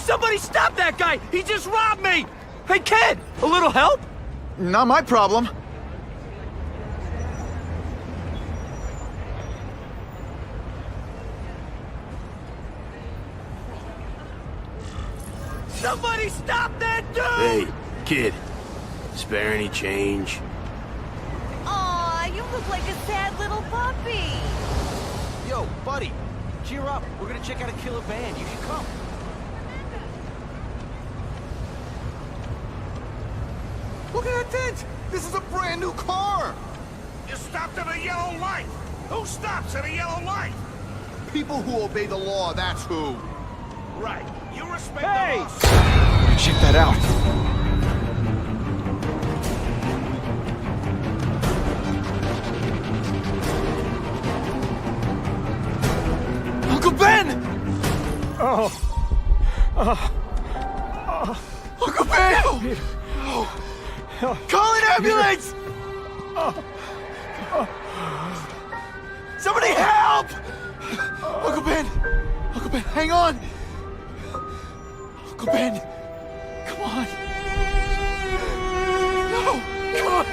Somebody stop that guy! He just robbed me! Hey, kid! A little help? Not my problem. Somebody stop that dude! Hey, kid. Spare any change? Aw, you look like a sad little puppy. Yo, buddy, cheer up. We're gonna check out a killer band. You should come. Look at that dent! This is a brand new car! You stopped at a yellow light! Who stops at a yellow light? People who obey the law, that's who. Right. You respect Hey! the law. Check that out. Uncle Ben! Uncle Ben! Call an ambulance! Somebody help! Uncle Ben! Uncle Ben, hang on! Uncle Ben! Come on! No! Come on!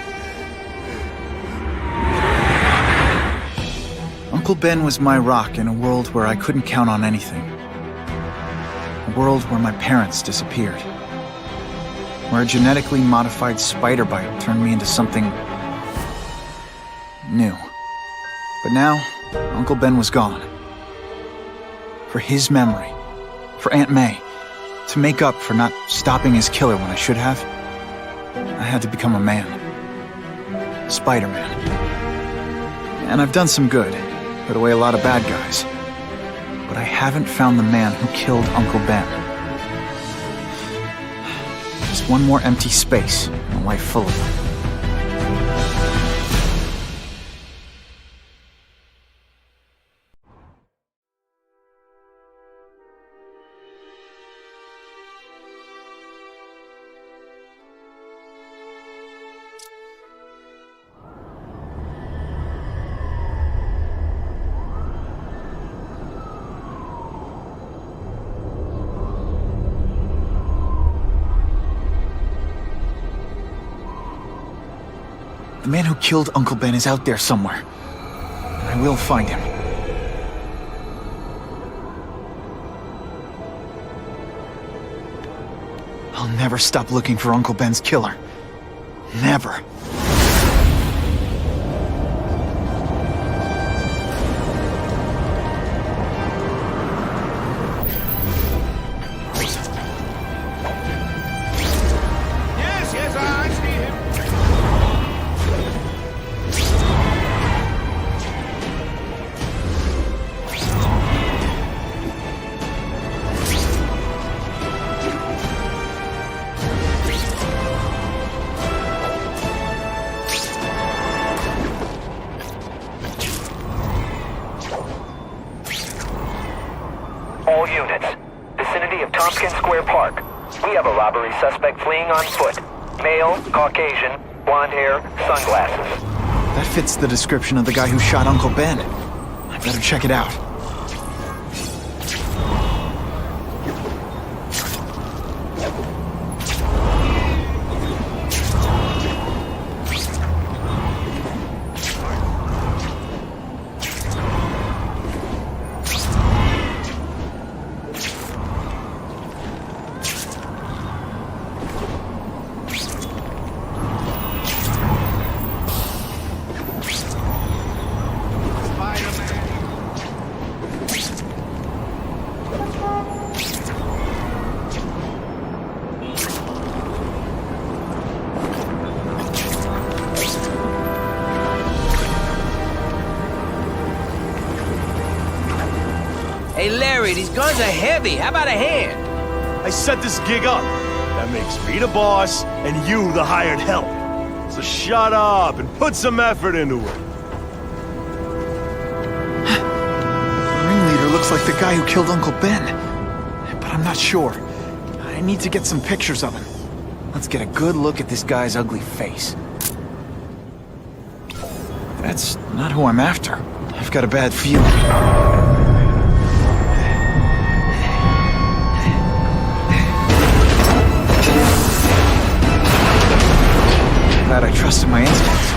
Uncle Ben was my rock in a world where I couldn't count on anything. A world where my parents disappeared. Where a genetically modified spider bite turned me into something new. But now, Uncle Ben was gone. For his memory, for Aunt May, to make up for not stopping his killer when I should have, I had to become a man. Spider-Man. And I've done some good, put away a lot of bad guys. But I haven't found the man who killed Uncle Ben. Just one more empty space in a life full of them. The man who killed Uncle Ben is out there somewhere. And I will find him. I'll never stop looking for Uncle Ben's killer. Never. Yes, I see him. All units. Vicinity of Tompkins Square Park. We have a robbery suspect fleeing on foot. Male, Caucasian, blonde hair, sunglasses. That fits the description of the guy who shot Uncle Ben. I better check it out. Hey, Larry, these guns are heavy. How about a hand? I set this gig up. That makes me the boss and you the hired help. So shut up and put some effort into it. The ringleader looks like the guy who killed Uncle Ben. But I'm not sure. I need to get some pictures of him. Let's get a good look at this guy's ugly face. That's not who I'm after. I've got a bad feeling. Glad I trusted my instincts.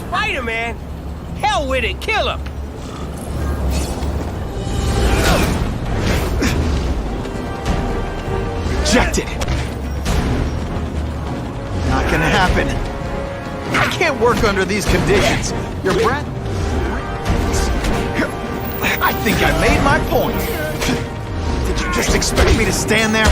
Spider-Man? Hell with it, kill him! Rejected! Not gonna happen. I can't work under these conditions. Your breath? I think I made my point. Did you just expect me to stand there?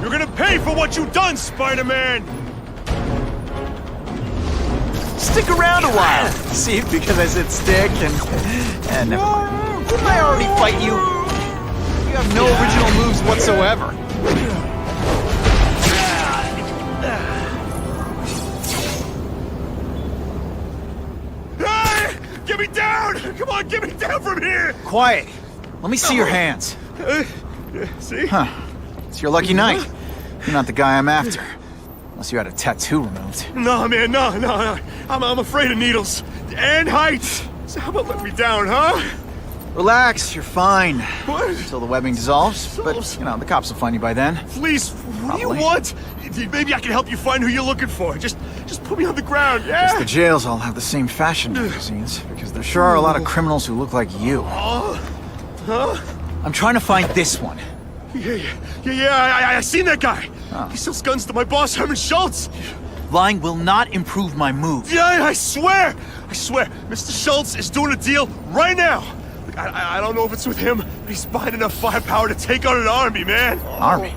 You're gonna pay for what you've done, Spider-Man! Stick around a while. See, because I said stick and never mind. Didn't I already fight you? You have no original moves whatsoever. Hey! Get me down! Come on, get me down from here! Quiet. Let me see your hands. See? Huh. It's your lucky night. You're not the guy I'm after. Unless you had a tattoo removed. No, man, no. I'm afraid of needles. And heights. So how about let me down, huh? Relax, you're fine. What? Until the webbing dissolves. But, you know, the cops will find you by then. Please, what do you Probably. want? Maybe I can help you find who you're looking for. Just put me on the ground, yeah? The jails all have the same fashion magazines, because there sure are a lot of criminals who look like you. Huh? I'm trying to find this one. Yeah, I seen that guy. Oh. He sells guns to my boss, Herman Schultz. Lying will not improve my moves. Yeah, I swear. Mr. Schultz is doing a deal right now. Look, I don't know if it's with him, but he's buying enough firepower to take on an army, man. Army?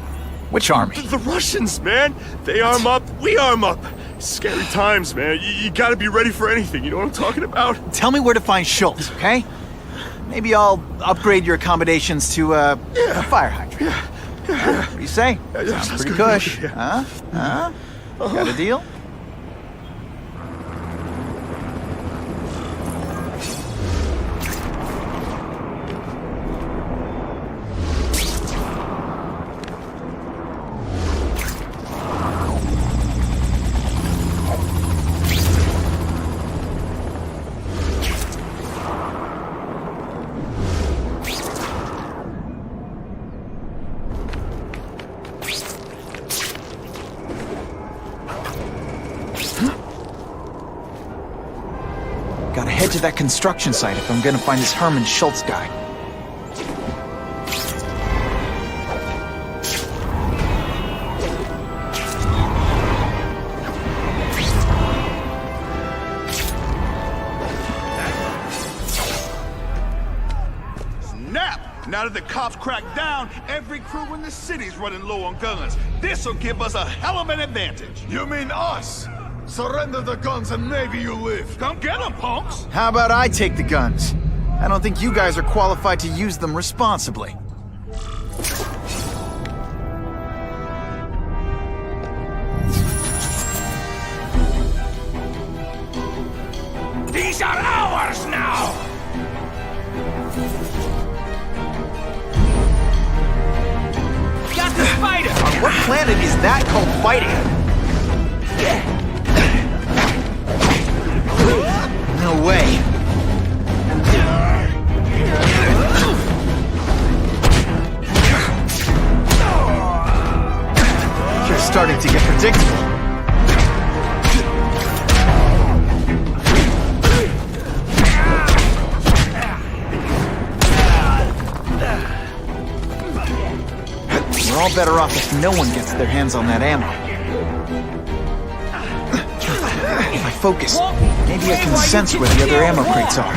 Which army? The Russians, man. They arm up, we arm up. Scary times, man. You gotta be ready for anything, you know what I'm talking about? Tell me where to find Schultz, okay? Maybe I'll upgrade your accommodations to a fire hydrant. What do you say? Sounds pretty good. cush. Yeah. Huh? Got a deal? Gotta head to that construction site if I'm gonna find this Herman Schultz guy. Snap! Now that the cops cracked down, every crew in the city's running low on guns. This'll give us a hell of an advantage. You mean us? Surrender the guns and maybe you live. Come get them, punks! How about I take the guns? I don't think you guys are qualified to use them responsibly. These are ours now! Got the spider! On what planet is that called fighting? No way. You're starting to get predictable. We're all better off if no one gets their hands on that ammo. If I focus, maybe I can sense where the other ammo crates are.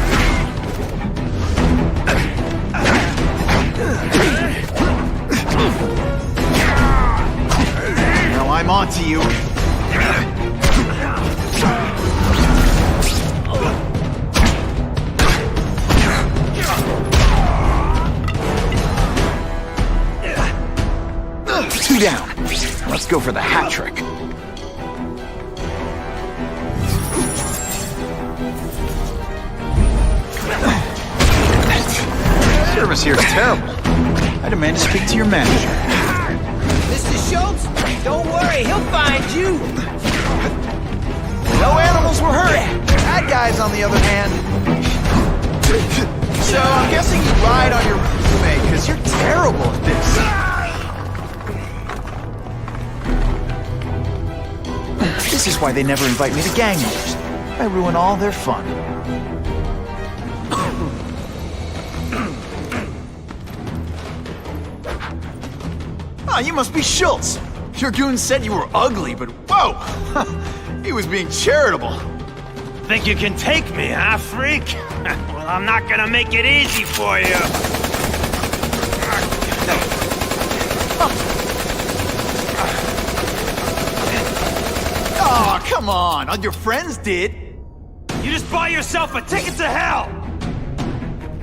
Now I'm on to you. Two down. Let's go for the hat trick. Service here is terrible. I demand to speak to your manager. Mr. Schultz, don't worry, he'll find you. No animals were hurt. Bad guys, on the other hand. So I'm guessing you lied on your resume, because you're terrible at this. This is why they never invite me to gang meetings. I ruin all their fun. Ah, you must be Schultz. Your goon said you were ugly, but whoa! He was being charitable. Think you can take me, huh, freak? Well, I'm not gonna make it easy for you. Oh, come on. All your friends did. You just bought yourself a ticket to hell!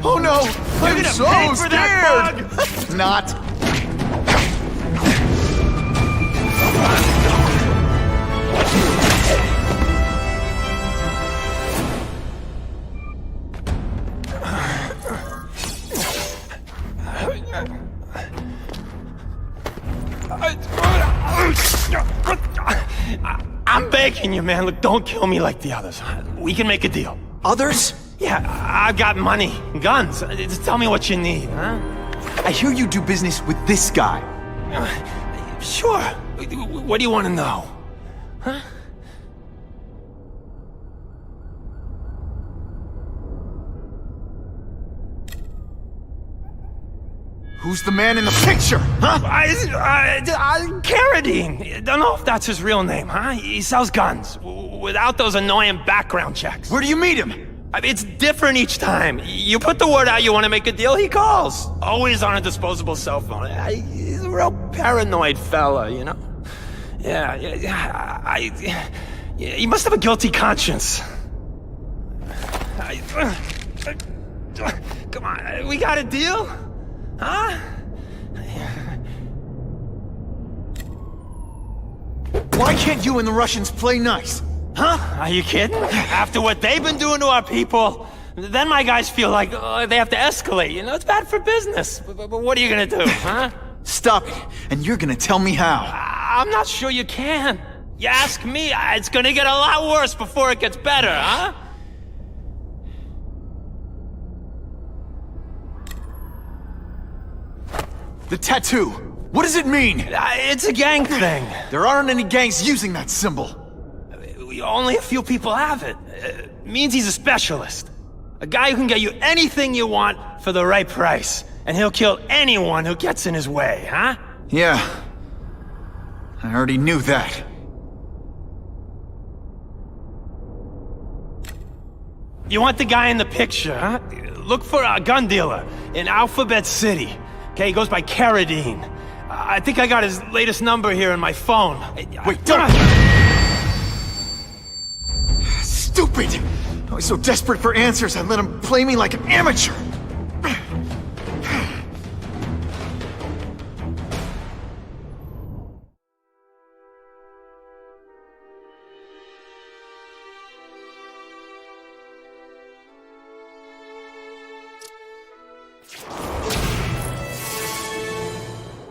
Oh no! I'm gonna so pay for that scared! Not. I'm begging you, man. Look, don't kill me like the others. We can make a deal. Others? Yeah, I've got money, guns. Just tell me what you need, huh? I hear you do business with this guy. Sure. What do you want to know? Huh? Who's the man in the picture, huh? Carradine. Don't know if that's his real name, huh? He sells guns without those annoying background checks. Where do you meet him? I mean, it's different each time. You put the word out you want to make a deal, he calls. Always on a disposable cell phone. He's a real paranoid fella, you know? Yeah, he must have a guilty conscience. Come on, we got a deal? Huh? Why can't you and the Russians play nice? Huh? Are you kidding? After what they've been doing to our people, then my guys feel like they have to escalate. You know, it's bad for business. But what are you gonna do, huh? Stop it, and you're gonna tell me how. I'm not sure you can. You ask me, it's gonna get a lot worse before it gets better, huh? The tattoo, what does it mean? It's a gang thing. There aren't any gangs using that symbol. Only a few people have it. It means he's a specialist. A guy who can get you anything you want for the right price. And he'll kill anyone who gets in his way, huh? Yeah. I already knew that. You want the guy in the picture, huh? Look for a gun dealer in Alphabet City. Okay, he goes by Carradine. I think I got his latest number here in my phone. Wait, don't! Stupid! I was so desperate for answers, I let him play me like an amateur!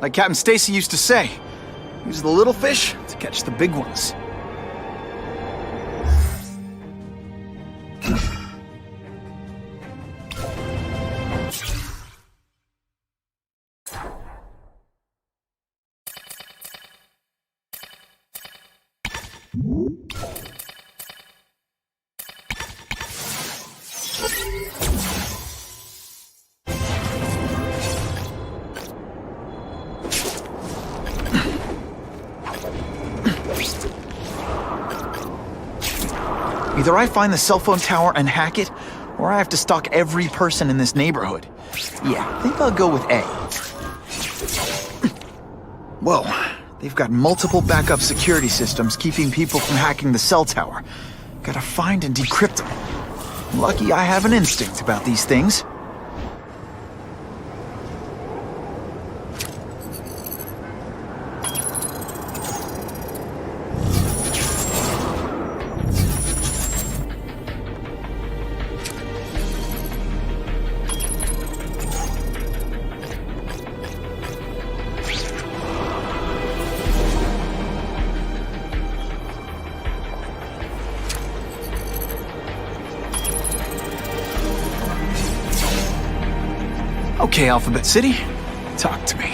Like Captain Stacy used to say, use the little fish to catch the big ones. Either I find the cell phone tower and hack it, or I have to stalk every person in this neighborhood. Yeah, I think I'll go with A. Whoa, they've got multiple backup security systems keeping people from hacking the cell tower. Gotta find and decrypt them. Lucky I have an instinct about these things. Okay, Alphabet City, talk to me.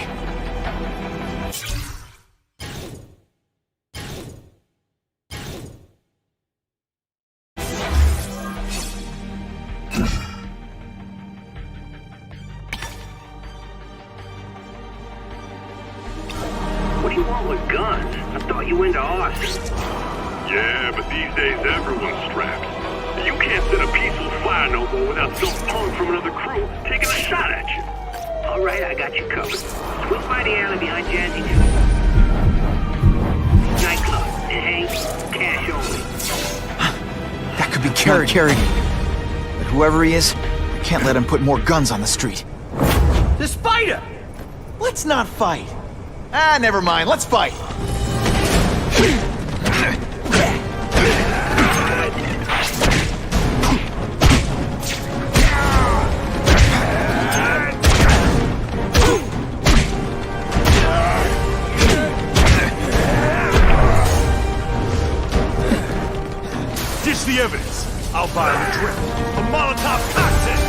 What do you want with guns? I thought you were into arson. Yeah, but these days everyone's strapped. You can't set a peaceful fire no more without some punk from another crew taking a shot at you. All right, I got you covered. Swing by the alley behind Jazzy 2. Nightclub. And hey, cash only. That could be Carradine. But whoever he is, I can't let him put more guns on the street. The spider! Let's not fight. Ah, never mind. Let's fight. Ditch the evidence. I'll buy the drink. A Molotov cocktail.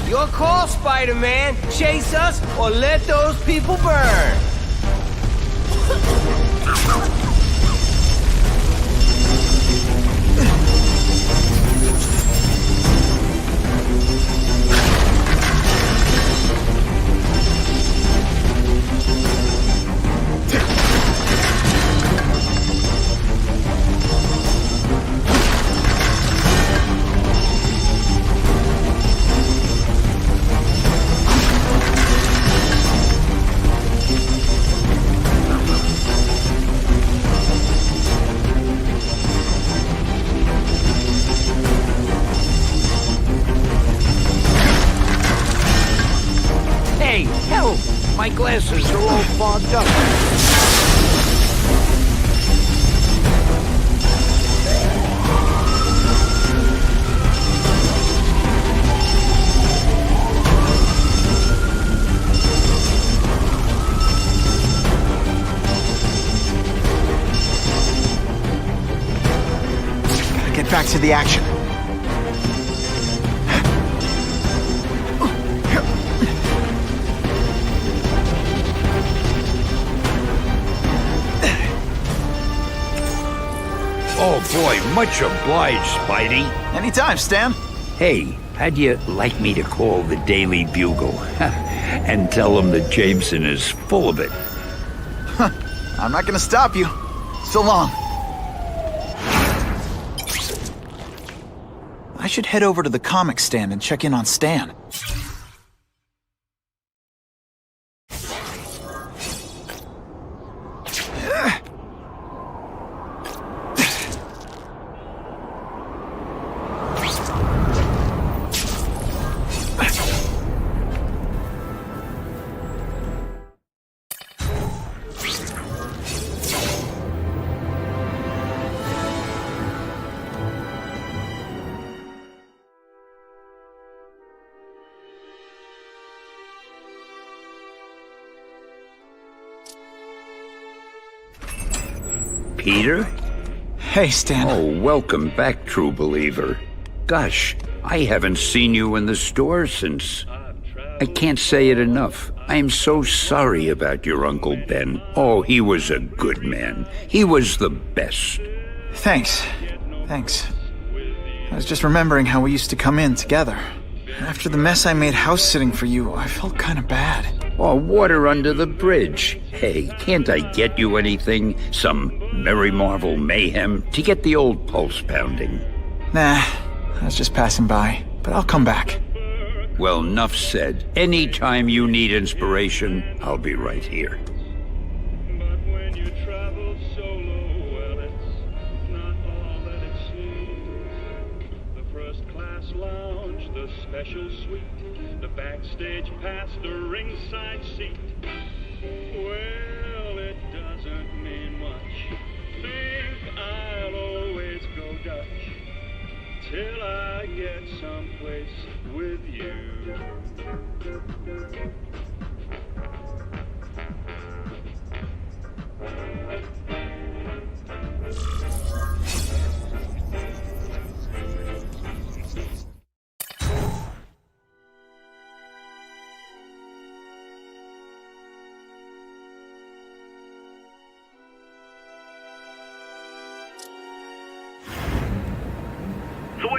Your call, Spider-Man. Chase us or let those people burn. Hey, help! My glasses are all fogged up. Gotta get back to the action. Oh boy, much obliged, Spidey. Anytime, Stan. Hey, how'd you like me to call the Daily Bugle and tell them that Jameson is full of it? I'm not gonna stop you. So long. I should head over to the comic stand and check in on Stan. Peter? Hey, Stan. Oh, welcome back, true believer. Gosh, I haven't seen you in the store since... I can't say it enough. I am so sorry about your Uncle Ben. Oh, he was a good man. He was the best. Thanks. I was just remembering how we used to come in together. After the mess I made house-sitting for you, I felt kind of bad. Oh, water under the bridge. Hey, can't I get you anything? Some Merry Marvel mayhem to get the old pulse pounding? Nah, I was just passing by, but I'll come back. Well, enough said. Anytime you need inspiration, I'll be right here. But when you travel solo, well, it's not all that it seems. The first-class lounge, the special suite, the backstage pass, the ringside seat. Well, it doesn't mean much. Think I'll always go Dutch till I get someplace with you.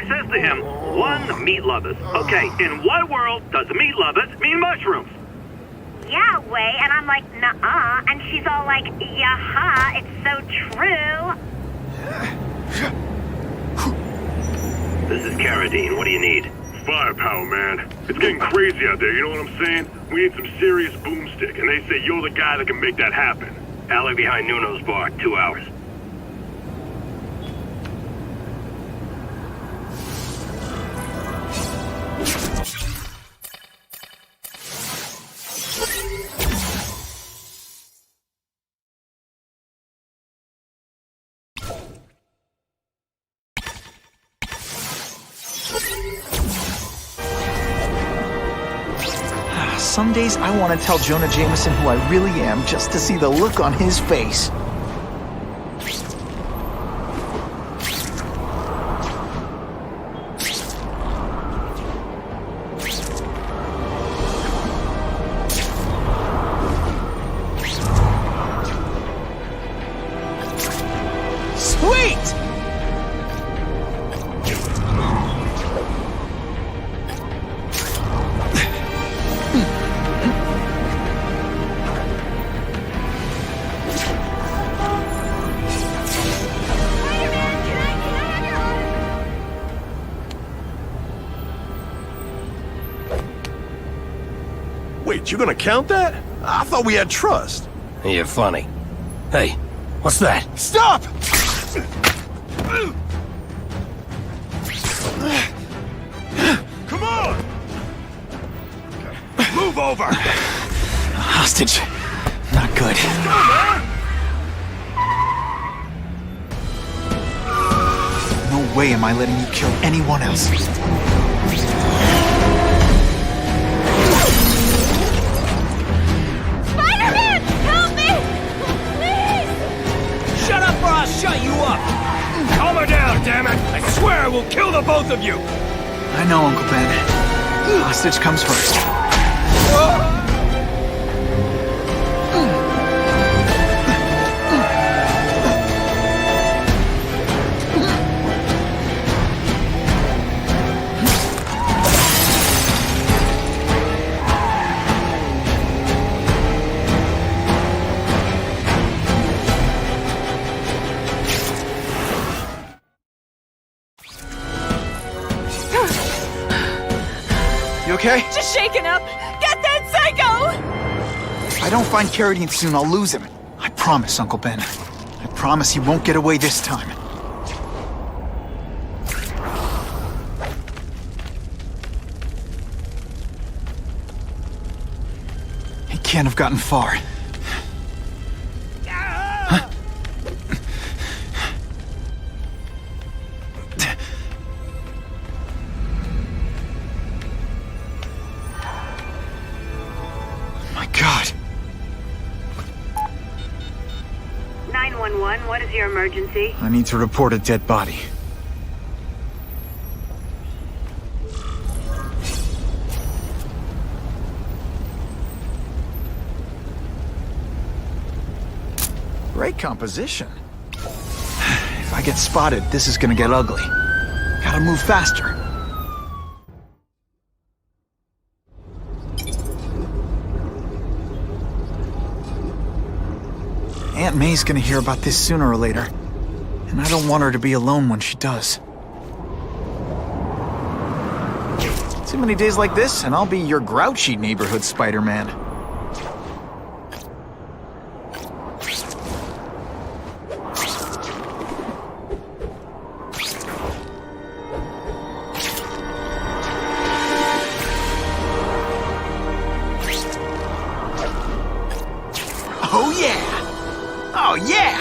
says to him, "One, meat lovers." Okay, in what world does meat lovers mean mushrooms? Yeah, Way, and I'm like, nuh-uh, and she's all like, yeah-ha, it's so true. This is Carradine. What do you need? Firepower, man. It's getting crazy out there, you know what I'm saying? We need some serious boomstick, and they say you're the guy that can make that happen. Alley behind Nuno's bar, 2 hours. Some days I want to tell Jonah Jameson who I really am just to see the look on his face. Sweet! Wait, you gonna count that? I thought we had trust. You're funny. Hey, what's that? Stop! Come on! Move over! Hostage. Not good. No way am I letting you kill anyone else. Spider-Man, help me! Please! Shut up or I'll shut you up! Calm her down, damn it! I swear I will kill the both of you! I know, Uncle Ben. Hostage comes first. You okay? Just shaking up! Get that psycho! If I don't find Carradine soon, I'll lose him. I promise, Uncle Ben. I promise he won't get away this time. He can't have gotten far. Huh? My God. 911, what is your emergency? I need to report a dead body. Great composition. If I get spotted, this is gonna get ugly. Gotta move faster. Aunt May's gonna hear about this sooner or later, and I don't want her to be alone when she does. Too many days like this, and I'll be your grouchy neighborhood Spider-Man. Oh yeah! Oh yeah!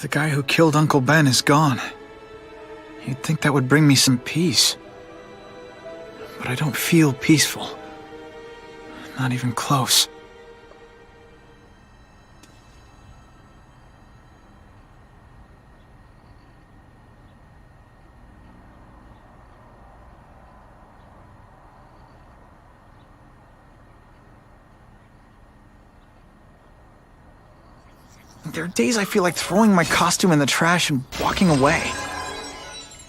The guy who killed Uncle Ben is gone. You'd think that would bring me some peace. But I don't feel peaceful. Not even close. There are days I feel like throwing my costume in the trash and walking away.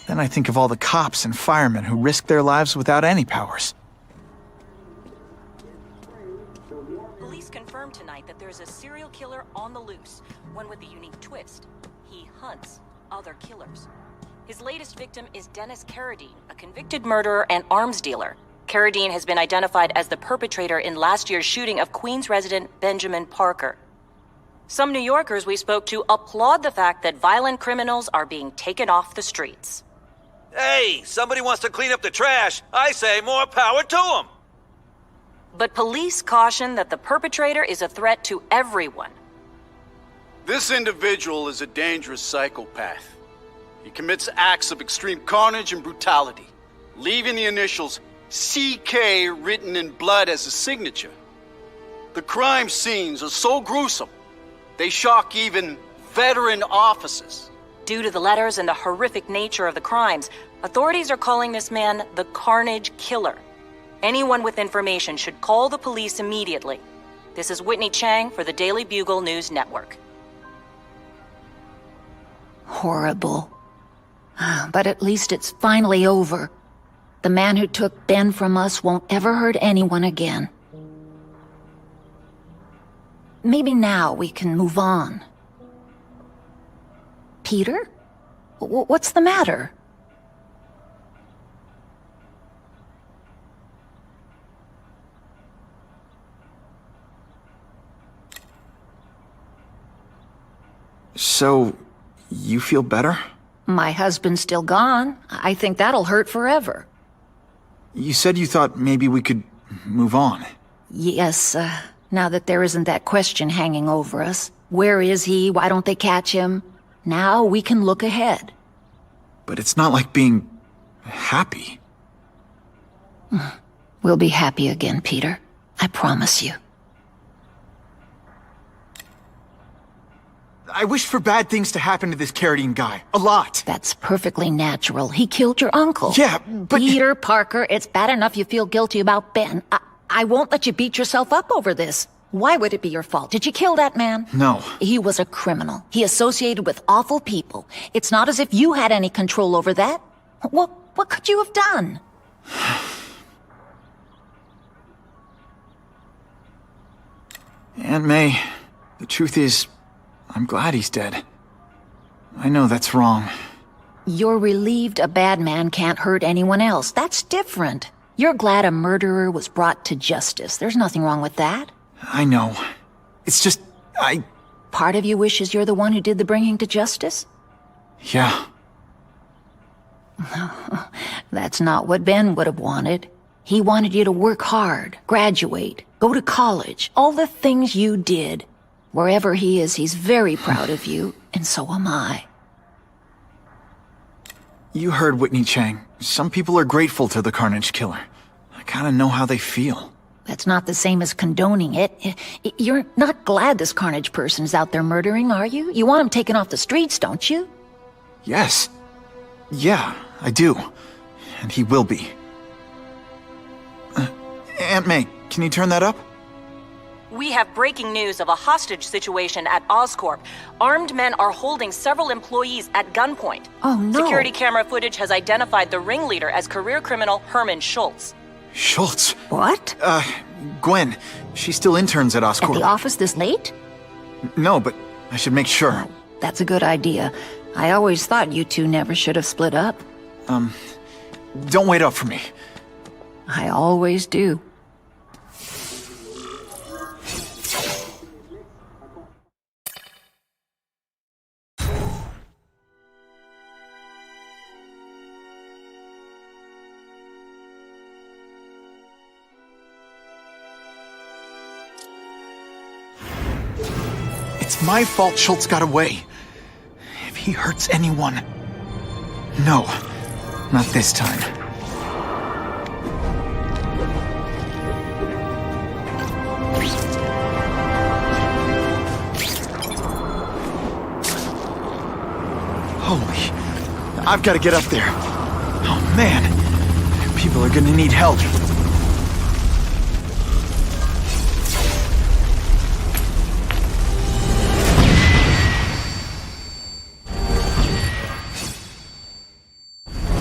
Then I think of all the cops and firemen who risk their lives without any powers. Police confirmed tonight that there's a serial killer on the loose, one with a unique twist. He hunts other killers. His latest victim is Dennis Carradine, a convicted murderer and arms dealer. Carradine has been identified as the perpetrator in last year's shooting of Queens resident Benjamin Parker. Some New Yorkers we spoke to applaud the fact that violent criminals are being taken off the streets. Hey, somebody wants to clean up the trash. I say more power to them. But police caution that the perpetrator is a threat to everyone. This individual is a dangerous psychopath. He commits acts of extreme carnage and brutality, leaving the initials CK written in blood as a signature. The crime scenes are so gruesome, they shock even veteran officers. Due to the letters and the horrific nature of the crimes, authorities are calling this man the Carnage Killer. Anyone with information should call the police immediately. This is Whitney Chang for the Daily Bugle News Network. Horrible. But at least it's finally over. The man who took Ben from us won't ever hurt anyone again. Maybe now we can move on. Peter? What's the matter? So, you feel better? My husband's still gone. I think that'll hurt forever. You said you thought maybe we could move on. Yes, now that there isn't that question hanging over us. Where is he? Why don't they catch him? Now we can look ahead. But it's not like being happy. We'll be happy again, Peter. I promise you. I wish for bad things to happen to this Carradine guy. A lot. That's perfectly natural. He killed your uncle. Yeah, but... Peter Parker, it's bad enough you feel guilty about Ben. I won't let you beat yourself up over this. Why would it be your fault? Did you kill that man? No. He was a criminal. He associated with awful people. It's not as if you had any control over that. What could you have done? Aunt May, the truth is, I'm glad he's dead. I know that's wrong. You're relieved a bad man can't hurt anyone else. That's different. You're glad a murderer was brought to justice. There's nothing wrong with that. I know. It's just, Part of you wishes you're the one who did the bringing to justice? Yeah. That's not what Ben would have wanted. He wanted you to work hard, graduate, go to college, all the things you did. Wherever he is, he's very proud of you, and so am I. You heard Whitney Chang. Some people are grateful to the Carnage Killer. I kinda know how they feel. That's not the same as condoning it. You're not glad this Carnage person's out there murdering, are you? You want him taken off the streets, don't you? Yes. Yeah, I do. And he will be. Aunt May, can you turn that up? We have breaking news of a hostage situation at Oscorp. Armed men are holding several employees at gunpoint. Oh, no. Security camera footage has identified the ringleader as career criminal Herman Schultz. Schultz? What? Gwen. She still interns at Oscorp. At the office this late? No, but I should make sure. That's a good idea. I always thought you two never should have split up. Don't wait up for me. I always do. It's my fault Schultz got away. he hurts anyone... No, not this time. Holy... I've got to get up there. Oh, man. People are gonna need help.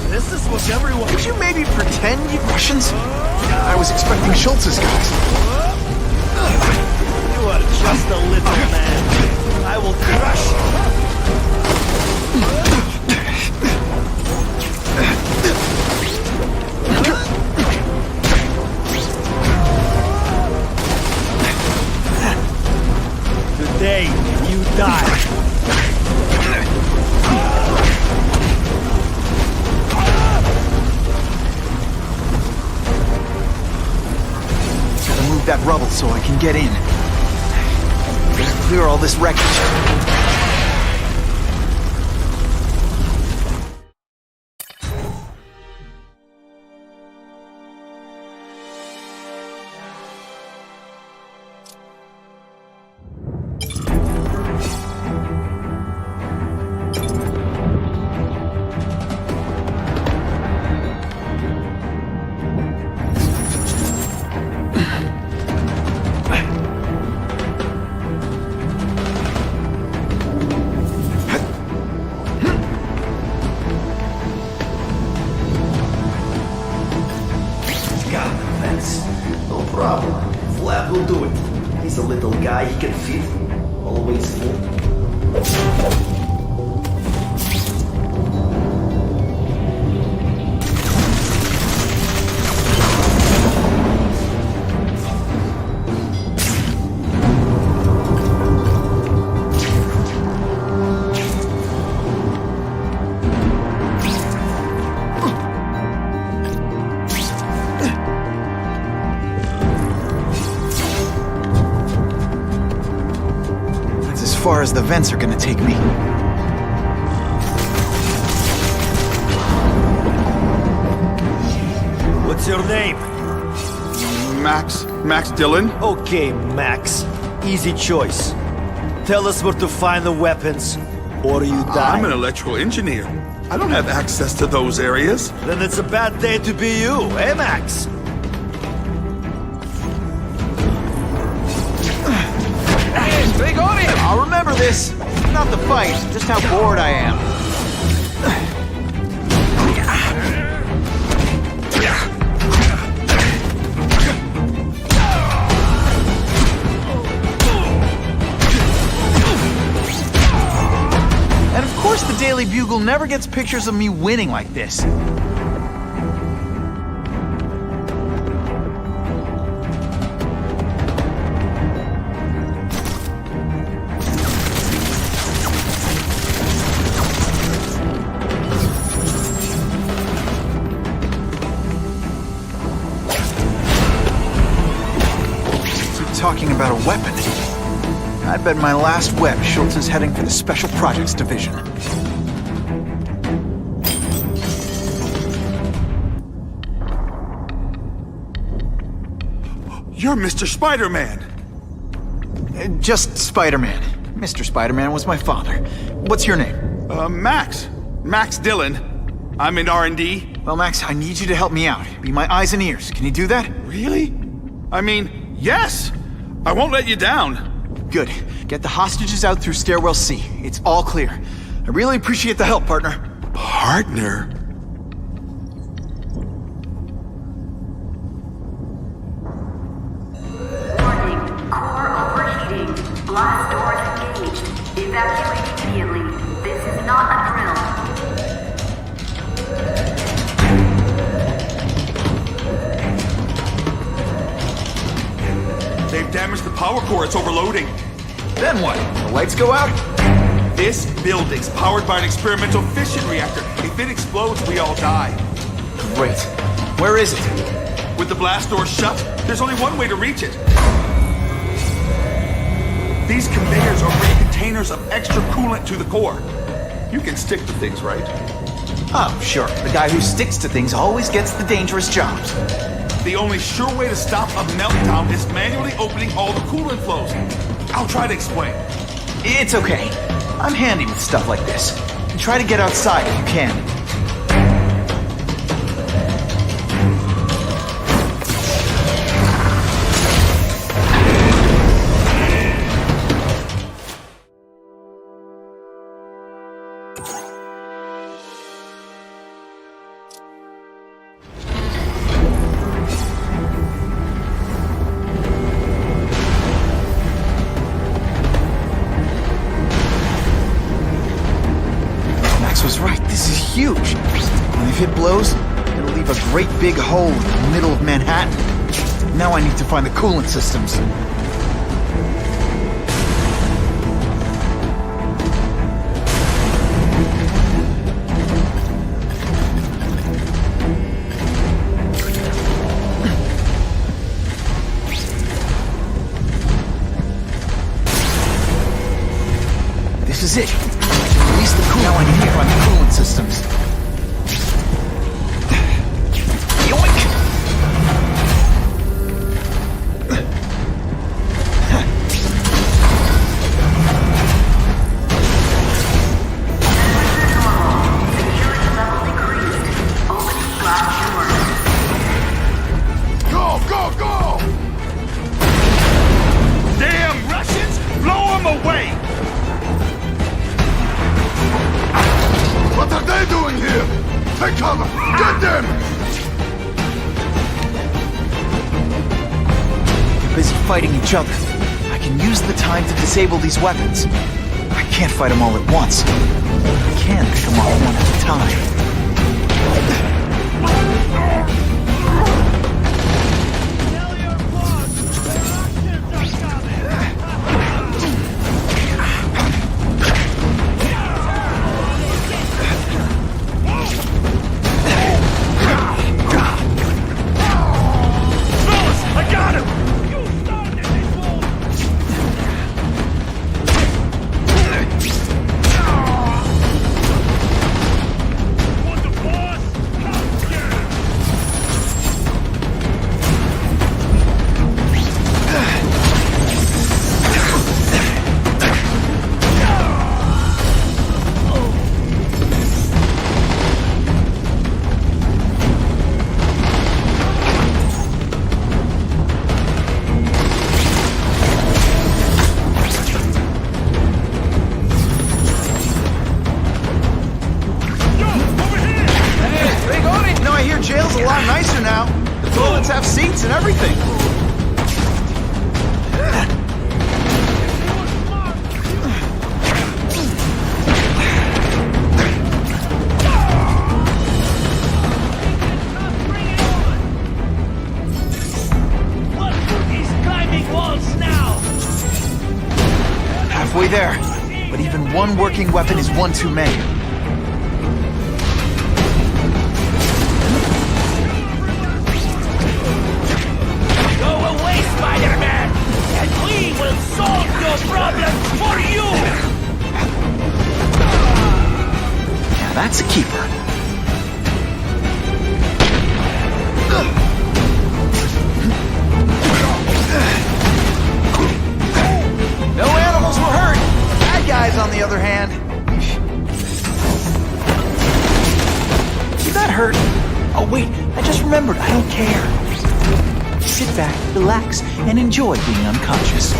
This is what everyone... Could you maybe pretend you... Russians? I was expecting Schultz's guys. You are just a little man. I will crush you. Today, you die. Gotta move that rubble so I can get in. Gotta clear all this wreckage. No problem. Vlad will do it. He's a little guy, he can fit. Always full. As far as the vents are gonna take me. What's your name? Max Dillon? Okay, Max. Easy choice. Tell us where to find the weapons, or you die. I'm an electrical engineer. I don't have access to those areas. Then it's a bad day to be you, eh, Max? I'll remember this. Not the fight, just how bored I am. And of course the Daily Bugle never gets pictures of me winning like this. Talking about a weapon. I bet my last web Schultz is heading for the Special Projects Division. You're Mr. Spider-Man! Just Spider-Man. Mr. Spider-Man was my father. What's your name? Max. Max Dillon. I'm in R&D. Well, Max, I need you to help me out. Be my eyes and ears. Can you do that? Really? I mean, yes! I won't let you down. Good. Get the hostages out through Stairwell C. It's all clear. I really appreciate the help, partner. Partner? Warning. Core overheating. Blast doors engaged. Evacuate immediately. This is not a drill. They've damaged the power core. It's overloading. Then what? The lights go out? This building's powered by an experimental fission reactor. If it explodes, we all die. Great. Where is it? With the blast door shut, there's only one way to reach it. These conveyors are bringing containers of extra coolant to the core. You can stick to things, right? Oh, sure. The guy who sticks to things always gets the dangerous jobs. The only sure way to stop a meltdown is manually opening all the coolant flows. I'll try to explain. It's okay. I'm handy with stuff like this. And try to get outside if you can. Huge. And if it blows, it'll leave a great big hole in the middle of Manhattan. Now I need to find the coolant systems. This is it. Release the coolant. Now I need to find the coolant systems. Yoink! Go, go, go! Damn Russians! Blow them away! What are they doing here? Take cover! Get them! They're busy fighting each other. I can use the time to disable these weapons. I can't fight them all at once. I can pick them off one at a time. And everything. He's climbing walls now. Halfway there, but even one working weapon is one too many. Spider-Man, and we will solve your problems for you! Now that's a keeper. No animals were hurt. Bad guys, on the other hand. Did that hurt? Oh wait, I just remembered. I don't care. Sit back, relax, and enjoy being unconscious.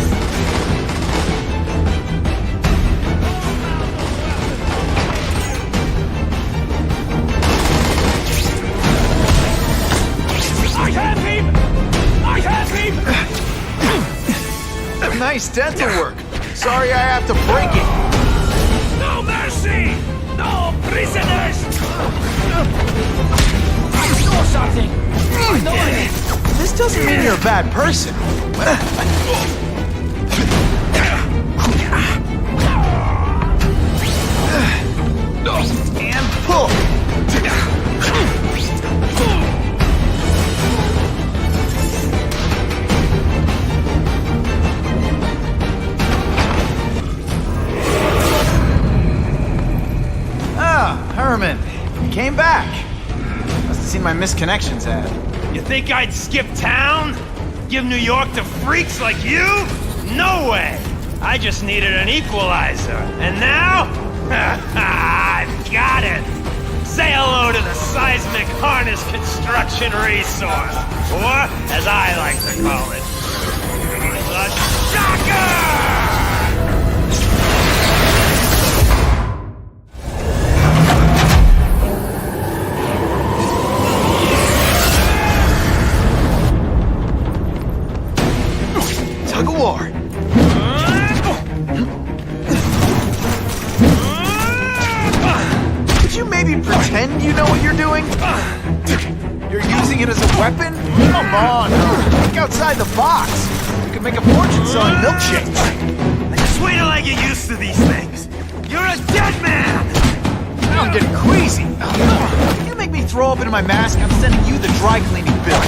I have him! I have him! Nice dental work. Sorry I have to break it. No mercy! No prisoners! I saw something! I know it! This doesn't mean you're a bad person. And pull. Seen my misconnections ad. You think I'd skip town? Give New York to freaks like you? No way! I just needed an equalizer. And now? I've got it! Say hello to the seismic harness construction resource. Or, as I like to call it, the shocker! Tug of war. Could you maybe pretend you know what you're doing? You're using it as a weapon? Come on, think outside the box. You could make a fortune selling milkshakes. Just wait till I get used to these things. You're a dead man! Now I'm getting queasy. If you make me throw up into my mask, I'm sending you the dry cleaning bill.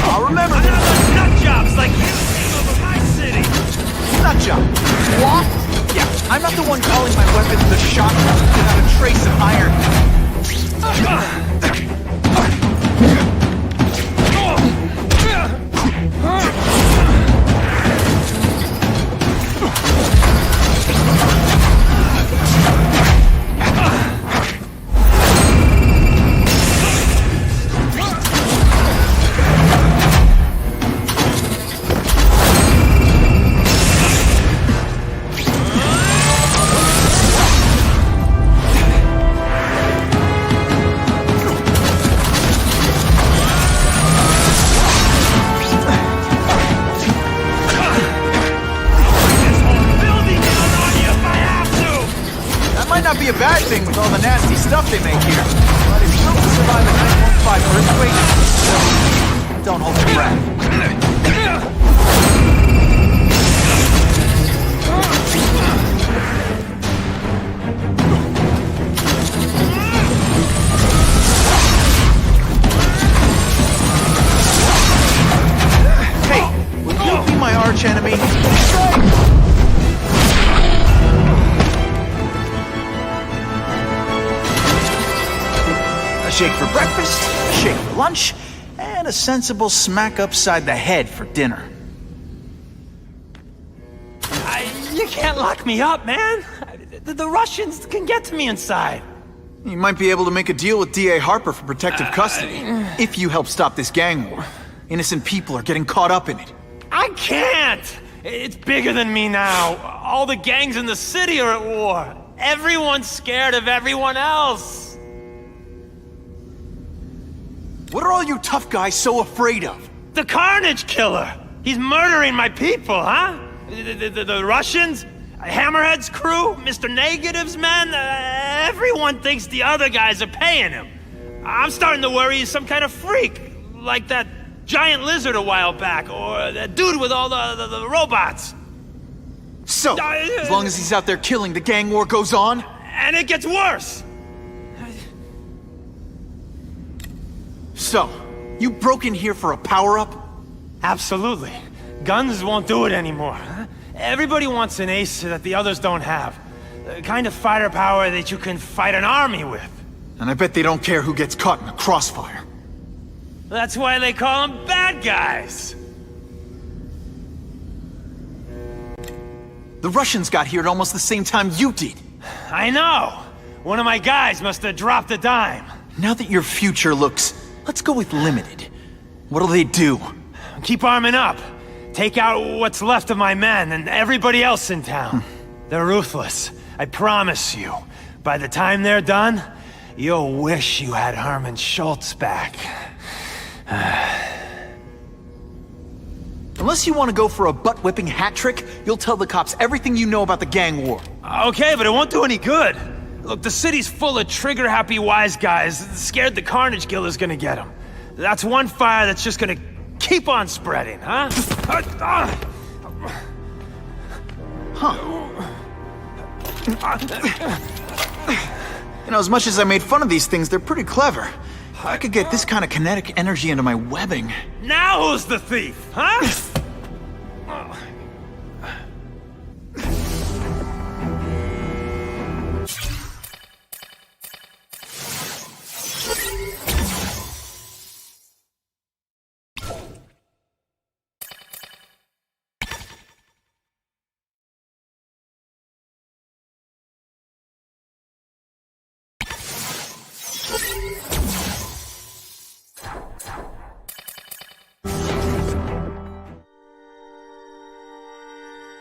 I'll remember this. Nut jobs like you came over my city. Nut job? What? Yeah, I'm not the one calling my weapons the shotgun without a trace of iron. Be a bad thing with all the nasty stuff they make here. But if you don't survive a 9.5 earthquake, so don't hold your breath. Hey, would you be my arch enemy? A shake for breakfast, a shake for lunch, and a sensible smack upside the head for dinner. You can't lock me up, man. The Russians can get to me inside. You might be able to make a deal with D.A. Harper for protective custody, if you help stop this gang war. Innocent people are getting caught up in it. I can't! It's bigger than me now. All the gangs in the city are at war. Everyone's scared of everyone else. What are all you tough guys so afraid of? The Carnage Killer! He's murdering my people, huh? The Russians? Hammerhead's crew? Mr. Negative's men? Everyone thinks the other guys are paying him. I'm starting to worry he's some kind of freak. Like that giant lizard a while back, or that dude with all the robots. So, as long as he's out there killing, the gang war goes on? And it gets worse! So, you broke in here for a power-up? Absolutely. Guns won't do it anymore. Everybody wants an ace that the others don't have. The kind of fighter power that you can fight an army with. And I bet they don't care who gets caught in the crossfire. That's why they call them bad guys. The Russians got here at almost the same time you did. I know. One of my guys must have dropped a dime. Now that your future looks... let's go with limited. What'll they do? Keep arming up. Take out what's left of my men and everybody else in town. They're ruthless. I promise you. By the time they're done, you'll wish you had Herman Schultz back. Unless you want to go for a butt-whipping hat trick, you'll tell the cops everything you know about the gang war. Okay, but it won't do any good. Look, the city's full of trigger-happy wise guys, scared the Carnage Killer's gonna get them. That's one fire that's just gonna Keep on spreading, huh? You know, as much as I made fun of these things, they're pretty clever. I could get this kind of kinetic energy into my webbing. Now who's the thief, huh?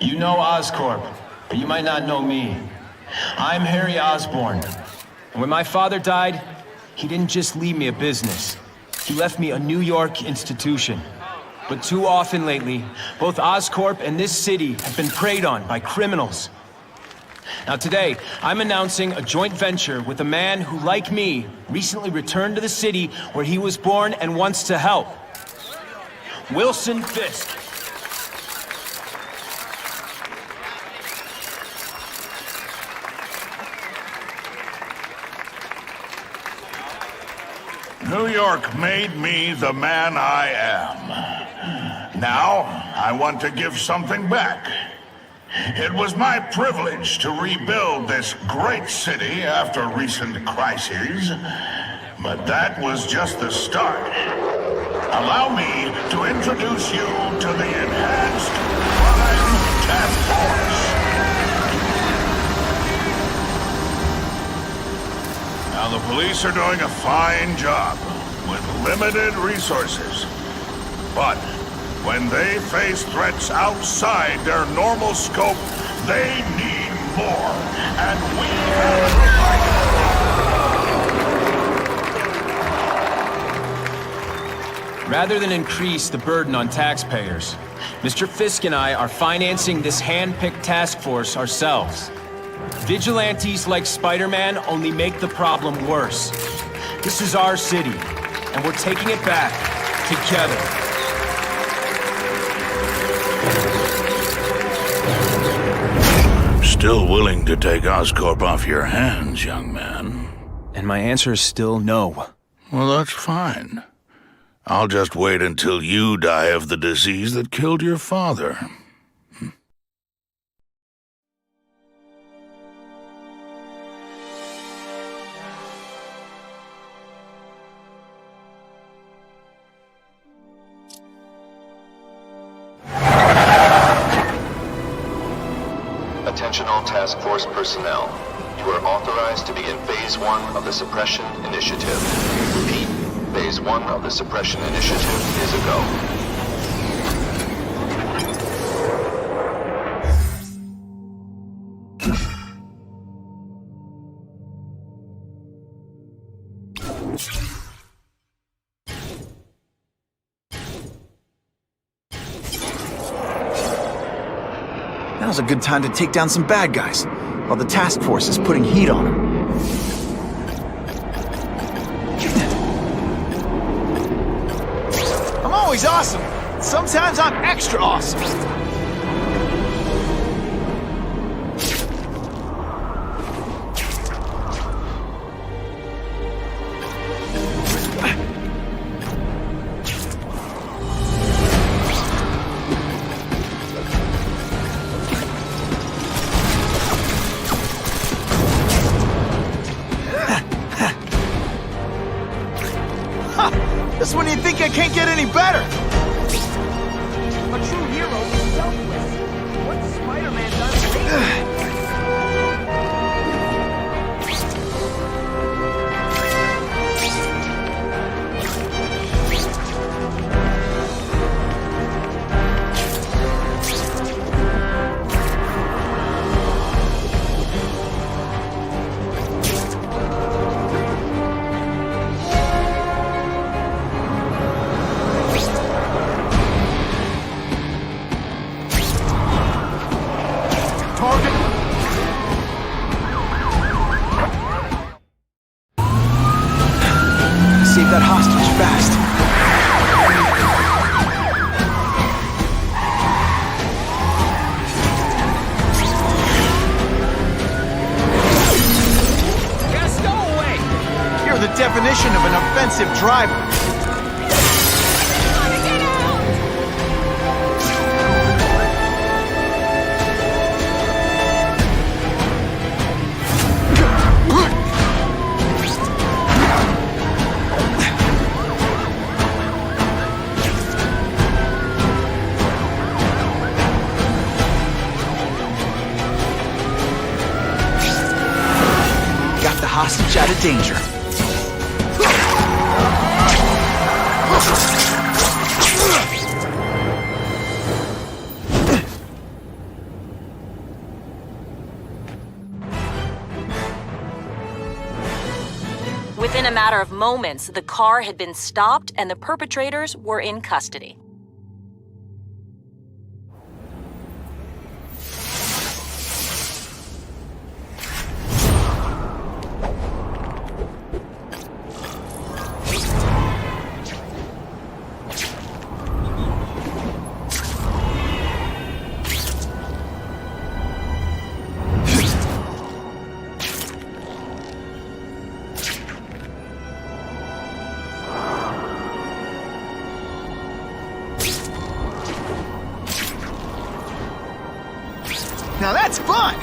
You know Oscorp, but you might not know me. I'm Harry Osborn. And when my father died, he didn't just leave me a business. He left me a New York institution. But too often lately, both Oscorp and this city have been preyed on by criminals. Now today, I'm announcing a joint venture with a man who, like me, recently returned to the city where he was born and wants to help. Wilson Fisk. New York made me the man I am. Now, I want to give something back. It was my privilege to rebuild this great city after recent crises, but that was just the start. Allow me to introduce you to the Enhanced Crime Task Force. Now, the police are doing a fine job with limited resources. But when they face threats outside their normal scope, they need more. And we have Rather than increase the burden on taxpayers, Mr. Fisk and I are financing this hand-picked task force ourselves. Vigilantes like Spider-Man only make the problem worse. This is our city, and we're taking it back together. still willing to take Oscorp off your hands, young man. And my answer is still no. Well, that's fine. I'll just wait until you die of the disease that killed your father. Attention all task force personnel. You are authorized to begin Phase 1 of the Suppression Initiative. Repeat, Phase 1 of the Suppression Initiative is a go. Now's a good time to take down some bad guys, while the task force is putting heat on them. I'm always awesome. Sometimes I'm extra awesome. Just when you think I can't get any better! A true hero is selfless. What's Spider-Man done Save that hostage fast. definition of an offensive driver. Hostage out of danger. Within a matter of moments, the car had been stopped and the perpetrators were in custody. Now that's fun!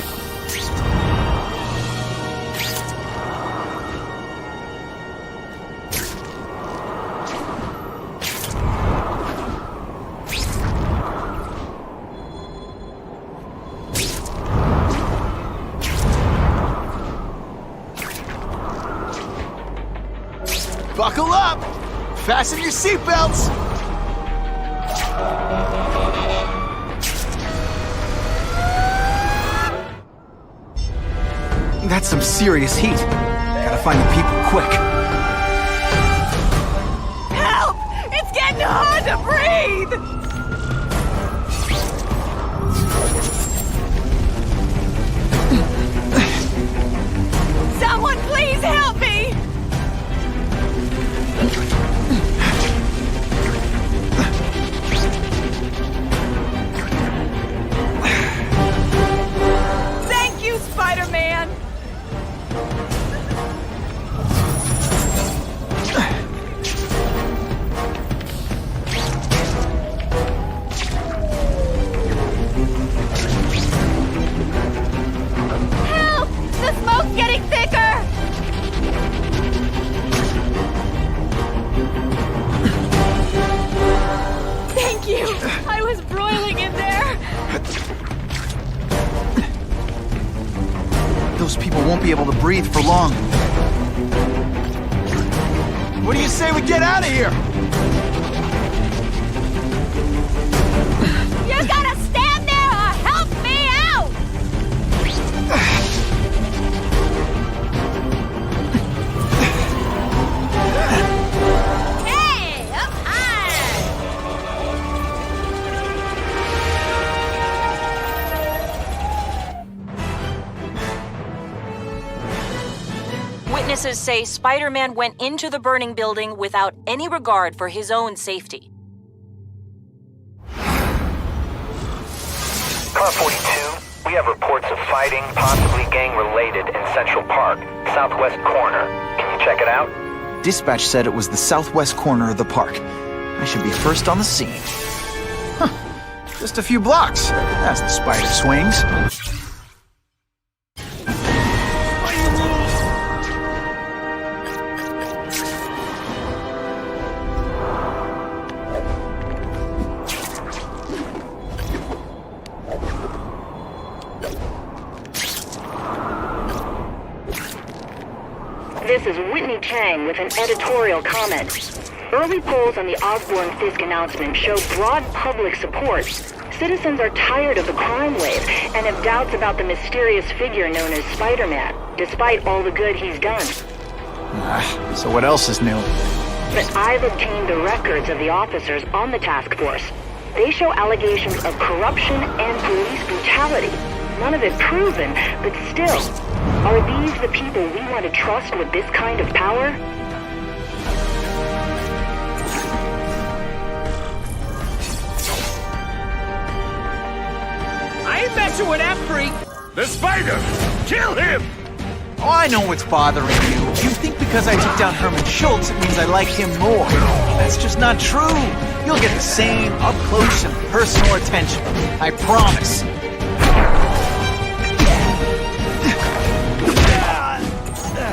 Buckle up! Fasten your seatbelts! That's some serious heat. Gotta find the people quick. Help! It's getting hard to breathe! Someone please help me! Thank you, Spider-Man! Help! The smoke's getting thicker! Thank you! I was broiling in there! Those people won't be able to breathe for long. What do you say we get out of here? You gotta stand there or help me out! Hey, up high! Witnesses say Spider-Man went into the burning building without any regard for his own safety. Car 42, we have reports of fighting, possibly gang-related, in Central Park, southwest corner. Can you check it out? Dispatch said it was the southwest corner of the park. I should be first on the scene. Huh. Just a few blocks, as the spider swings. This is Whitney Chang with an editorial comment. Early polls on the Osborne-Fisk announcement show broad public support. Citizens are tired of the crime wave and have doubts about the mysterious figure known as Spider-Man, despite all the good he's done. So what else is new? But I've obtained the records of the officers on the task force. They show allegations of corruption and police brutality. None of it proven, but still. Are these the people we want to trust with this kind of power? I ain't messing with that freak! The spider! Kill him! Oh, I know what's bothering you. You think because I took down Herman Schultz, it means I like him more. That's just not true. You'll get the same up-close and personal attention. I promise.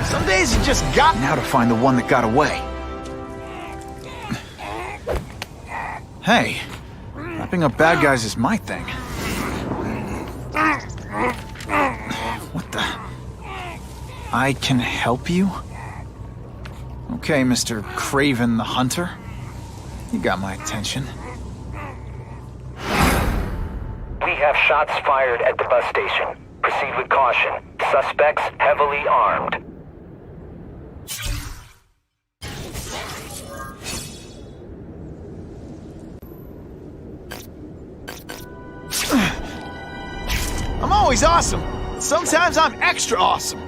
Some days you just got now to find the one that got away. Hey, wrapping up bad guys is my thing. What the? I can help you? Okay, Mr. Craven the Hunter. You got my attention. We have shots fired at the bus station. Proceed with caution. Suspects heavily armed. I'm always awesome. Sometimes I'm extra awesome.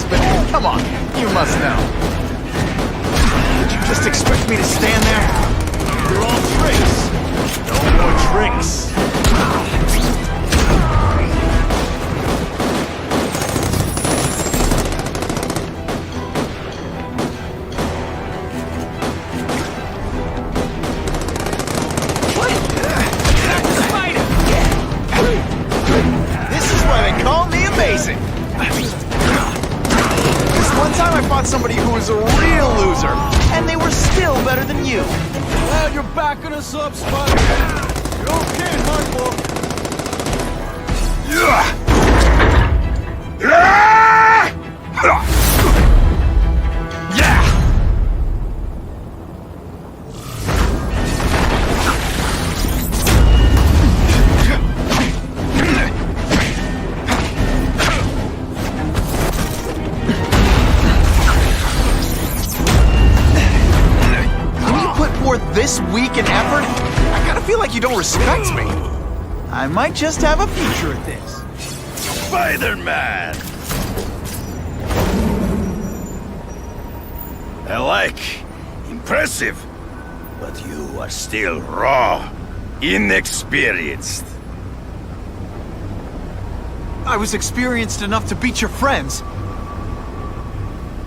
But come on, you must know. Did you just expect me to stand there? You're all tricks. No more tricks. What? This is why they call me amazing. One time I fought somebody who was a real loser, and they were still better than you. Well, you're backing us up, Spider. You're okay, hardball. This week in effort? I kinda feel like you don't respect me. I might just have a future at this. Spider-Man! I like. Impressive. But you are still raw. Inexperienced. I was experienced enough to beat your friends.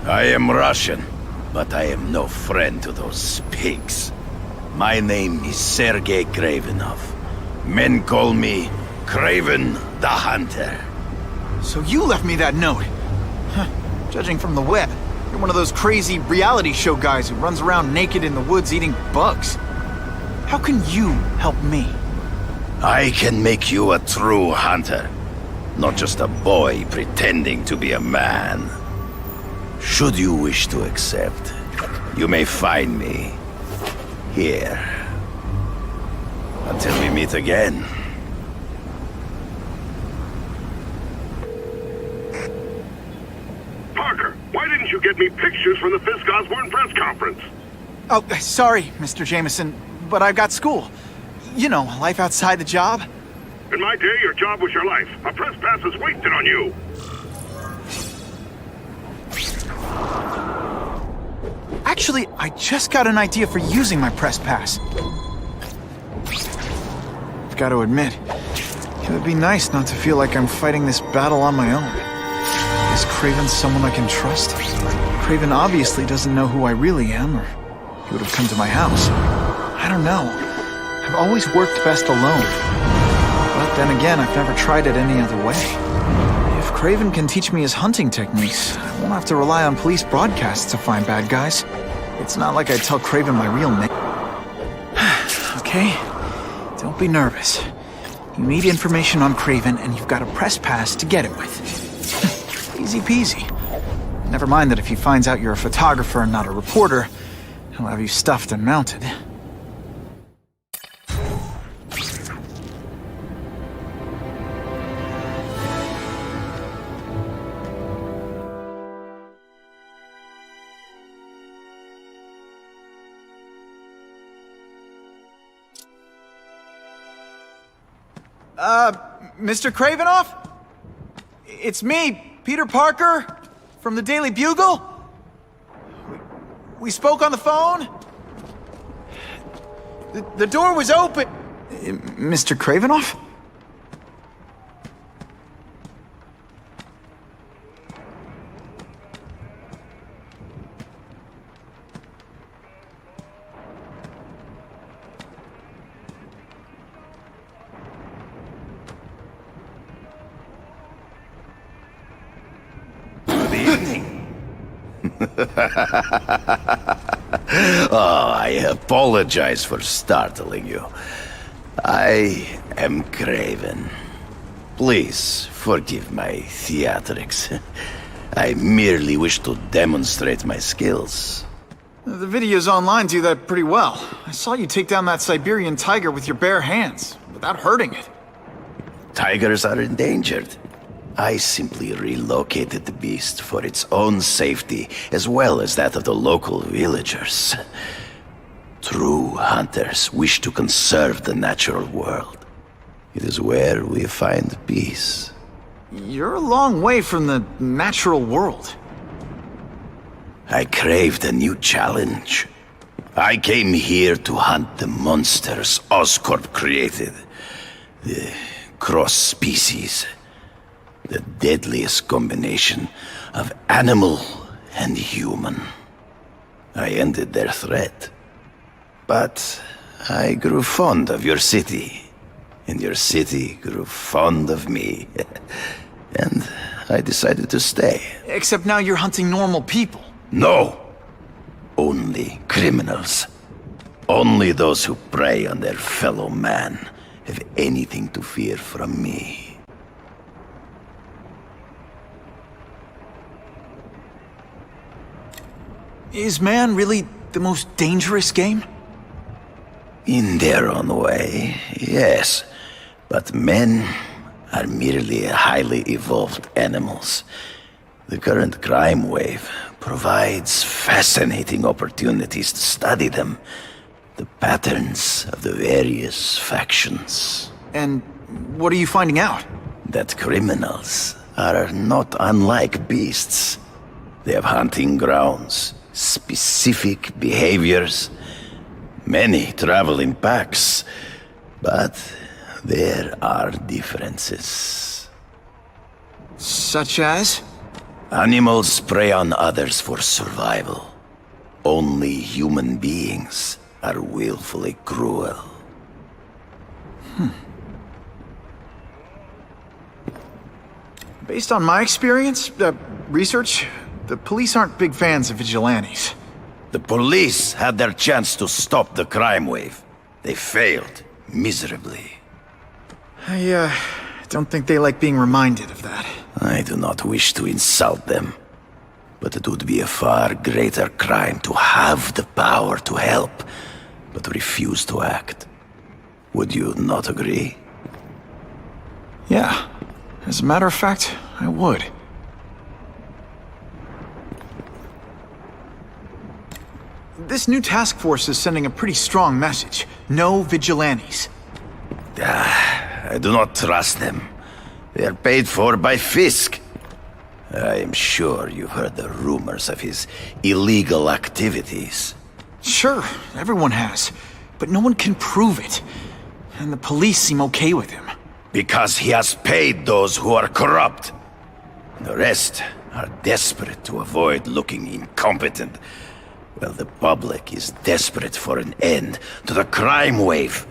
I am Russian, but I am no friend to those pigs. My name is Sergei Kravenov. Men call me Craven the Hunter. So you left me that note. Huh. Judging from the web, you're one of those crazy reality show guys who runs around naked in the woods eating bugs. How can you help me? I can make you a true hunter. Not just a boy pretending to be a man. Should you wish to accept, you may find me here. Until we meet again. Parker, why didn't you get me pictures from the Fisk Osborne press conference? Oh, sorry, Mr. Jameson, but I've got school. You know, life outside the job. In my day, your job was your life. A press pass is wasted on you. Actually, I just got an idea for using my press pass. I've got to admit, it would be nice not to feel like I'm fighting this battle on my own. Is Craven someone I can trust? Craven obviously doesn't know who I really am, or he would have come to my house. I don't know. I've always worked best alone. But then again, I've never tried it any other way. If Craven can teach me his hunting techniques, I won't have to rely on police broadcasts to find bad guys. It's not like I tell Craven my real name. Okay? Don't be nervous. You need information on Craven, and you've got a press pass to get it with. Easy peasy. Never mind that if he finds out you're a photographer and not a reporter, he'll have you stuffed and mounted. Mr. Kravinoff? It's me, Peter Parker, from the Daily Bugle. We spoke on the phone. The door was open. Mr. Kravinoff? Oh, I apologize for startling you. I am Craven. Please forgive my theatrics. I merely wish to demonstrate my skills. The videos online do that pretty well. I saw you take down that Siberian tiger with your bare hands, without hurting it. Tigers are endangered. I simply relocated the beast for its own safety, as well as that of the local villagers. True hunters wish to conserve the natural world. It is where we find peace. You're a long way from the natural world. I craved a new challenge. I came here to hunt the monsters Oscorp created. The cross-species. The deadliest combination of animal and human. I ended their threat. But I grew fond of your city. And your city grew fond of me. And I decided to stay. Except now you're hunting normal people. No! Only criminals. Only those who prey on their fellow man have anything to fear from me. Is man really the most dangerous game? In their own way, yes. But men are merely highly evolved animals. The current crime wave provides fascinating opportunities to study them. The patterns of the various factions. And what are you finding out? That criminals are not unlike beasts. They have hunting grounds, specific behaviors. Many travel in packs, but there are differences. Such as? Animals prey on others for survival. Only human beings are willfully cruel. Based on my experience, research, the police aren't big fans of vigilantes. The police had their chance to stop the crime wave. They failed miserably. I don't think they like being reminded of that. I do not wish to insult them, but it would be a far greater crime to have the power to help, but refuse to act. Would you not agree? Yeah. As a matter of fact, I would. This new task force is sending a pretty strong message. No vigilantes. I do not trust them. They are paid for by Fisk. I am sure you've heard the rumors of his illegal activities. Sure, everyone has. But no one can prove it. And the police seem okay with him. Because he has paid those who are corrupt. The rest are desperate to avoid looking incompetent. Well, the public is desperate for an end to the crime wave.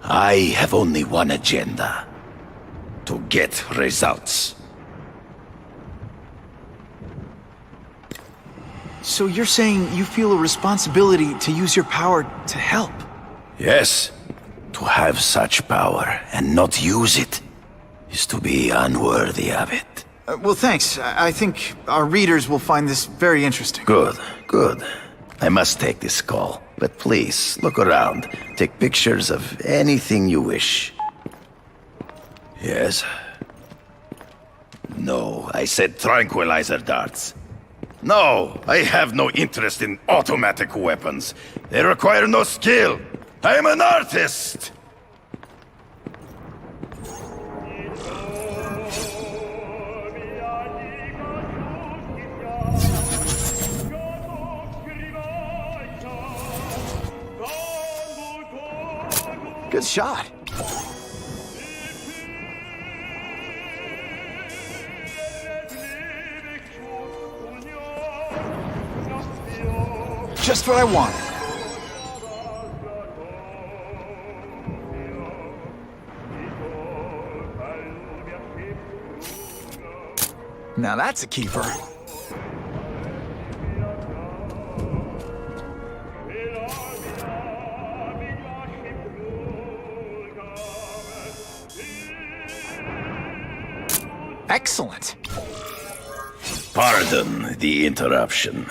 I have only one agenda. To get results. So you're saying you feel a responsibility to use your power to help? Yes. To have such power and not use it is to be unworthy of it. Well, thanks. I think our readers will find this very interesting. Good, good. I must take this call, but please, look around. Take pictures of anything you wish. Yes? No, I said tranquilizer darts. No, I have no interest in automatic weapons. They require no skill. I am an artist! Good shot. Just what I want. Now that's a keeper. Excellent. Pardon the interruption.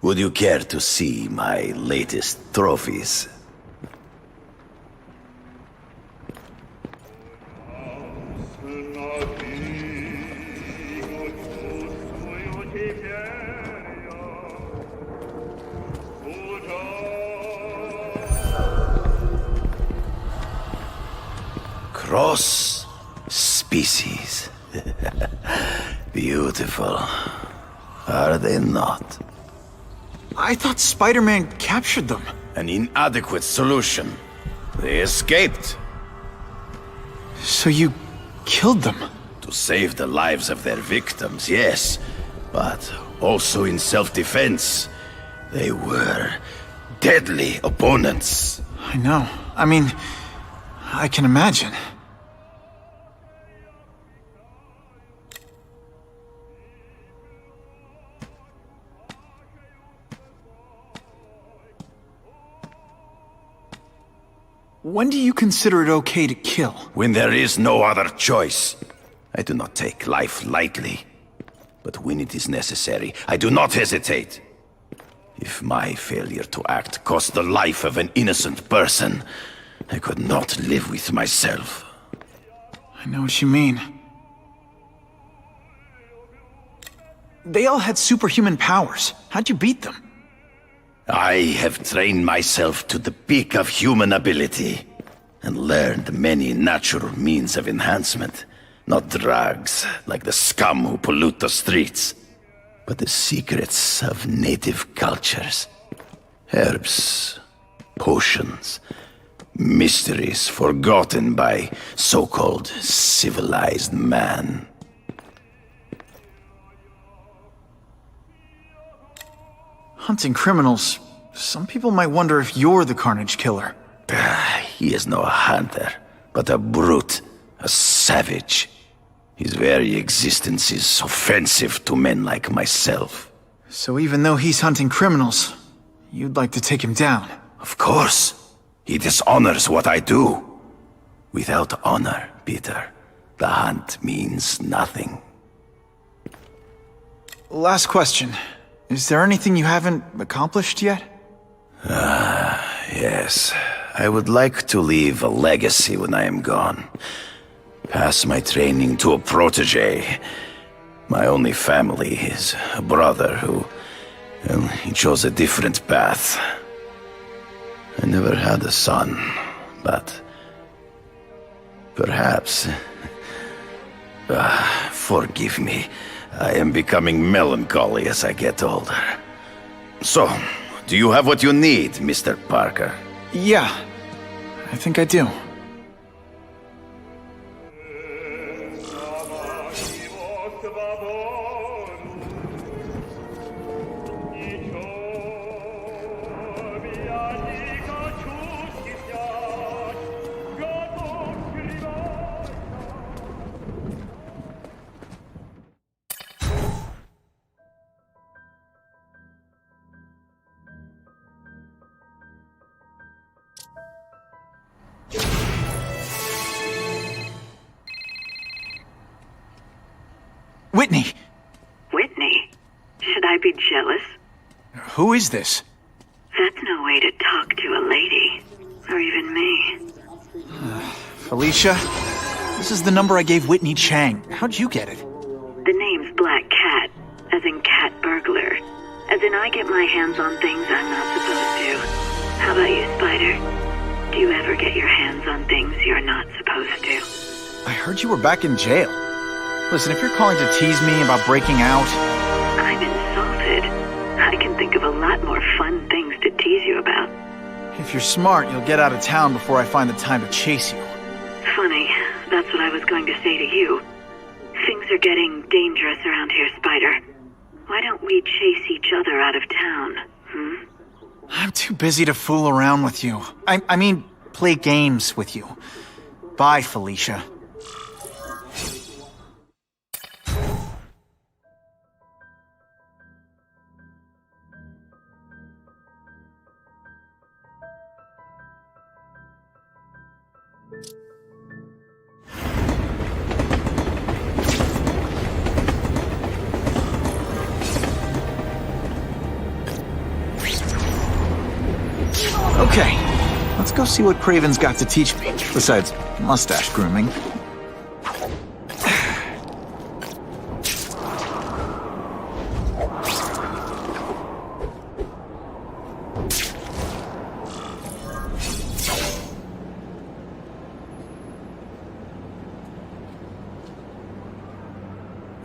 Would you care to see my latest trophies? Cross species. Beautiful. Are they not? I thought Spider-Man captured them. An inadequate solution. They escaped. So you killed them? To save the lives of their victims, yes. But also in self-defense. They were deadly opponents. I know. I mean, I can imagine. When do you consider it okay to kill? When there is no other choice. I do not take life lightly. But when it is necessary, I do not hesitate. If my failure to act cost the life of an innocent person, I could not live with myself. I know what you mean. They all had superhuman powers. How'd you beat them? I have trained myself to the peak of human ability, and learned many natural means of enhancement. Not drugs, like the scum who pollute the streets, but the secrets of native cultures. Herbs, potions, mysteries forgotten by so-called civilized man. Hunting criminals. Some people might wonder if you're the Carnage Killer. He is no hunter, but a brute, a savage. His very existence is offensive to men like myself. So even though he's hunting criminals, you'd like to take him down? Of course. He dishonors what I do. Without honor, Peter, the hunt means nothing. Last question. Is there anything you haven't accomplished yet? Yes. I would like to leave a legacy when I am gone. Pass my training to a protege. My only family is a brother who, well, he chose a different path. I never had a son, but perhaps... forgive me. I am becoming melancholy as I get older. So, do you have what you need, Mr. Parker? Yeah, I think I do. Whitney! Whitney? Should I be jealous? Who is this? That's no way to talk to a lady. Or even me. Felicia? This is the number I gave Whitney Chang. How'd you get it? The name's Black Cat, as in cat burglar. As in I get my hands on things I'm not supposed to. How about you, Spider? Do you ever get your hands on things you're not supposed to? I heard you were back in jail. Listen, if you're calling to tease me about breaking out... I'm insulted. I can think of a lot more fun things to tease you about. If If you're smart, you'll get out of town before I find the time to chase you. Funny, that's what I was going to say to you. Things are getting dangerous around here, Spider. Why don't we chase each other out of town, I'm too busy to fool around with you. I mean, play games with you. Bye, Felicia. Okay, let's go see what Craven's got to teach me, besides mustache grooming.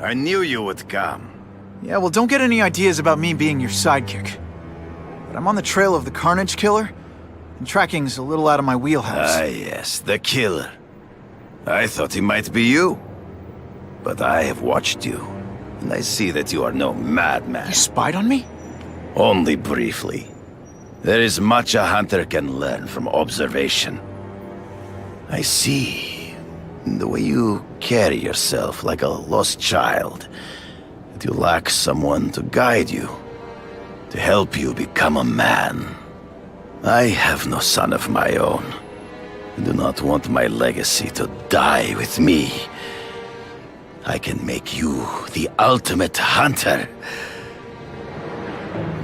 I knew you would come. Yeah, well, don't get any ideas about me being your sidekick. But I'm on the trail of the Carnage Killer, and tracking's a little out of my wheelhouse. Ah, yes, the killer. I thought he might be you. But I have watched you, and I see that you are no madman. You spied on me? Only briefly. There is much a hunter can learn from observation. I see, in the way you carry yourself like a lost child, that you lack someone to guide you, to help you become a man. I have no son of my own. I do not want my legacy to die with me. I can make you the ultimate hunter.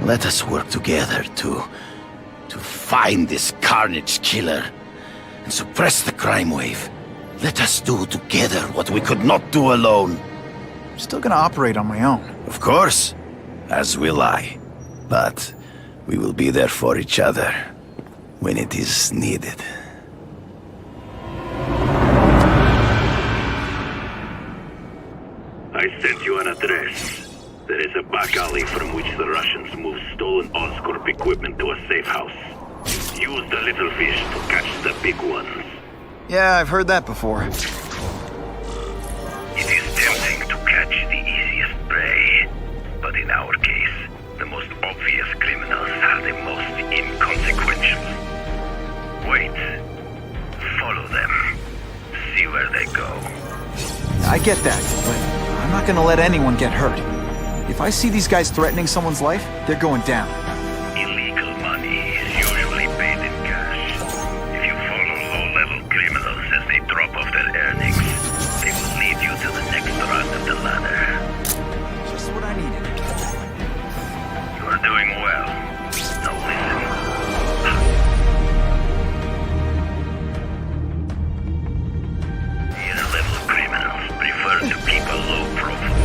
Let us work together to find this Carnage Killer and suppress the crime wave. Let us do together what we could not do alone. I'm still gonna operate on my own. Of course, as will I. But we will be there for each other when it is needed. I sent you an address. There is a back alley from which the Russians move stolen Oscorp equipment to a safe house. Use the little fish to catch the big ones. Yeah, I've heard that before. It is tempting to catch the easiest prey, but in our case, the most obvious criminals are the most inconsequential. Wait. Follow them. See where they go. I get that, but I'm not gonna let anyone get hurt. If I see these guys threatening someone's life, they're going down. Illegal money is usually paid in cash. If you follow low-level criminals as they drop off their earnings, they will lead you to the next rung of the ladder. Just what I needed. You are doing well. Now listen. Higher-level criminals prefer to keep a low profile.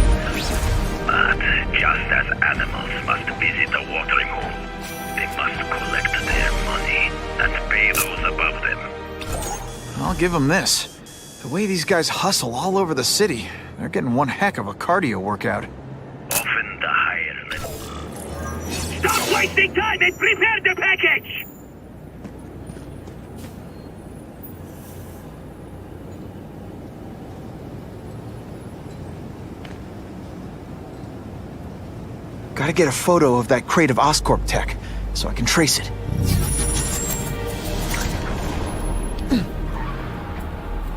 But just as animals must visit a watering hole, they must collect their money and pay those above them. I'll give them this. The way these guys hustle all over the city, they're getting one heck of a cardio workout. Often the higher level. Stop wasting time and prepare the package! Gotta get a photo of that crate of Oscorp tech, so I can trace it.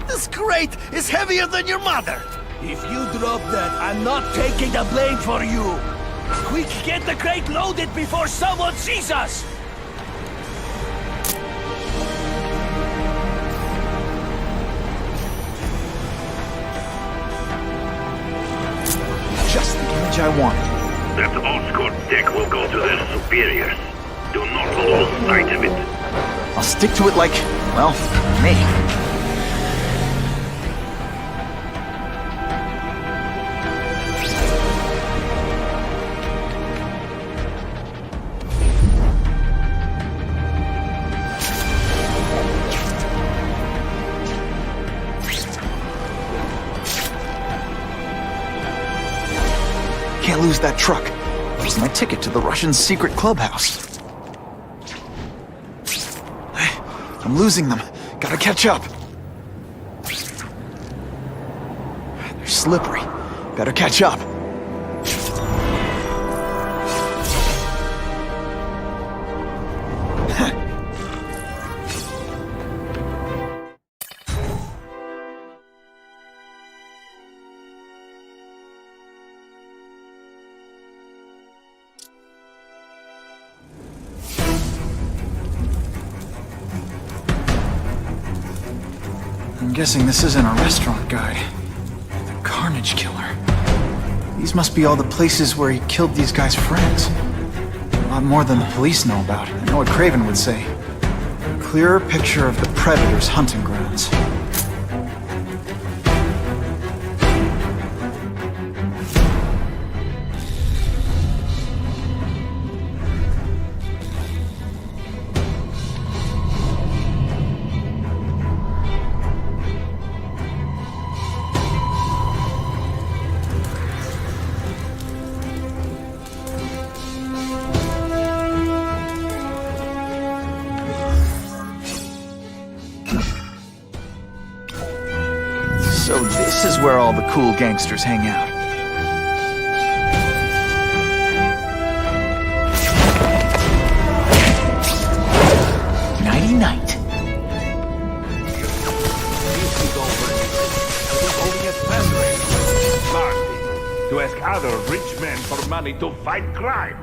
This crate is heavier than your mother! If you drop that, I'm not taking the blame for you! Quick, get the crate loaded before someone sees us! Just the image I wanted. That Oscorp tech will go to their superiors. Do not lose sight of it. I'll stick to it like, well, me. Can't lose that truck. That was my ticket to the Russian secret clubhouse. I'm losing them. Gotta catch up. They're slippery. Better catch up. I'm guessing this isn't a restaurant guide. The Carnage Killer. These must be all the places where he killed these guys' friends. A lot more than the police know about. I know what Craven would say. A clearer picture of the Predator's hunting grounds. So this is where all the cool gangsters hang out. Nighty-night. This is over. It is only a fundraiser party to ask other rich men for money to fight crime.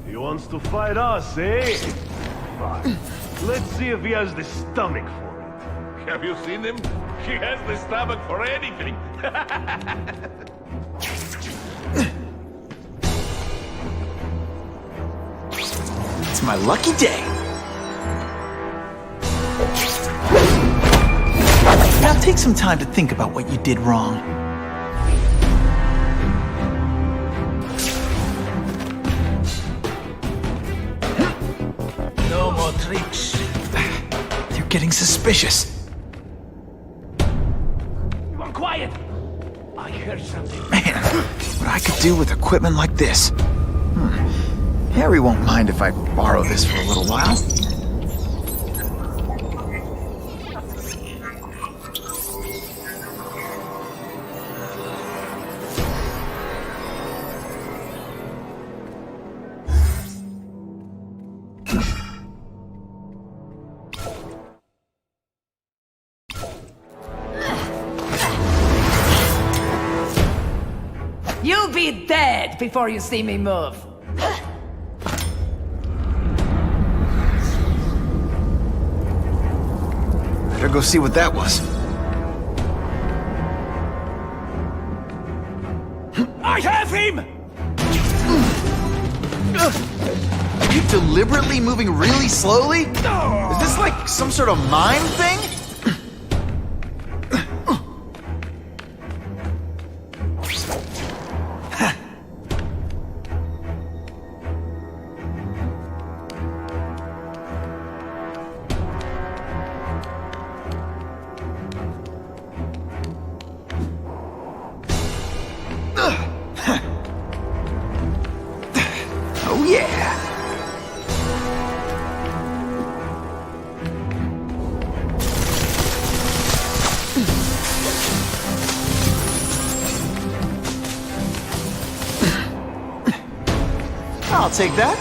He wants to fight us, eh? Fine. Let's see if he has the stomach for it. Have you seen him? He has the stomach for anything. It's my lucky day. Now take some time to think about what you did wrong. No more tricks. They're getting suspicious. Quiet! I heard something. Man, what I could do with equipment like this. Harry won't mind if I borrow this for a little while. You'll be dead before you see me move. Better go see what that was. I have him! Are you deliberately moving really slowly? Is this like some sort of mime thing? Oh yeah! I'll take that.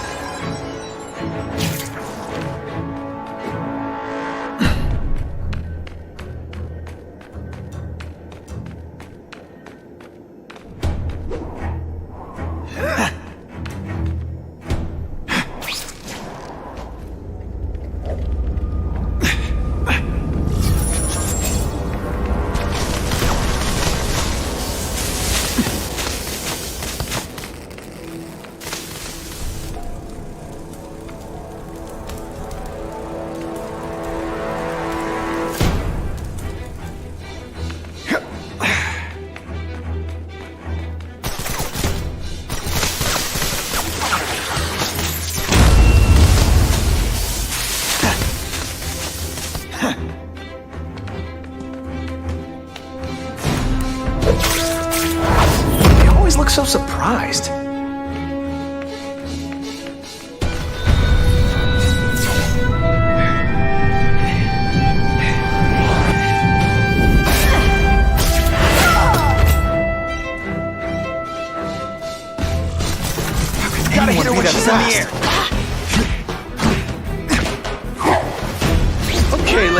You always look so surprised.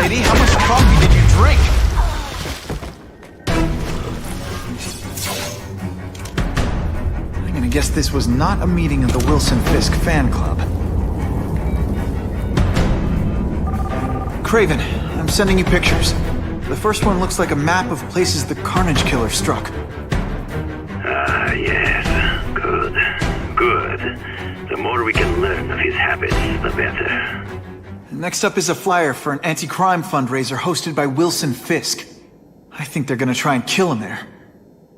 lady. How much coffee did you drink? I'm gonna guess this was not a meeting of the Wilson Fisk fan club. Craven, I'm sending you pictures. The first one looks like a map of places the Carnage Killer struck. Ah, yes. Good. Good. The more we can learn of his habits, the better. Next up is a flyer for an anti-crime fundraiser hosted by Wilson Fisk. I think they're gonna try and kill him there.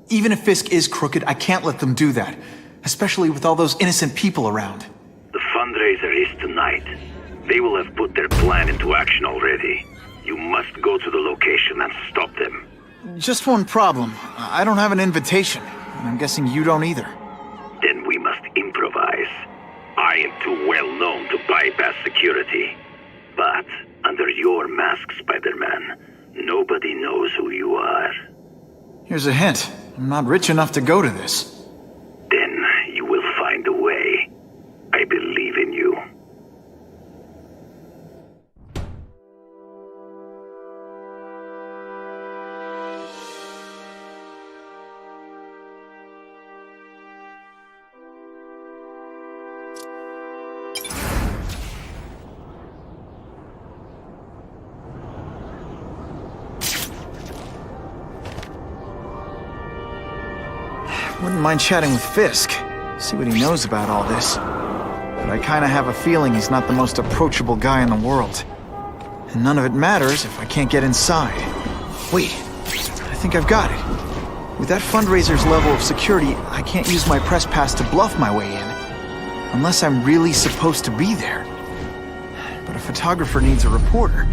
Even if Fisk is crooked, I can't let them do that. Especially with all those innocent people around. The fundraiser is tonight. They will have put their plan into action already. You must go to the location and stop them. Just one problem. I don't have an invitation. And I'm guessing you don't either. Then we must improvise. I am too well known to bypass security. But under your mask, Spider-Man, nobody knows who you are. Here's a hint. I'm not rich enough to go to this. Then you will find a way. I believe in you. Wouldn't mind chatting with Fisk, see what he knows about all this. But I kinda have a feeling he's not the most approachable guy in the world. And none of it matters if I can't get inside. Wait, I think I've got it. With that fundraiser's level of security, I can't use my press pass to bluff my way in. Unless I'm really supposed to be there. But a photographer needs a reporter.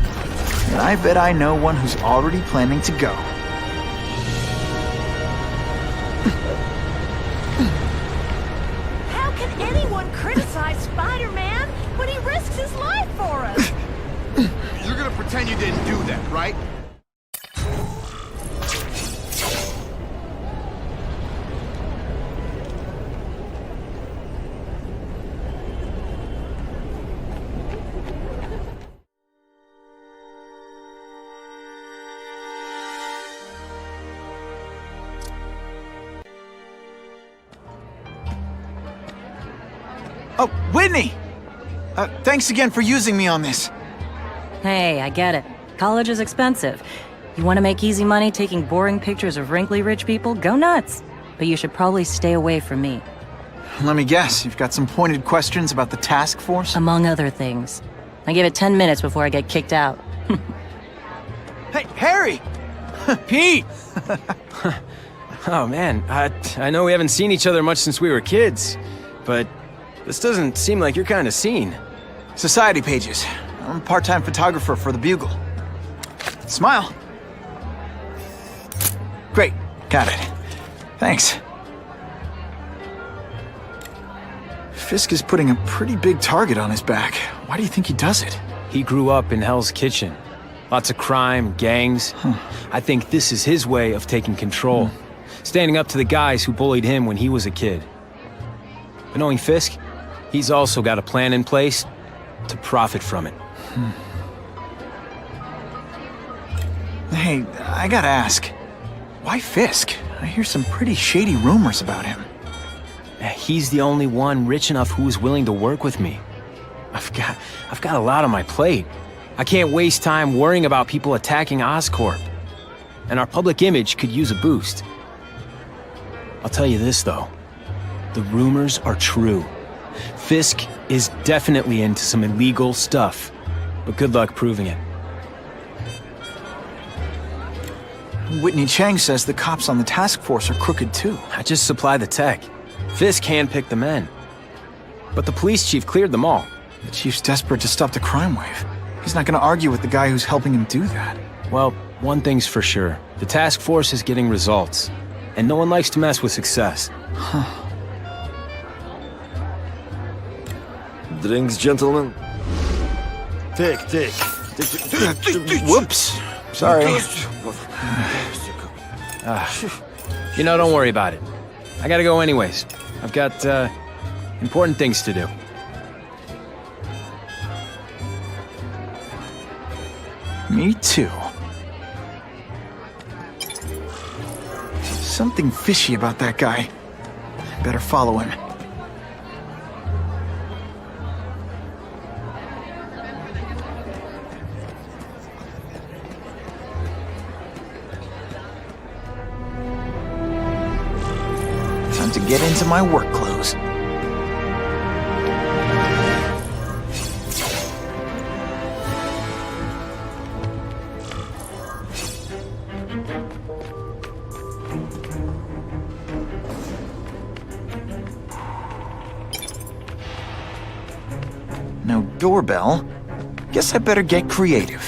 And I bet I know one who's already planning to go. How can anyone criticize Spider-Man when he risks his life for us? You're gonna pretend you didn't do that, right? Oh, Whitney! Thanks again for using me on this. Hey, I get it. College is expensive. You want to make easy money taking boring pictures of wrinkly rich people? Go nuts! But you should probably stay away from me. Let me guess, you've got some pointed questions about the task force? Among other things. I give it 10 minutes before I get kicked out. Hey, Harry! Pete! Oh man, I know we haven't seen each other much since we were kids, but this doesn't seem like your kind of scene. Society pages. I'm a part-time photographer for the Bugle. Smile. Great, got it. Thanks. Fisk is putting a pretty big target on his back. Why do you think he does it? He grew up in Hell's Kitchen. Lots of crime, gangs. I think this is his way of taking control. Standing up to the guys who bullied him when he was a kid. But knowing Fisk, he's also got a plan in place to profit from it. Hey, I gotta ask. Why Fisk? I hear some pretty shady rumors about him. He's the only one rich enough who is willing to work with me. I've got a lot on my plate. I can't waste time worrying about people attacking Oscorp. And our public image could use a boost. I'll tell you this, though. The rumors are true. Fisk is definitely into some illegal stuff. But good luck proving it. Whitney Chang says the cops on the task force are crooked, too. I just supply the tech. Fisk handpicked the men. But the police chief cleared them all. The chief's desperate to stop the crime wave. He's not gonna argue with the guy who's helping him do that. Well, one thing's for sure. The task force is getting results. And no one likes to mess with success. Drinks, gentlemen? Take. Whoops. Sorry. You know, don't worry about it. I gotta go anyways. I've got, important things to do. Me too. Something fishy about that guy. Better follow him. Time to get into my work clothes. No doorbell. Guess I better get creative.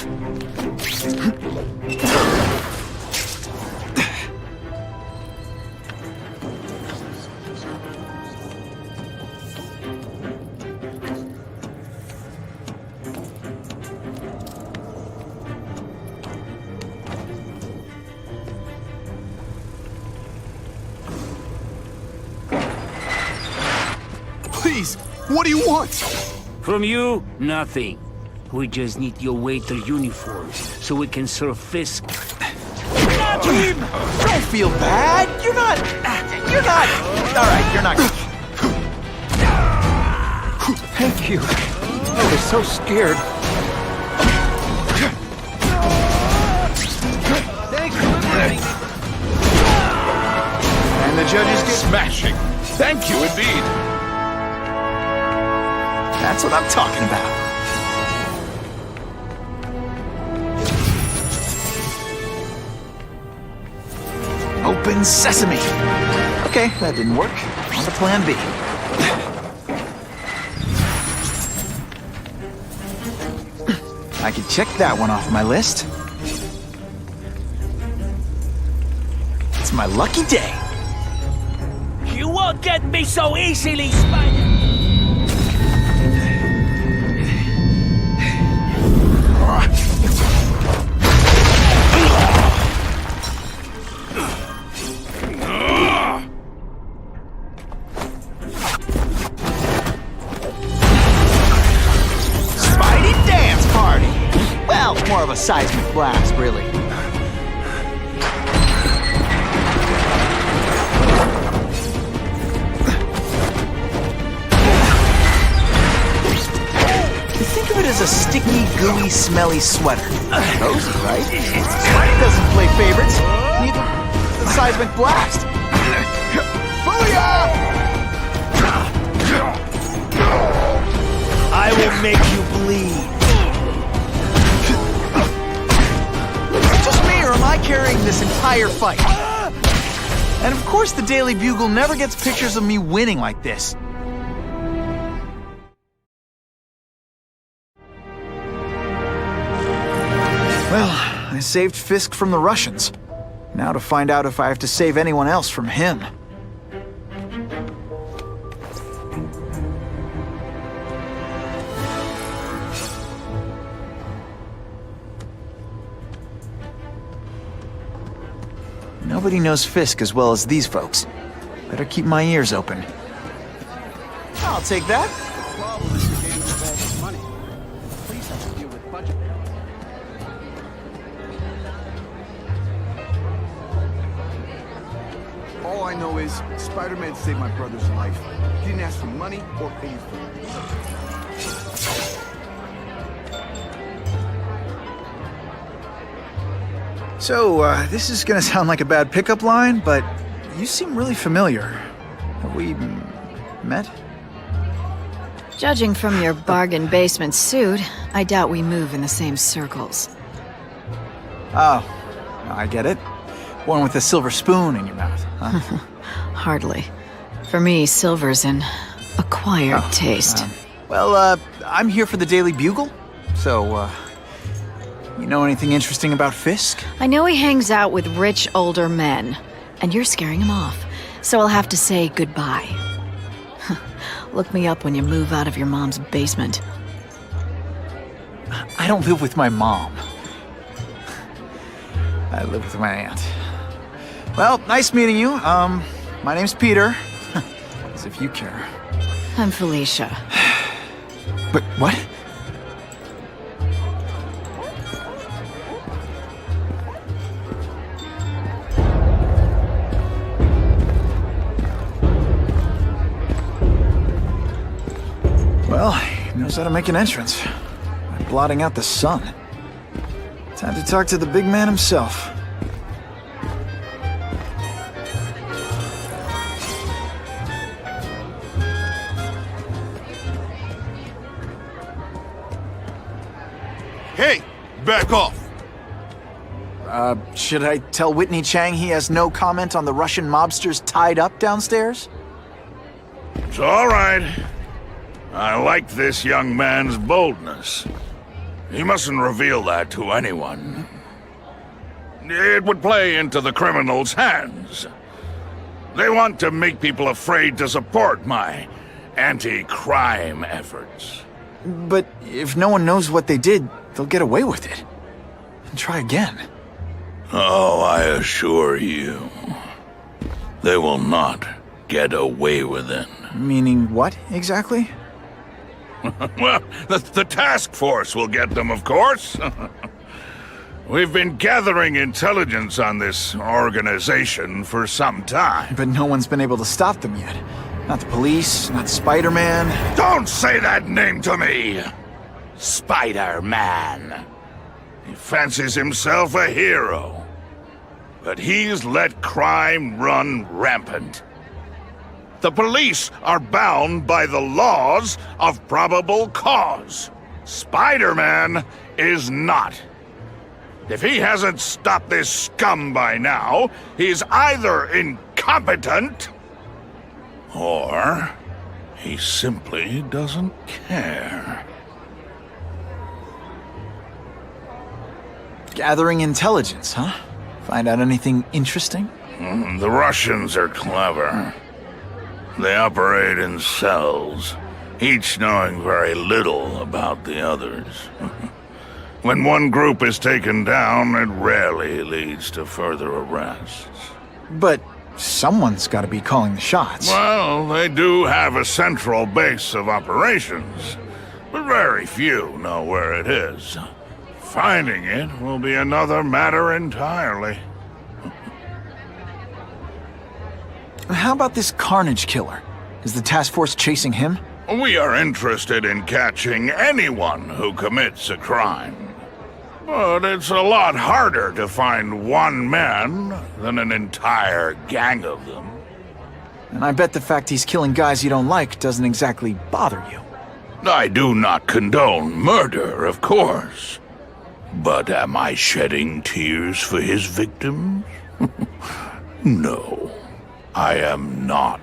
Please, what do you want? From you, nothing. We just need your waiter uniform so we can serve Fisk. Not him! Don't feel bad. You're not. All right, you're not. Thank you. I was so scared. And the judges get smashing. Thank you indeed. That's what I'm talking about. Open sesame. Okay, that didn't work. On to plan B. I can check that one off my list. It's my lucky day. You won't get me so easily, Spider! More of a seismic blast, really. Think of it as a sticky, gooey, smelly sweater. Cozy, right? Spidey doesn't play favorites. Neither the seismic blast. Booyah! I will make you bleed. Or am I carrying this entire fight? And of course the Daily Bugle never gets pictures of me winning like this. Well, I saved Fisk from the Russians. Now to find out if I have to save anyone else from him. Nobody knows Fisk as well as these folks. Better keep my ears open. I'll take that. The problem is the game involves money. Police have to deal with budget. All I know is Spider-Man saved my brother's life. He didn't ask for money or anything. So, this is gonna sound like a bad pickup line, but you seem really familiar. Have we met? Judging from your bargain basement suit, I doubt we move in the same circles. Oh, I get it. One with a silver spoon in your mouth, huh? Hardly. For me, silver's an acquired taste. Well, I'm here for the Daily Bugle, so, you know anything interesting about Fisk? I know he hangs out with rich older men, and you're scaring him off, so I'll have to say goodbye. Look me up when you move out of your mom's basement. I don't live with my mom. I live with my aunt. Well, nice meeting you. My name's Peter. As if you care. I'm Felicia. But what? Knows how to make an entrance by blotting out the sun. Time to talk to the big man himself. Hey, back off. Should I tell Whitney Chang he has no comment on the Russian mobsters tied up downstairs? It's all right. I like this young man's boldness. He mustn't reveal that to anyone. It would play into the criminals' hands. They want to make people afraid to support my anti-crime efforts. But if no one knows what they did, they'll get away with it. And try again. Oh, I assure you, they will not get away with it. Meaning what, exactly? Well, the task force will get them, of course. We've been gathering intelligence on this organization for some time. But no one's been able to stop them yet. Not the police, not Spider-Man. Don't say that name to me! Spider-Man. He fancies himself a hero. But he's let crime run rampant. The police are bound by the laws of probable cause. Spider-Man is not. If he hasn't stopped this scum by now, he's either incompetent, or he simply doesn't care. Gathering intelligence, huh? Find out anything interesting? The Russians are clever. They operate in cells, each knowing very little about the others. When one group is taken down, it rarely leads to further arrests. But someone's got to be calling the shots. Well, they do have a central base of operations, but very few know where it is. Finding it will be another matter entirely. How about this Carnage killer? Is the task force chasing him? We are interested in catching anyone who commits a crime. But it's a lot harder to find one man than an entire gang of them. And I bet the fact he's killing guys you don't like doesn't exactly bother you. I do not condone murder, of course. But am I shedding tears for his victims? No, I am not.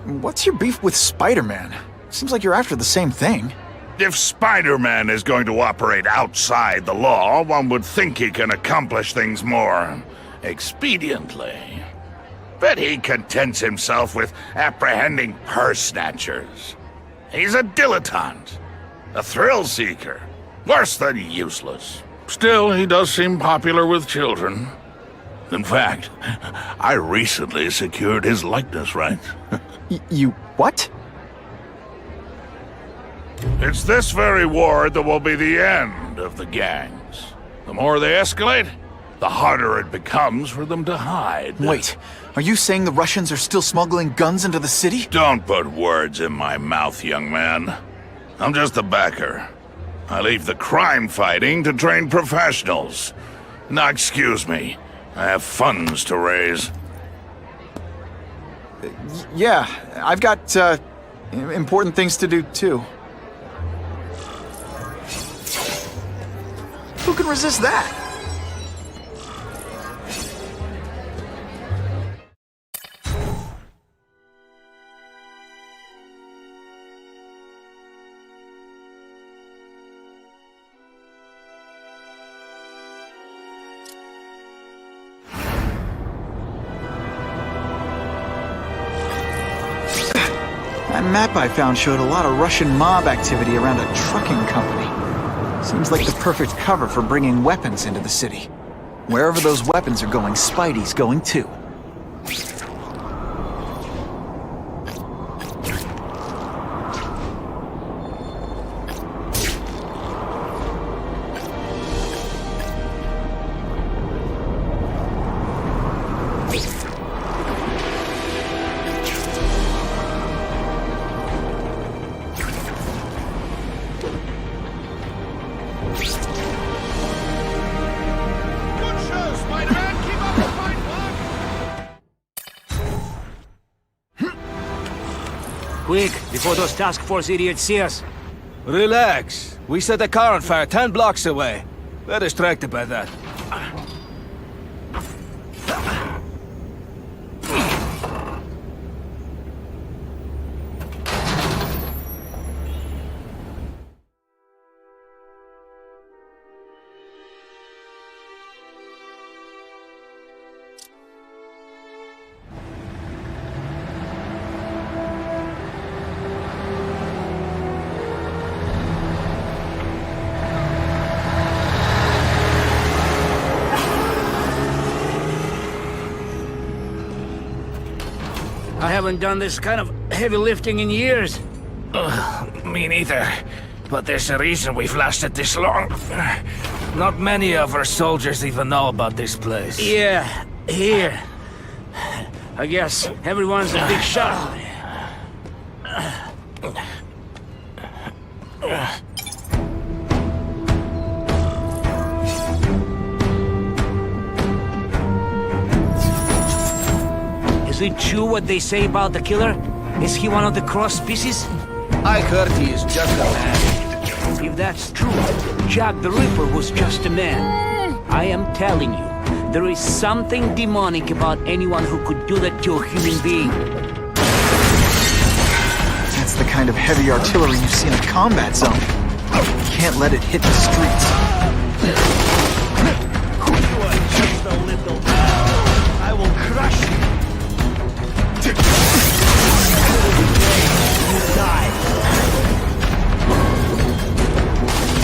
What's your beef with Spider-Man? Seems like you're after the same thing. If Spider-Man is going to operate outside the law, one would think he can accomplish things more expediently. But he contents himself with apprehending purse snatchers. He's a dilettante, a thrill-seeker, worse than useless. Still, he does seem popular with children. In fact, I recently secured his likeness rights. You what? It's this very war that will be the end of the gangs. The more they escalate, the harder it becomes for them to hide. Wait, are you saying the Russians are still smuggling guns into the city? Don't put words in my mouth, young man. I'm just a backer. I leave the crime fighting to trained professionals. Now, excuse me. I have funds to raise. Yeah, I've got, important things to do, too. Who can resist that? That map I found showed a lot of Russian mob activity around a trucking company. Seems like the perfect cover for bringing weapons into the city. Wherever those weapons are going, Spidey's going too. quick, before those task force idiots see us. Relax. We set a car on fire 10 blocks away. We're distracted by that. I haven't done this kind of heavy lifting in years. Me neither. But there's a reason we've lasted this long. Not many of our soldiers even know about this place. Yeah, here. I guess everyone's a big shot. Is it true what they say about the killer? Is he one of the cross species? I heard he is just a man. If that's true, Jack the Ripper was just a man. I am telling you, there is something demonic about anyone who could do that to a human being. That's the kind of heavy artillery you see in a combat zone. You can't let it hit the streets. You are just a little man. I will crush you.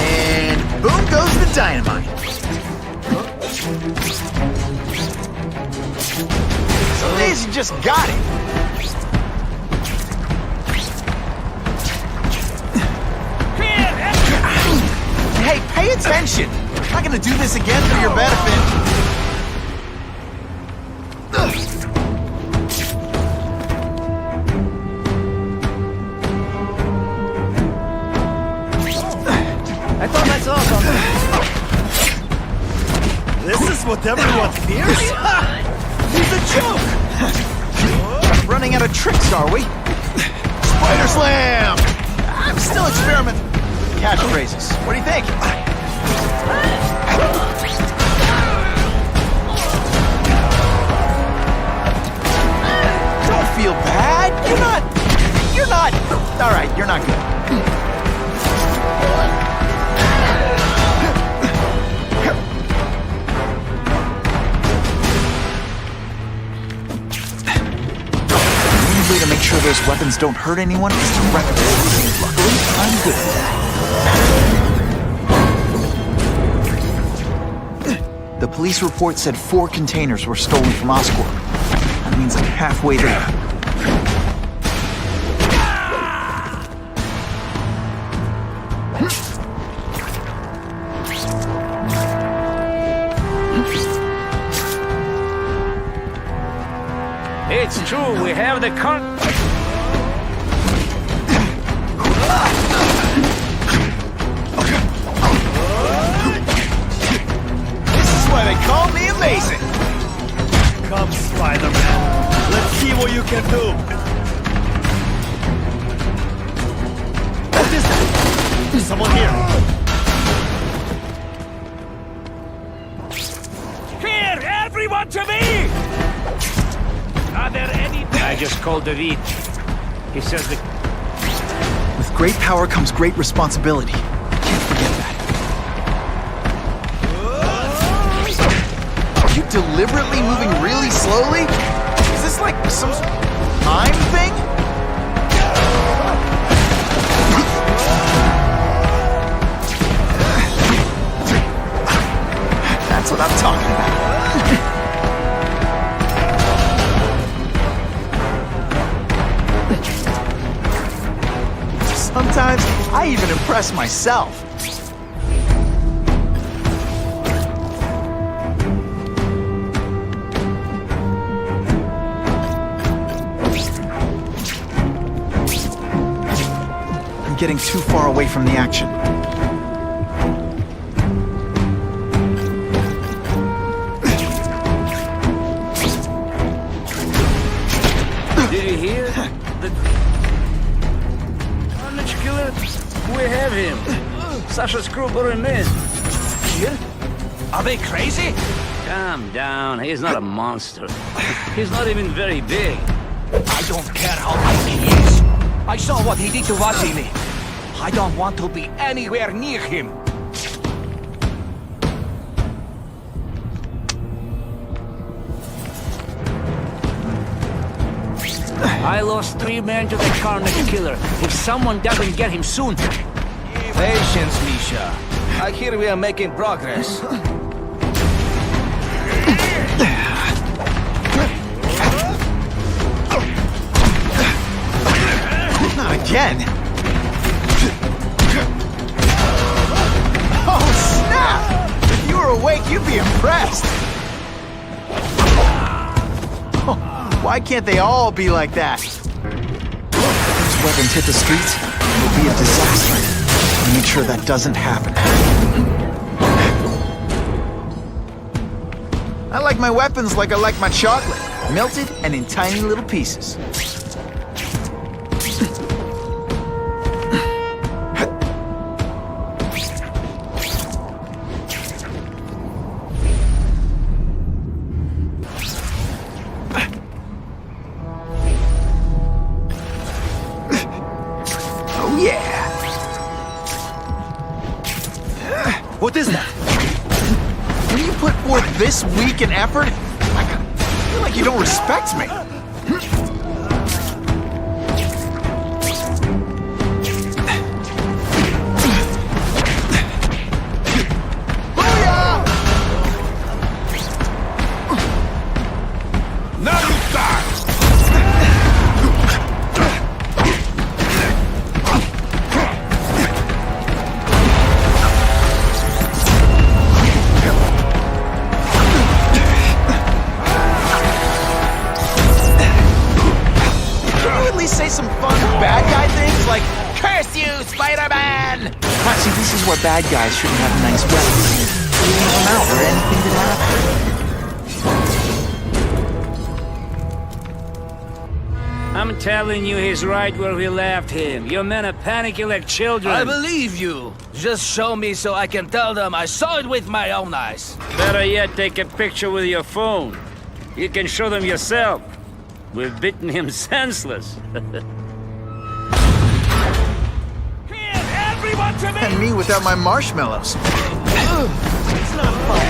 And boom goes the dynamite. Some days you just got it. Hey, pay attention. I'm not gonna do this again for your benefit. I thought I saw something. This is what everyone fears? He's a joke! Running out of tricks, are we? Spider Slam! I'm still experimenting. Catchphrases. What do you think? Don't feel bad. You're not. All right, you're not good. Way to make sure those weapons don't hurt anyone is to wreck them. Luckily, I'm good at that. The police report said 4 containers were stolen from Oscorp. That means I'm halfway there. It's true, we have the This is why they call me amazing. Come, Spider-Man. Let's see what you can do. What is that? There's someone here. Here, everyone to me! Are there any... I just called David. He says that... With great power comes great responsibility. Can't forget that. Are you deliberately moving really slowly? Is this like some time thing? That's what I'm talking about. Sometimes I even impress myself. I'm getting too far away from the action. Did you hear? killer? We have him. Sasha's crew brought him in. Here? Are they crazy? Calm down. He's not a monster. He's not even very big. I don't care how big he is. I saw what he did to Vasily. I don't want to be anywhere near him. I lost 3 men to the Carnage Killer. If someone doesn't get him soon... Patience, Misha. I hear we are making progress. Not again! Oh, snap! If you were awake, you'd be impressed! Oh, why can't they all be like that? These weapons hit the streets, it would be a disaster. I'll make sure that doesn't happen. I like my weapons like I like my chocolate. Melted and in tiny little pieces. What is that? When you put forth this weak an effort, I feel like you don't respect me. Now you die! Say some fun bad guy things like, "Curse you, Spider-Man!" See, this is where bad guys shouldn't have nice weapons. You leave them out or anything could happen. I'm telling you he's right where we left him. Your men are panicking like children. I believe you. Just show me so I can tell them I saw it with my own eyes. Better yet, take a picture with your phone. You can show them yourself. We've beaten him senseless. Everyone to me! And me without my marshmallows. It's not fun.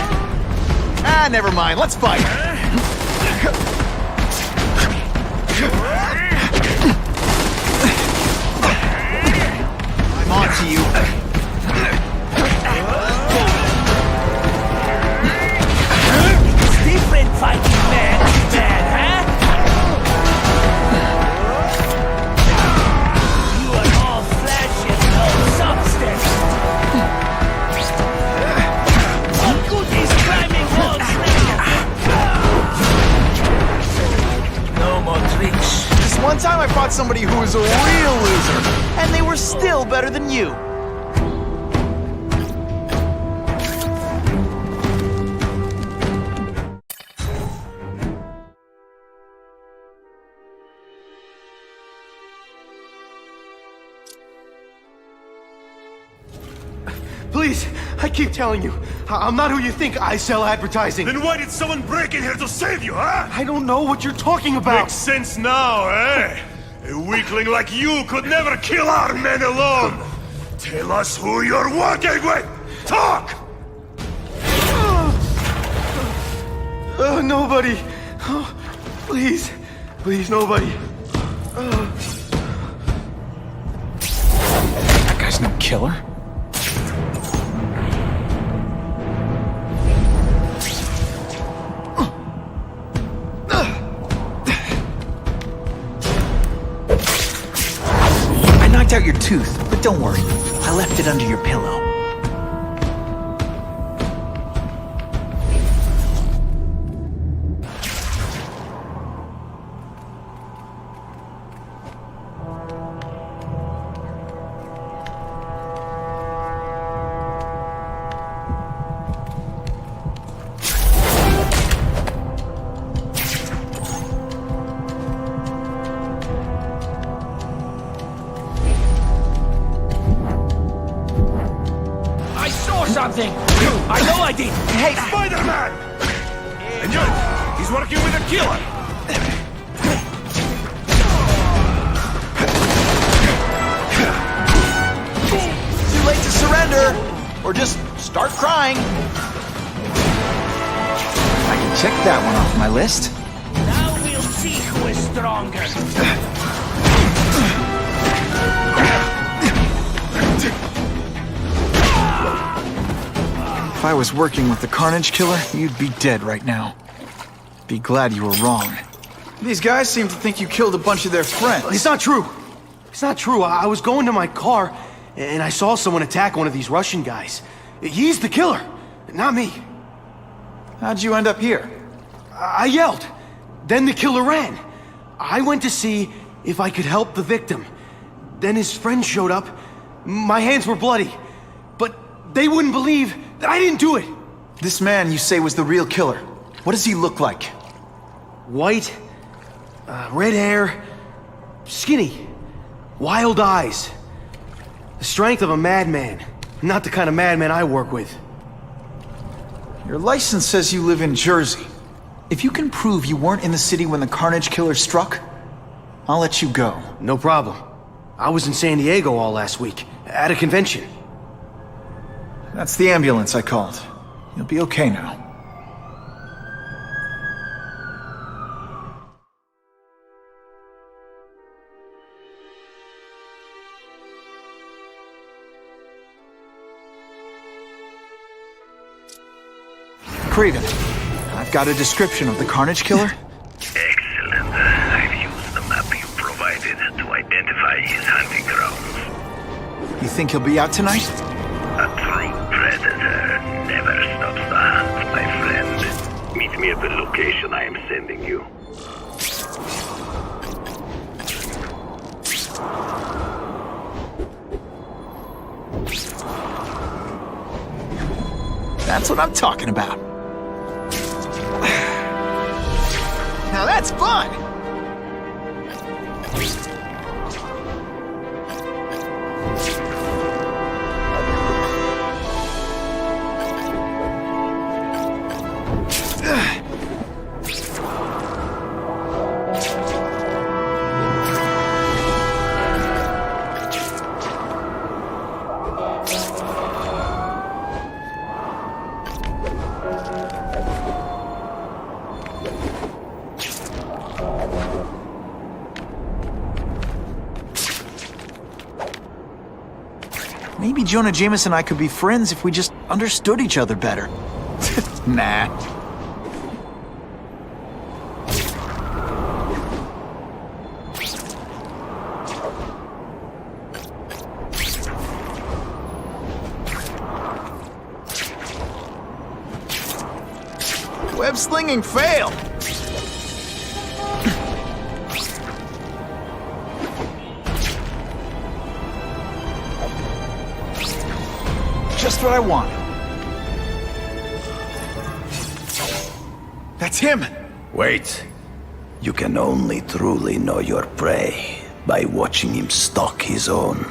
Ah, never mind. Let's fight. I'm on to you. It's different fighting man, huh? You are all flesh and no substance. What good is climbing walls now? No more tricks. This one time I fought somebody who was a real loser, and they were still better than you. Please, I keep telling you, I'm not who you think. I sell advertising. Then why did someone break in here to save you, huh? I don't know what you're talking about. Makes sense now, eh? A weakling like you could never kill our men alone. Tell us who you're working with. Talk! Nobody. Oh, please. Please, nobody. That guy's no killer. I knocked out your tooth, but don't worry. I left it under your pillow. something! I know I did! Hey, Spider-Man! And you, he's working with a killer! Too late to surrender! Or just start crying! I can check that one off my list. Now we'll see who is stronger! If I was working with the Carnage Killer, you'd be dead right now. Be glad you were wrong. These guys seem to think you killed a bunch of their friends. It's not true. It's not true. I was going to my car, and I saw someone attack one of these Russian guys. He's the killer, not me. How'd you end up here? I yelled. Then the killer ran. I went to see if I could help the victim. Then his friend showed up. My hands were bloody. But they wouldn't believe that I didn't do it. This man you say was the real killer. What does he look like? White, red hair, skinny, wild eyes. The strength of a madman. Not the kind of madman I work with. Your license says you live in Jersey. If you can prove you weren't in the city when the Carnage Killer struck, I'll let you go. No problem. I was in San Diego all last week, at a convention. That's the ambulance I called. You'll be okay now. Craven, I've got a description of the Carnage Killer. Excellent. I've used the map you provided to identify his hunting grounds. You think he'll be out tonight? A true predator never stops the hunt, my friend. Meet me at the location I am sending you. That's what I'm talking about. Now that's fun! Maybe Jonah Jameson and I could be friends if we just understood each other better. Nah. Web slinging failed. Just what I wanted. That's him! Wait. You can only truly know your prey by watching him stalk his own.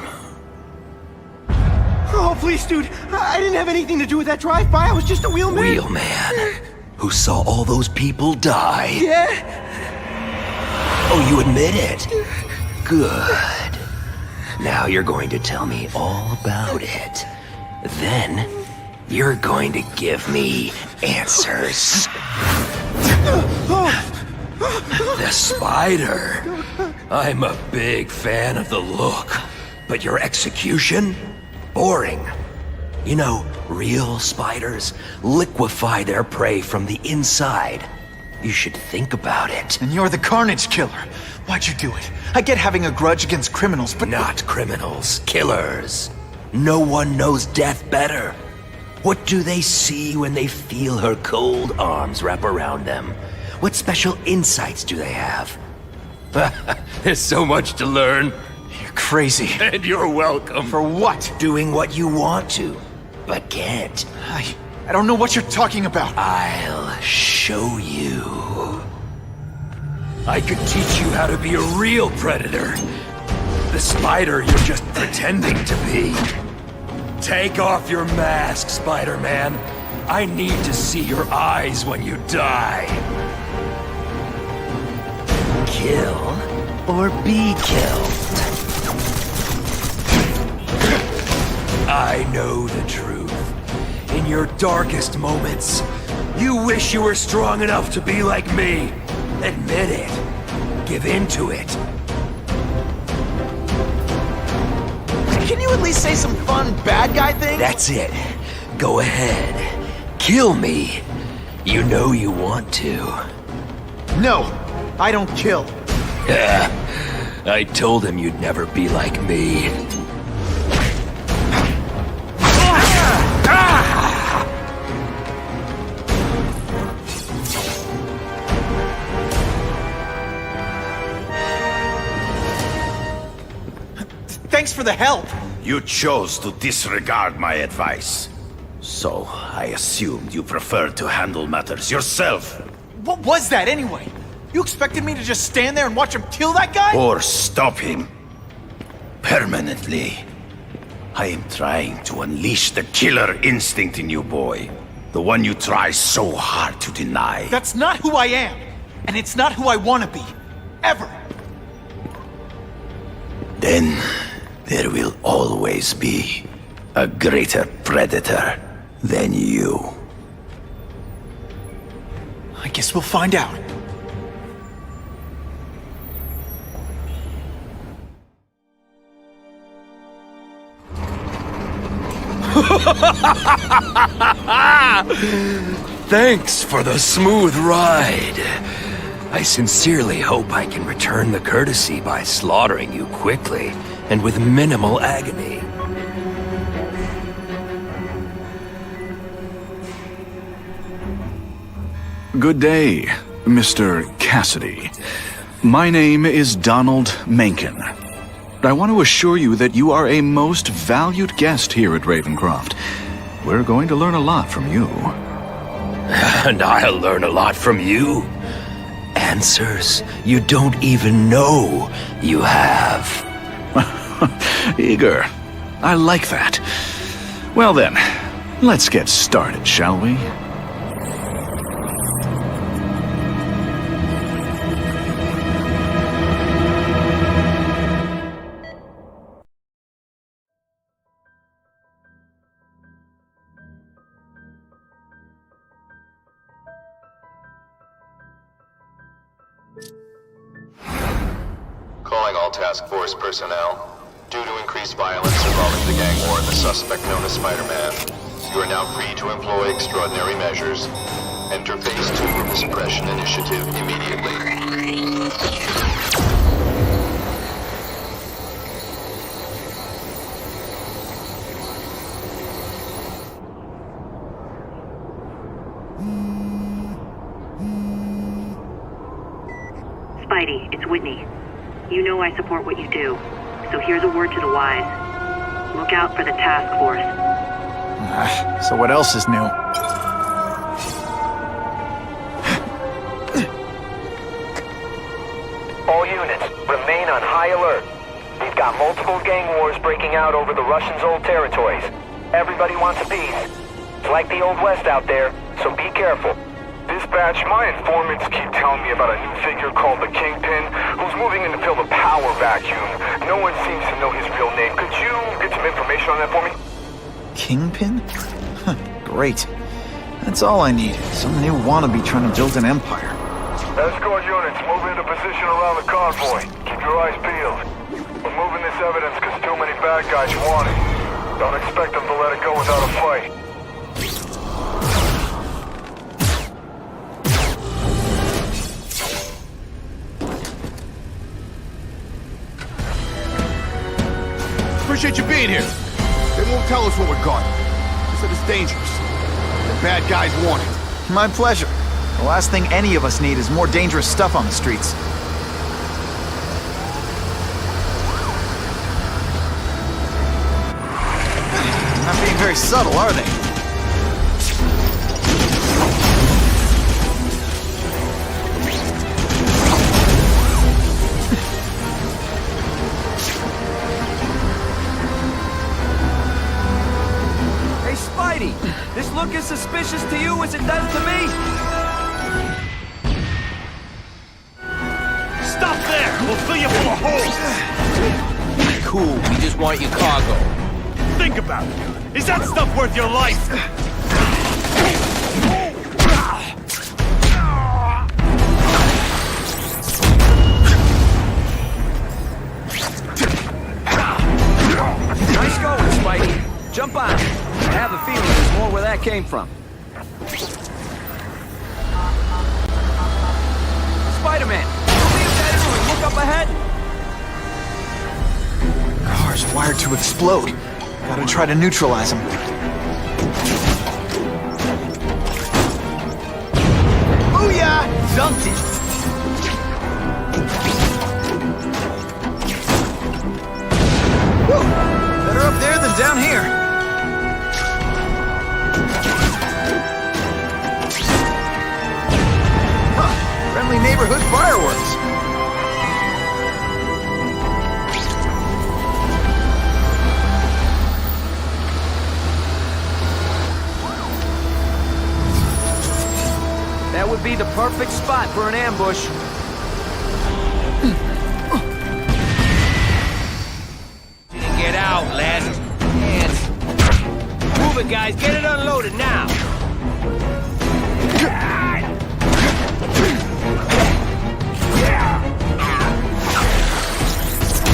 Oh, please, dude. I didn't have anything to do with that drive-by. I was just a wheelman. Wheelman? Who saw all those people die? Yeah? Oh, you admit it? Good. Now you're going to tell me all about it. Then, you're going to give me answers. The spider. I'm a big fan of the look, but your execution? Boring. You know, real spiders liquefy their prey from the inside. You should think about it. And you're the Carnage Killer. Why'd you do it? I get having a grudge against criminals, but... Not criminals, killers. No one knows death better. What do they see when they feel her cold arms wrap around them? What special insights do they have? There's so much to learn. You're crazy. And you're welcome. For what? Doing what you want to, but can't. I don't know what you're talking about. I'll show you. I could teach you how to be a real predator. The spider you're just pretending to be. Take off your mask, Spider-Man. I need to see your eyes when you die. Kill or be killed. I know the truth. In your darkest moments, you wish you were strong enough to be like me. Admit it. Give in to it. Can you at least say some fun bad guy things? That's it. Go ahead. Kill me. You know you want to. No, I don't kill. I told him you'd never be like me. Thanks for the help. You chose to disregard my advice. So, I assumed you preferred to handle matters yourself. What was that anyway? You expected me to just stand there and watch him kill that guy? Or stop him. Permanently. I am trying to unleash the killer instinct in you, boy. The one you try so hard to deny. That's not who I am. And it's not who I want to be. Ever. Then, there will always be a greater predator than you. I guess we'll find out. Thanks for the smooth ride. I sincerely hope I can return the courtesy by slaughtering you quickly and with minimal agony. Good day, Mr. Cassidy. My name is Donald Mencken. I want to assure you that you are a most valued guest here at Ravencroft. We're going to learn a lot from you. And I'll learn a lot from you. Answers you don't even know you have. Eager. I like that. Well then, let's get started, shall we? Calling all task force personnel. Due to increased violence involving the gang war and the suspect known as Spider-Man, you are now free to employ extraordinary measures. Enter Phase 2 of the Suppression Initiative immediately. Spidey, it's Whitney. You know I support what you do, so here's a word to the wise. Look out for the task force. So what else is new? All units, remain on high alert. We've got multiple gang wars breaking out over the Russians' old territories. Everybody wants a piece. It's like the Old West out there, so be careful. Dispatch, my informants keep telling me about a new figure called the Kingpin, who's moving in to fill the power vacuum. No one seems to know his real name. Could you get some information on that for me? Kingpin? Great. That's all I need. Some new wannabe trying to build an empire. Escort units, move into position around the convoy. Keep your eyes peeled. We're moving this evidence because too many bad guys want it. Don't expect them to let it go without a fight. Appreciate you being here. They won't tell us what we're guarding. They said it's dangerous. The bad guys want it. My pleasure. The last thing any of us need is more dangerous stuff on the streets. Not being very subtle, are they? look as suspicious to you as it does to me? Stop there! We'll fill you full of holes! Cool, we just want your cargo. Think about it. Is that stuff worth your life? Nice going, Spidey. Jump on. I have a feeling there's more where that came from. Spider-Man, leave that and look up ahead. Car's wired to explode. Gotta try to neutralize them. Booyah! Dumped it! Whew. Better up there than down here. Huh. Friendly neighborhood fireworks. That would be the perfect spot for an ambush. Get out, last chance. Move it, guys. Get it unloaded now.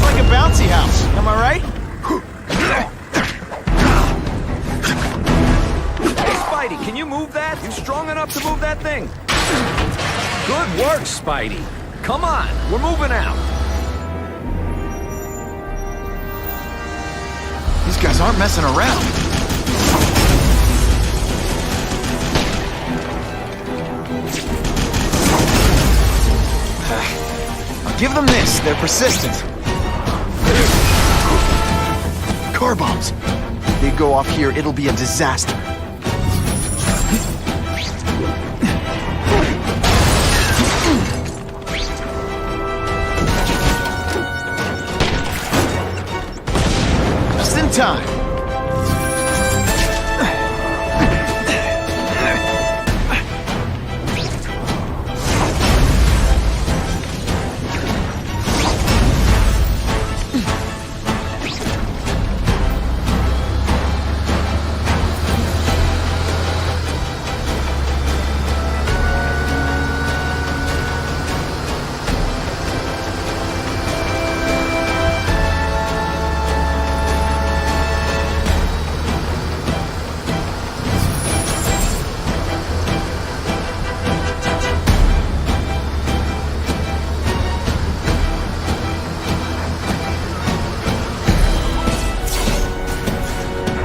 Like a bouncy house, am I right? Hey, Spidey, can you move that? You strong enough to move that thing? Good work, Spidey. Come on, we're moving out. These guys aren't messing around. I'll give them this. They're persistent. Car bombs. If they go off here, it'll be a disaster. Just in time.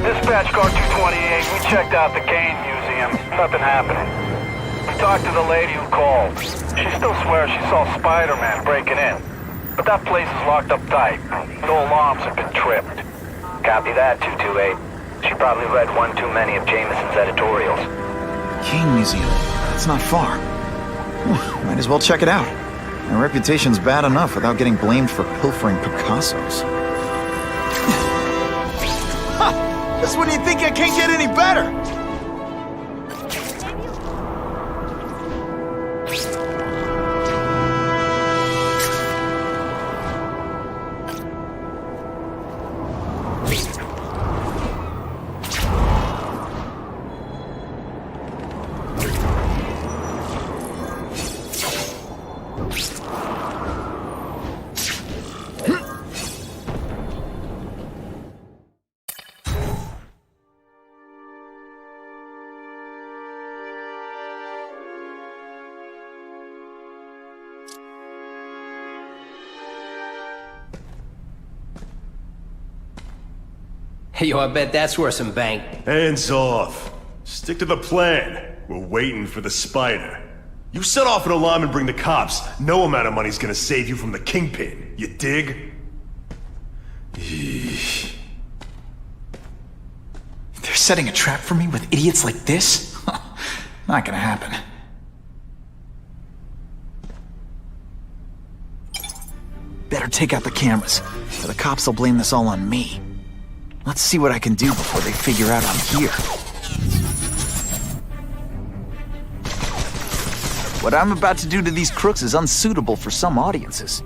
Dispatch car 228, we checked out the Kane Museum. Nothing happening. We talked to the lady who called. She still swears she saw Spider-Man breaking in. But that place is locked up tight. No alarms have been tripped. Copy that, 228. She probably read one too many of Jameson's editorials. Kane Museum. That's not far. Might as well check it out. My reputation's bad enough without getting blamed for pilfering Picassos. That's when you think I can't get any better! Hey, yo, I bet that's worth some bank. Hands off. Stick to the plan. We're waiting for the spider. You set off an alarm and bring the cops. No amount of money's gonna save you from the kingpin. You dig? They're setting a trap for me with idiots like this? Not gonna happen. Better take out the cameras, or the cops will blame this all on me. Let's see what I can do before they figure out I'm here. What I'm about to do to these crooks is unsuitable for some audiences.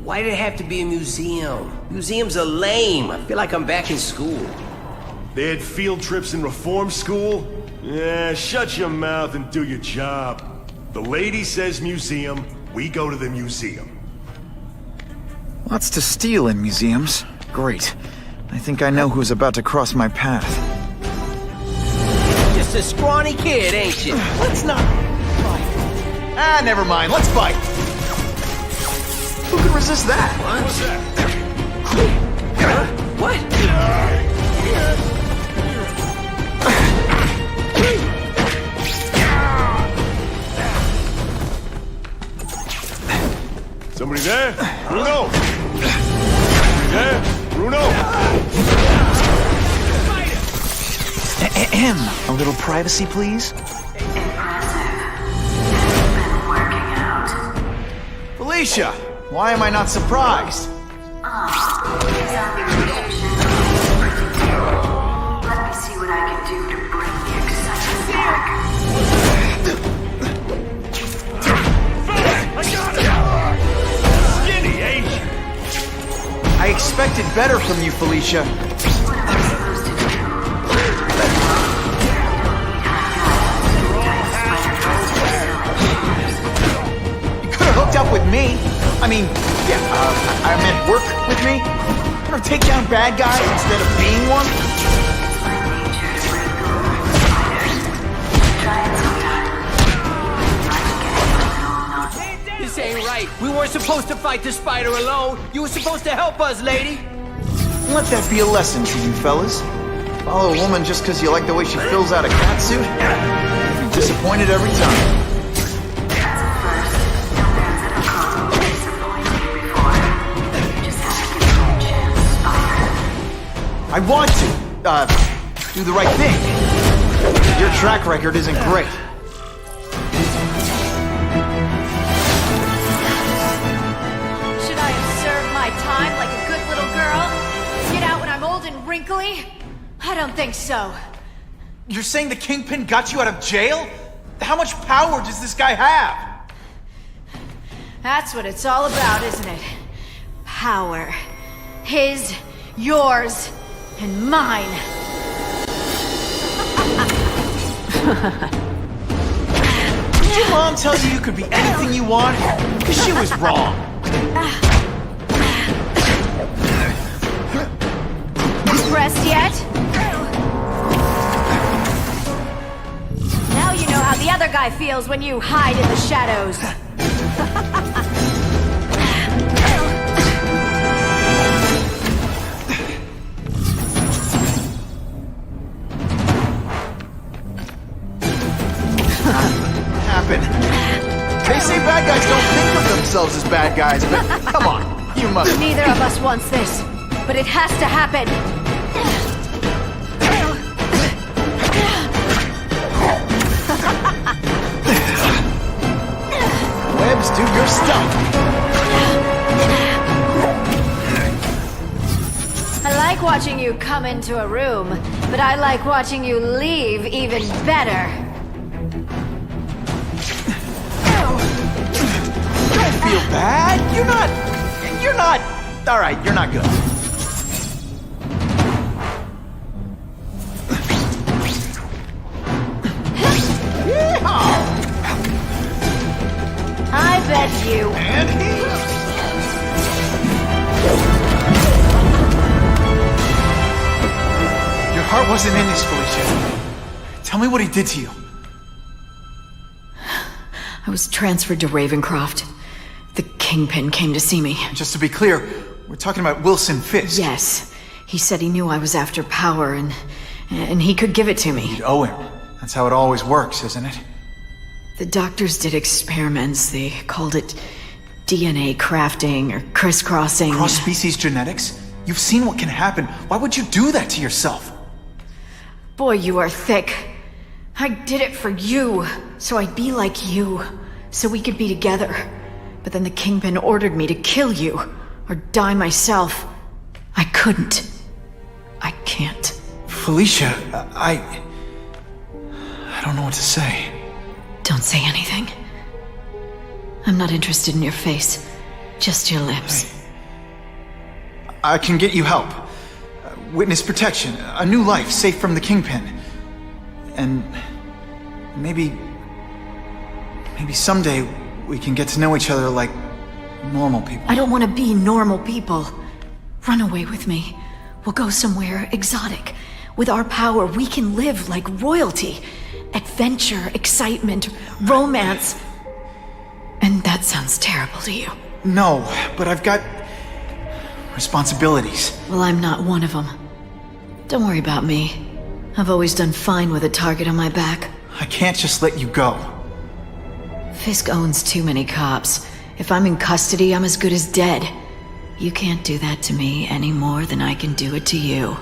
Why did it have to be a museum? Museums are lame. I feel like I'm back in school. They had field trips in reform school? Yeah, shut your mouth and do your job. The lady says museum, we go to the museum. Lots to steal in museums. Great. I think I know who's about to cross my path. Just a scrawny kid, ain't you? Let's not fight. Ah, never mind. Let's fight. Who could resist that? What's that? What? Somebody there? Bruno! Somebody there? Bruno! Ahem. A little privacy, please? Felicia, why am I not surprised? Let me see what I can do to bring the excitement back. Skinny, ain't you? I expected better from you, Felicia. You could have hooked up with me. I mean, yeah, I meant work with me. You know, take down bad guys instead of being one. This ain't right. We weren't supposed to fight the spider alone. You were supposed to help us, lady. Let that be a lesson to you, fellas. Follow a woman just because you like the way she fills out a catsuit? You'll be disappointed every time. I want to, do the right thing. Your track record isn't great. Should I have served my time like a good little girl? Get out when I'm old and wrinkly? I don't think so. You're saying the Kingpin got you out of jail? How much power does this guy have? That's what it's all about, isn't it? Power. His, yours, and mine. Did your mom tell you you could be anything you want? She was wrong. Rest yet? Now you know how the other guy feels when you hide in the shadows. They say bad guys don't think of themselves as bad guys, but come on, you must. Neither of us wants this, but it has to happen. Webbs, do your stuff. I like watching you come into a room, but I like watching you leave even better. Don't feel bad. You're not. All right, you're not good. I bet you. And he. Your heart wasn't in this, Felicia. Tell me what he did to you. I was transferred to Ravencroft. The Kingpin came to see me. Just to be clear, we're talking about Wilson Fisk. Yes. He said he knew I was after power and he could give it to me. You'd owe him. That's how it always works, isn't it? The doctors did experiments. They called it DNA crafting or crisscrossing. Cross-species genetics? You've seen what can happen. Why would you do that to yourself? Boy, you are thick. I did it for you, so I'd be like you, so we could be together. But then the Kingpin ordered me to kill you, or die myself. I couldn't. I can't. Felicia, I don't know what to say. Don't say anything. I'm not interested in your face. Just your lips. I can get you help. Witness protection, a new life, safe from the Kingpin. And maybe someday we can get to know each other like normal people. I don't want to be normal people. Run away with me. We'll go somewhere exotic. With our power, we can live like royalty. Adventure, excitement, romance. And that sounds terrible to you. No, but I've got responsibilities. Well, I'm not one of them. Don't worry about me. I've always done fine with a target on my back. I can't just let you go. Fisk owns too many cops. If I'm in custody, I'm as good as dead. You can't do that to me any more than I can do it to you.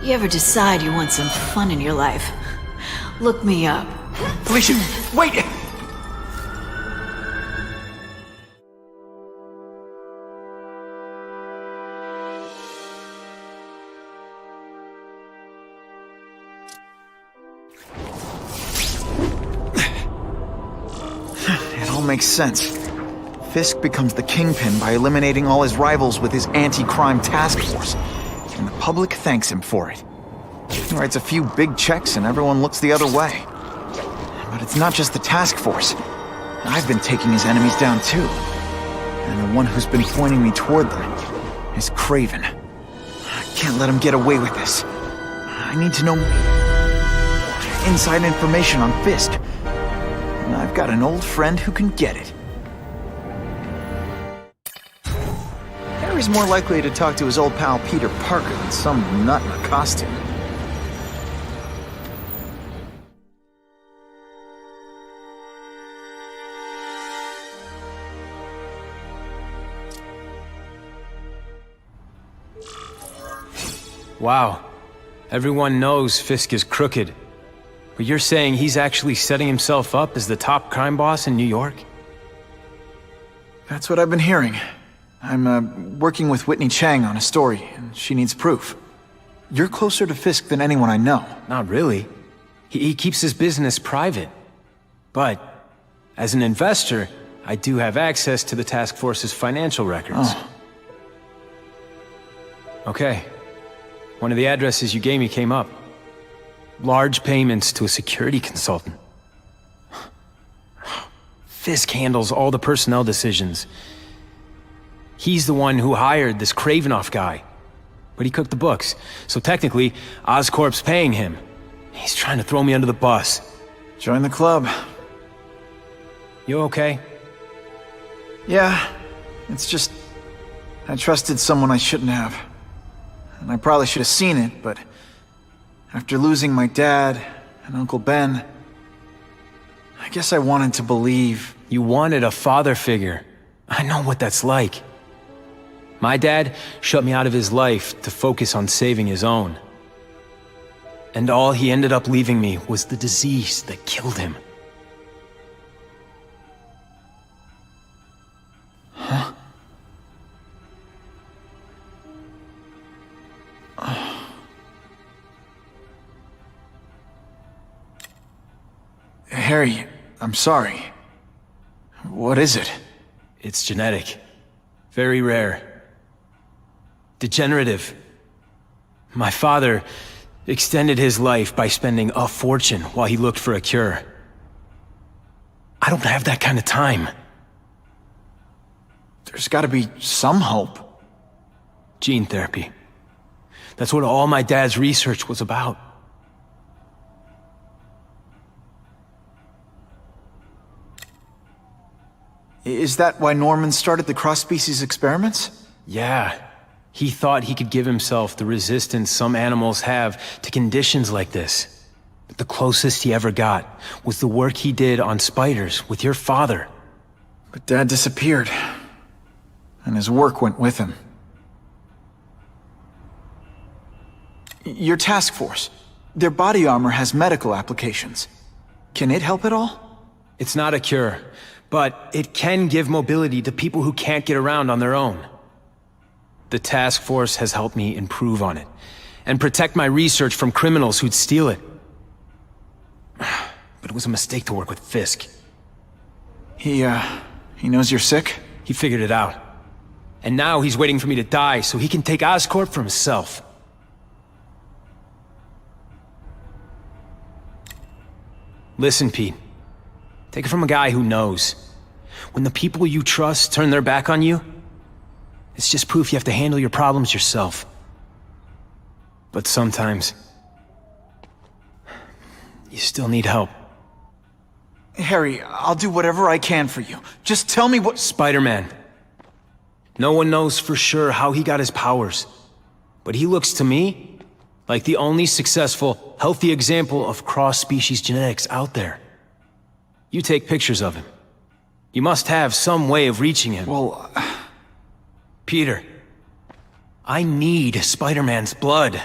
You ever decide you want some fun in your life? Look me up. Felicia, wait! It all makes sense. Fisk becomes the Kingpin by eliminating all his rivals with his anti-crime task force. And the public thanks him for it. He writes a few big checks and everyone looks the other way. But it's not just the task force. I've been taking his enemies down too. And the one who's been pointing me toward them is Craven. I can't let him get away with this. I need to know inside information on Fisk. And I've got an old friend who can get it. Harry's more likely to talk to his old pal Peter Parker than some nut in a costume. Wow. Everyone knows Fisk is crooked. But you're saying he's actually setting himself up as the top crime boss in New York? That's what I've been hearing. I'm working with Whitney Chang on a story, and she needs proof. You're closer to Fisk than anyone I know. Not really. He keeps his business private. But, as an investor, I do have access to the task force's financial records. Oh. Okay. One of the addresses you gave me came up. Large payments to a security consultant. Fisk handles all the personnel decisions. He's the one who hired this Kravinoff guy. But he cooked the books, so technically, Oscorp's paying him. He's trying to throw me under the bus. Join the club. You okay? Yeah, it's just... I trusted someone I shouldn't have. And I probably should have seen it, but... after losing my dad and Uncle Ben... I guess I wanted to believe... You wanted a father figure. I know what that's like. My dad shut me out of his life to focus on saving his own. And all he ended up leaving me was the disease that killed him. Huh? Harry, I'm sorry. What is it? It's genetic. Very rare. Degenerative. My father extended his life by spending a fortune while he looked for a cure. I don't have that kind of time. There's gotta be some hope. Gene therapy. That's what all my dad's research was about. Is that why Norman started the cross-species experiments? Yeah. He thought he could give himself the resistance some animals have to conditions like this. But the closest he ever got was the work he did on spiders with your father. But Dad disappeared. And his work went with him. Your task force. Their body armor has medical applications. Can it help at all? It's not a cure, but it can give mobility to people who can't get around on their own. The task force has helped me improve on it, and protect my research from criminals who'd steal it. but it was a mistake to work with Fisk. He knows you're sick? He figured it out. And now he's waiting for me to die so he can take Oscorp for himself. Listen, Pete. Take it from a guy who knows. When the people you trust turn their back on you, it's just proof you have to handle your problems yourself. But sometimes, you still need help. Harry, I'll do whatever I can for you. Just tell me what— Spider-Man. No one knows for sure how he got his powers. But he looks to me like the only successful, healthy example of cross-species genetics out there. You take pictures of him. You must have some way of reaching him. Well, Peter, I need Spider-Man's blood.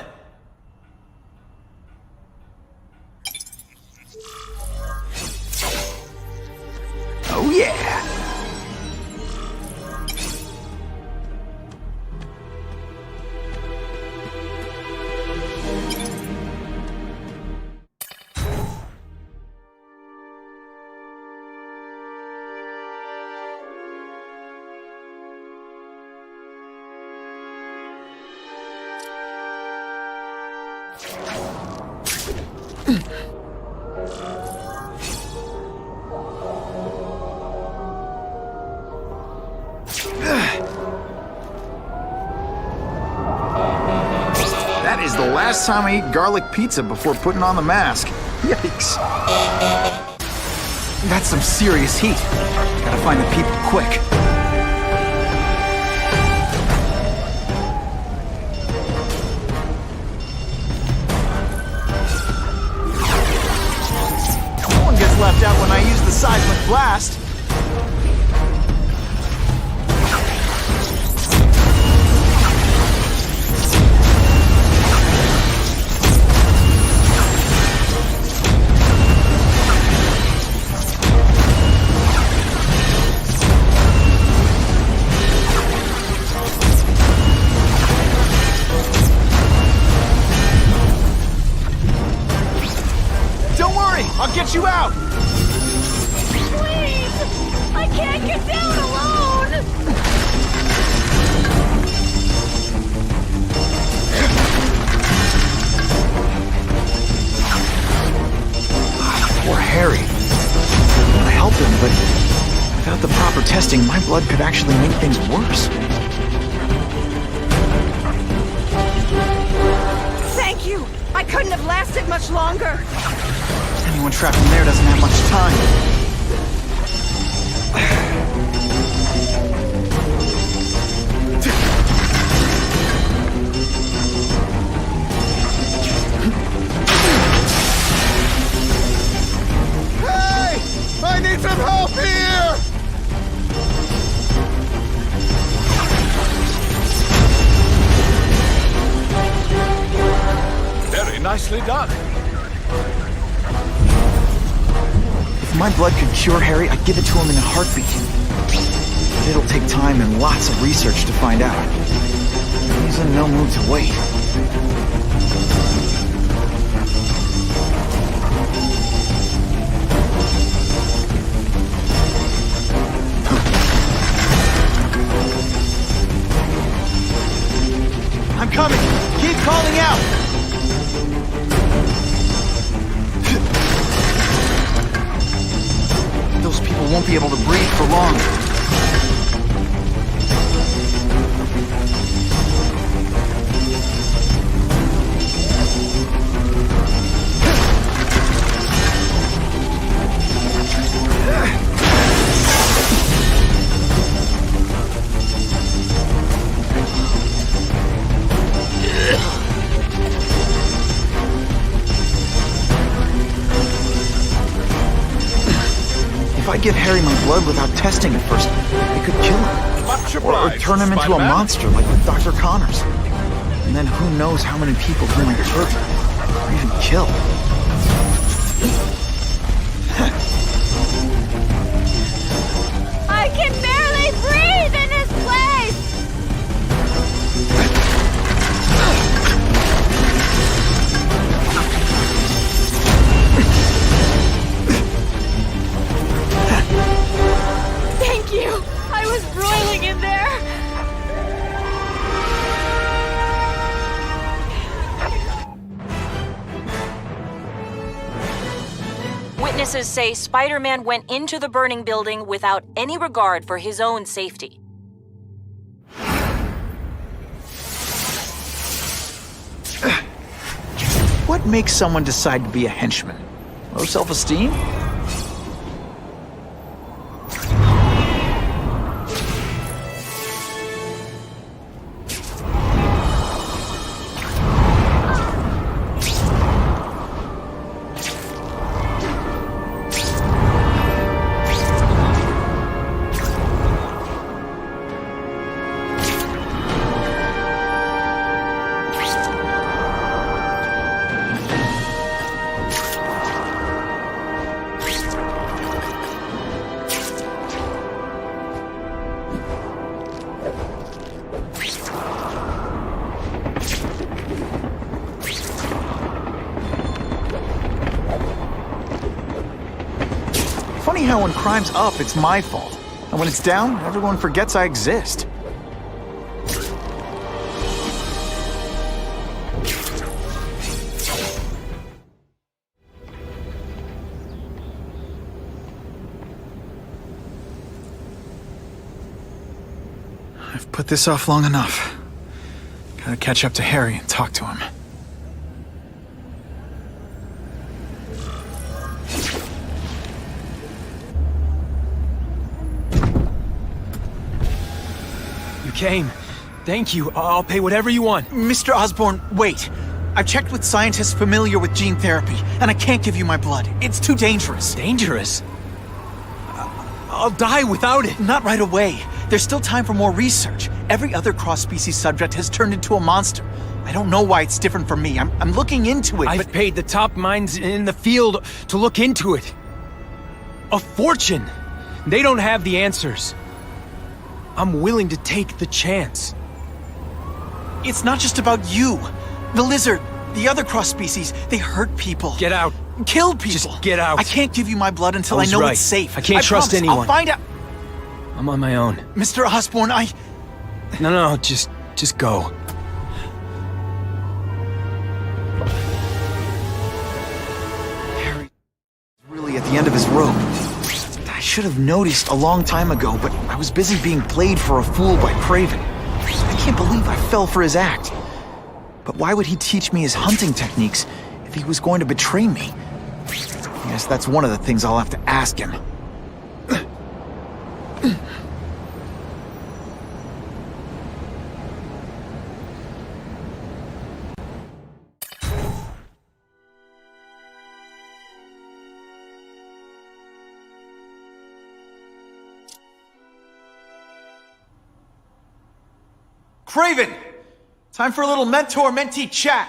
Oh yeah! That is the last time I eat garlic pizza before putting on the mask. Yikes. That's some serious heat. Gotta find the people quick. No one gets left out when I use the seismic blast. I'll get you out! Please! I can't get down alone! Poor Harry. I helped him, but without the proper testing, my blood could actually make things worse. Thank you! I couldn't have lasted much longer! Anyone trapped in there doesn't have much time. Hey! I need some help here! Very nicely done. If my blood could cure Harry, I'd give it to him in a heartbeat. But it'll take time and lots of research to find out. He's in no mood to wait. I'm coming! Keep calling out! Those people won't be able to breathe for long. If I give Harry my blood without testing it first, it could kill him. Or turn him into a monster like with Dr. Connors. And then who knows how many people he might hurt or even kill. I can barely breathe in this place! Witnesses say Spider-Man went into the burning building without any regard for his own safety. What makes someone decide to be a henchman? Low self-esteem? Funny how when crime's up, it's my fault. And when it's down, everyone forgets I exist. I've put this off long enough. Gotta catch up to Harry and talk to him. Came. Thank you. I'll pay whatever you want. Mr. Osborn, wait. I've checked with scientists familiar with gene therapy, and I can't give you my blood. It's too dangerous. Dangerous? I'll die without it. Not right away. There's still time for more research. Every other cross-species subject has turned into a monster. I don't know why it's different from me. I'm looking into it, I've paid the top minds in the field to look into it. A fortune. They don't have the answers. I'm willing to take the chance. It's not just about you. The lizard, the other cross-species, they hurt people. Get out. Kill people. Just get out. I can't give you my blood until I know it's safe. I can't trust promise. anyone. I'll find out. I'm on my own. Mr. Osborn, No, just go. Harry really at the end of his rope. I should have noticed a long time ago, but I was busy being played for a fool by Craven. I can't believe I fell for his act. But why would he teach me his hunting techniques if he was going to betray me? I guess that's one of the things I'll have to ask him. Craven! Time for a little mentor-mentee chat.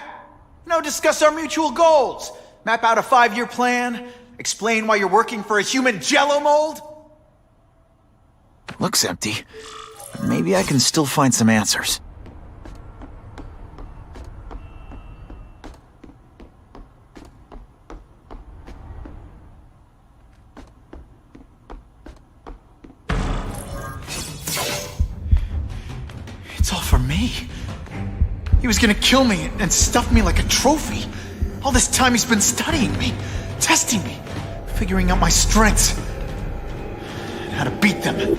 Discuss our mutual goals. Map out a 5-year plan. Explain why you're working for a human jello mold. Looks empty. But maybe I can still find some answers. It's all for me. He was gonna kill me and stuff me like a trophy. All this time he's been studying me, testing me, figuring out my strengths, and how to beat them. And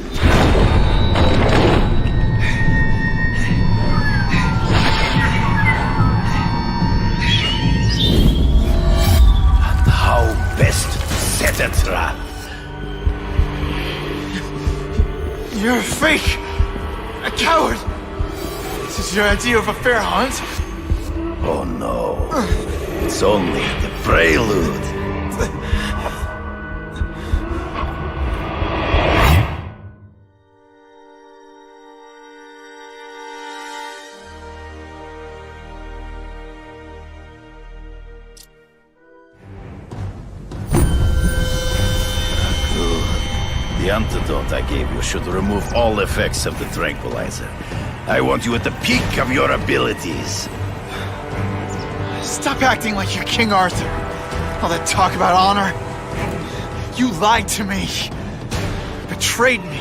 how best to set a trap. You're a fake! A coward! This is your idea of a fair hunt? Oh no. It's only the prelude. The antidote I gave you should remove all effects of the tranquilizer. I want you at the peak of your abilities. Stop acting like you're King Arthur. All that talk about honor. You lied to me. Betrayed me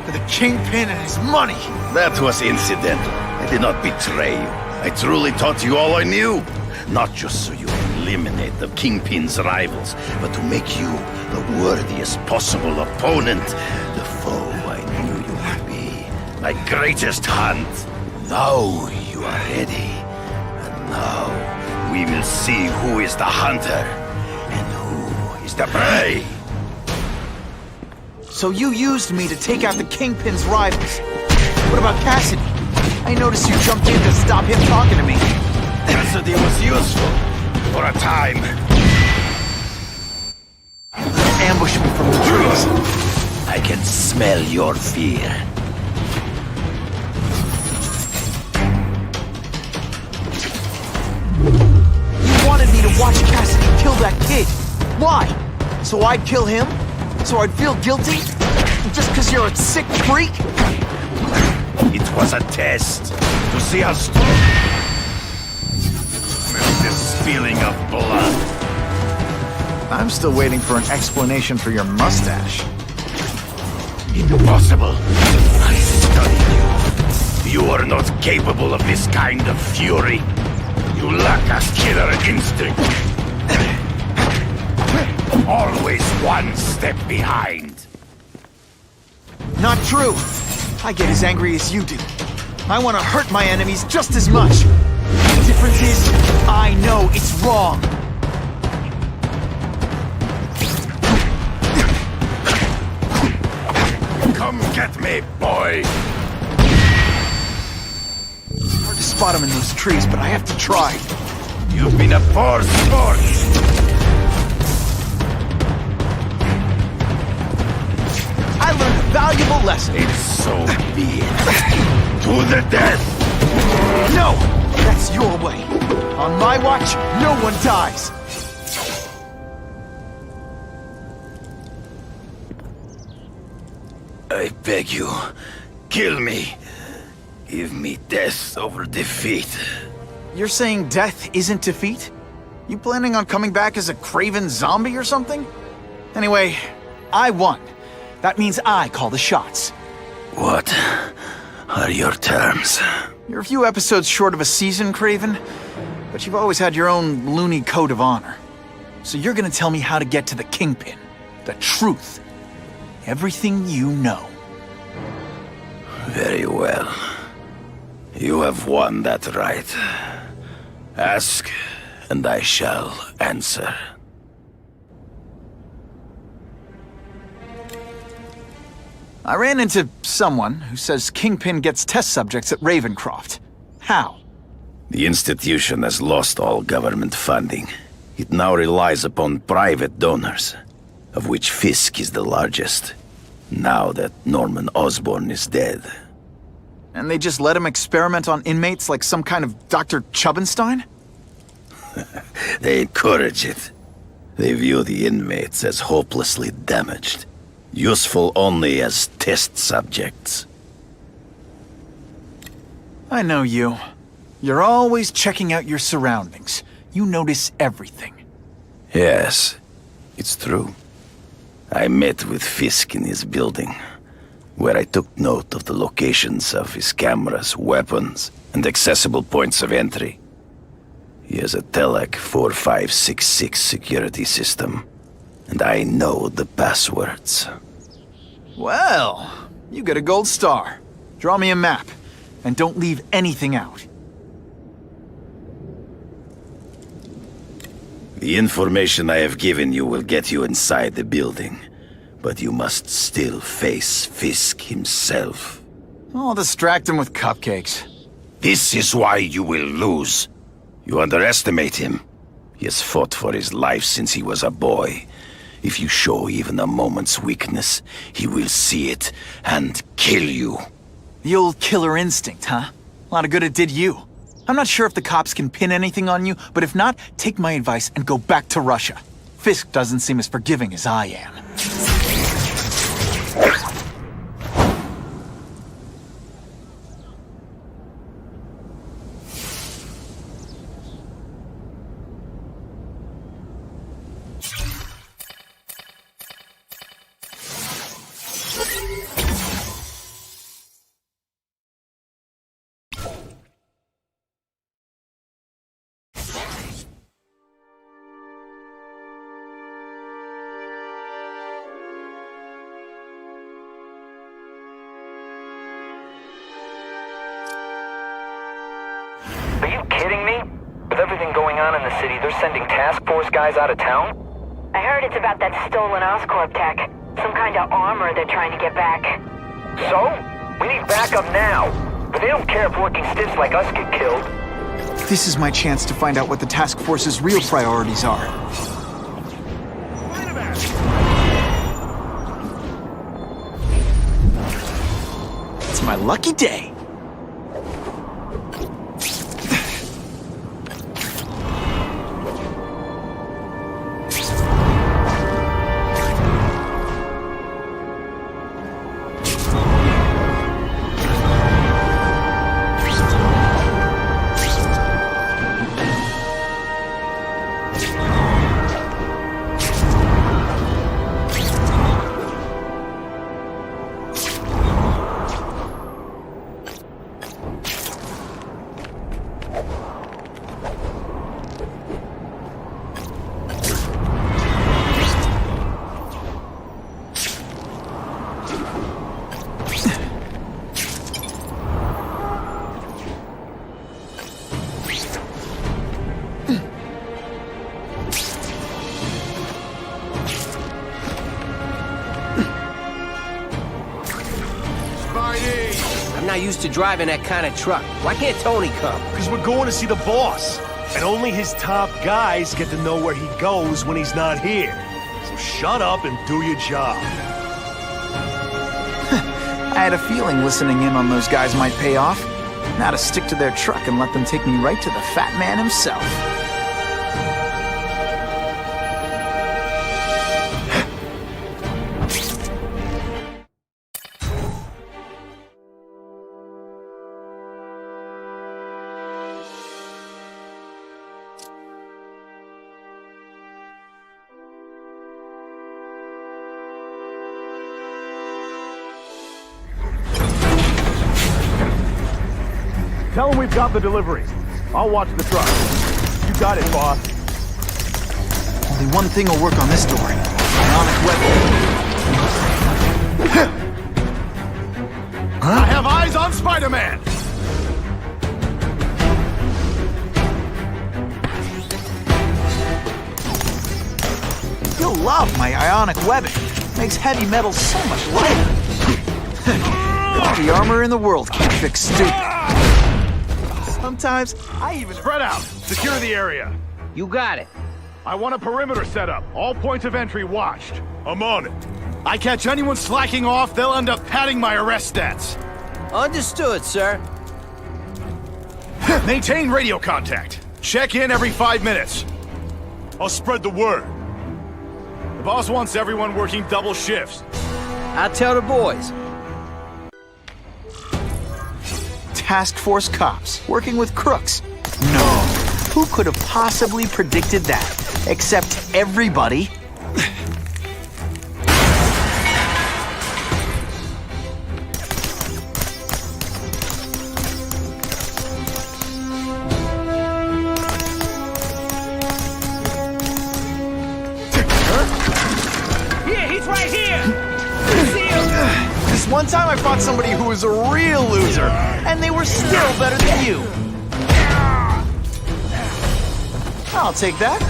for the Kingpin and his money. That was incidental. I did not betray you. I truly taught you all I knew. Not just so you can eliminate the Kingpin's rivals, but to make you the worthiest possible opponent, the foe I knew you would be. My greatest hunt. Now you are ready. And now we will see who is the hunter and who is the prey. So you used me to take out the Kingpin's rivals. What about Cassidy? I noticed you jumped in to stop him talking to me. Cassidy was useful for a time. Ambush me from the trees. I can smell your fear. You wanted me to watch Cassidy kill that kid. Why? So I'd kill him? So I'd feel guilty? Just because you're a sick freak? It was a test to see how strong. This spilling of blood. I'm still waiting for an explanation for your mustache. Impossible. I studied you. You are not capable of this kind of fury. You lack a killer instinct. Always one step behind. Not true. I get as angry as you do. I want to hurt my enemies just as much. The difference is, I know it's wrong. Come get me, boy. Hard to spot him in those trees, but I have to try. You've been a poor sport. I learned a valuable lesson. It's so be it. To the death! No! That's your way. On my watch, no one dies. I beg you, kill me. Give me death over defeat. You're saying death isn't defeat? You planning on coming back as a craven zombie or something? Anyway, I won. That means I call the shots. What are your terms? You're a few episodes short of a season, Craven, but you've always had your own loony code of honor. So you're gonna tell me how to get to the Kingpin. The truth. Everything you know. Very well. You have won that right. Ask, and I shall answer. I ran into someone who says Kingpin gets test subjects at Ravencroft. How? The institution has lost all government funding. It now relies upon private donors, of which Fisk is the largest, now that Norman Osborn is dead. And they just let him experiment on inmates like some kind of Dr. Chubbenstein? They encourage it. They view the inmates as hopelessly damaged, useful only as test subjects. I know you. You're always checking out your surroundings. You notice everything. Yes, it's true. I met with Fisk in his building, where I took note of the locations of his cameras, weapons, and accessible points of entry. He has a Telec 4566 security system, and I know the passwords. Well, you get a gold star. Draw me a map, and don't leave anything out. The information I have given you will get you inside the building, but you must still face Fisk himself. I'll distract him with cupcakes. This is why you will lose. You underestimate him. He has fought for his life since he was a boy. If you show even a moment's weakness, he will see it and kill you. The old killer instinct, huh? A lot of good it did you. I'm not sure if the cops can pin anything on you, but if not, take my advice and go back to Russia. Fisk doesn't seem as forgiving as I am. everything going on in the city, they're sending task force guys out of town? I heard it's about that stolen Oscorp tech. Some kind of armor they're trying to get back. So? We need backup now. But they don't care if working stiffs like us get killed. This is my chance to find out what the task force's real priorities are. It's my lucky day. I'm not used to driving that kind of truck. Why can't Tony come? Because we're going to see the boss. And only his top guys get to know where he goes when he's not here. So shut up and do your job. I had a feeling listening in on those guys might pay off. Now to stick to their truck and let them take me right to the fat man himself. Tell him we've got the delivery. I'll watch the truck. You got it, boss. Only one thing will work on this door. Ionic weapon. I have eyes on Spider-Man! You'll love my ionic webbing. Makes heavy metal so much lighter. All the armor in the world can't fix stupid. Sometimes I even spread out. Secure the area. You got it. I want a perimeter set up. All points of entry watched. I'm on it. I catch anyone slacking off, they'll end up padding my arrest stats. Understood, sir. Maintain radio contact. Check in every 5 minutes. I'll spread the word. The boss wants everyone working double shifts. I'll tell the boys. Task Force cops working with crooks. No. Who could have possibly predicted that? Except everybody. Here, he's right here! See him? This one time I fought somebody who was a real loser, and they were still better than you. I'll take that.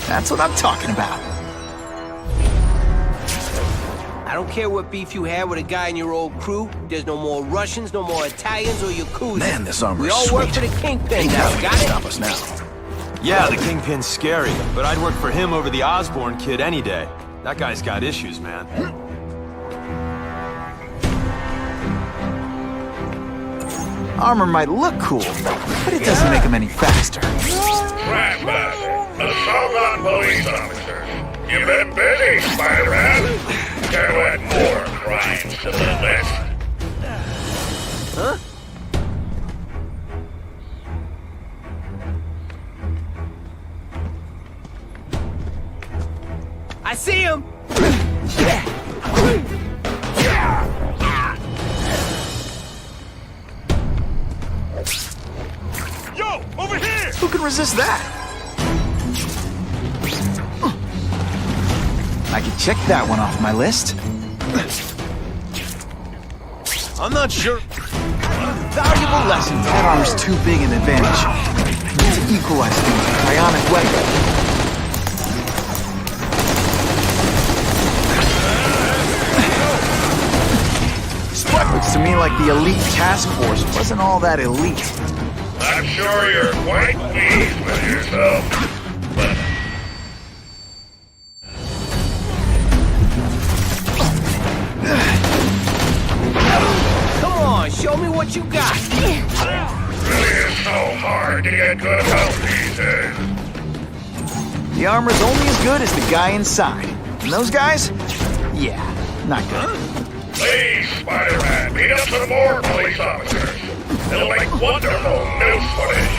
That's what I'm talking about. I don't care what beef you had with a guy in your old crew. There's no more Russians, no more Italians or Yakuza. Man, this armor We is all work sweet. for the Kingpin Ain't now, nothing got can it? stop us now. Yeah, the Kingpin's scary, but I'd work for him over the Osborn kid any day. That guy's got issues, man. Armor might look cool, but it doesn't make him any faster. Grandfather, assault on police officer. You've been busy, Spider-Man. Gotta add more crimes to the list. Huh? I see him! Yo, over here! Who can resist that? I can check that one off my list. I'm not sure. Valuable lesson. That armor's too big an advantage. Need to equalize things with ionic weapon. Looks to me like the elite task force wasn't all that elite. I'm sure you're quite pleased with yourself. Come on, show me what you got. Really is so hard to get good health these days. The armor's only as good as the guy inside. And those guys? Yeah, not good. Please, Spider-Man, beat up some more police officers. It'll make wonderful news footage.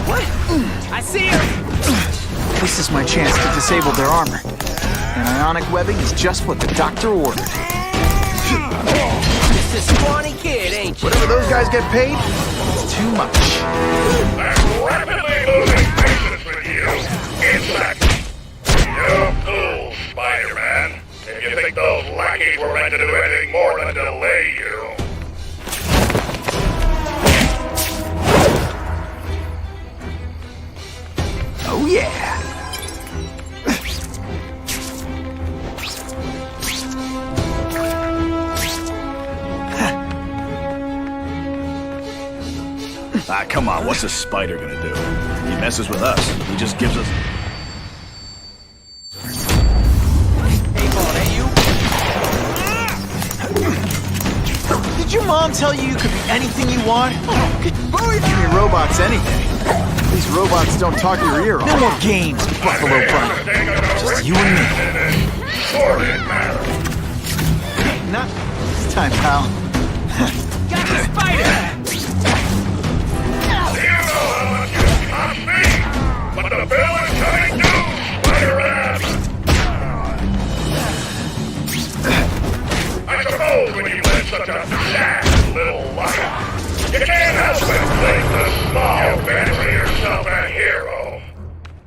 What? I see her! This is my chance to disable their armor. And ionic webbing is just what the doctor ordered. It's a scrawny kid, ain't you? Whatever those guys get paid, it's too much. I'm rapidly losing patience with you. Insect! You fool, Spider-Man. If you think those lackeys were meant to do anything more than delay you. Oh yeah! Ah, come on, what's a spider gonna do? He messes with us. He just gives us... Did your mom tell you you could be anything you want? Could give me robots any day. These robots don't talk your ear off. No more games, Buffalo Bunny. Just you and me. Not this time, pal. Got the spider! But the bill is coming due, Spider-Man! I suppose when you live such a sad little life, you can't help but think the small fancy yourself a hero.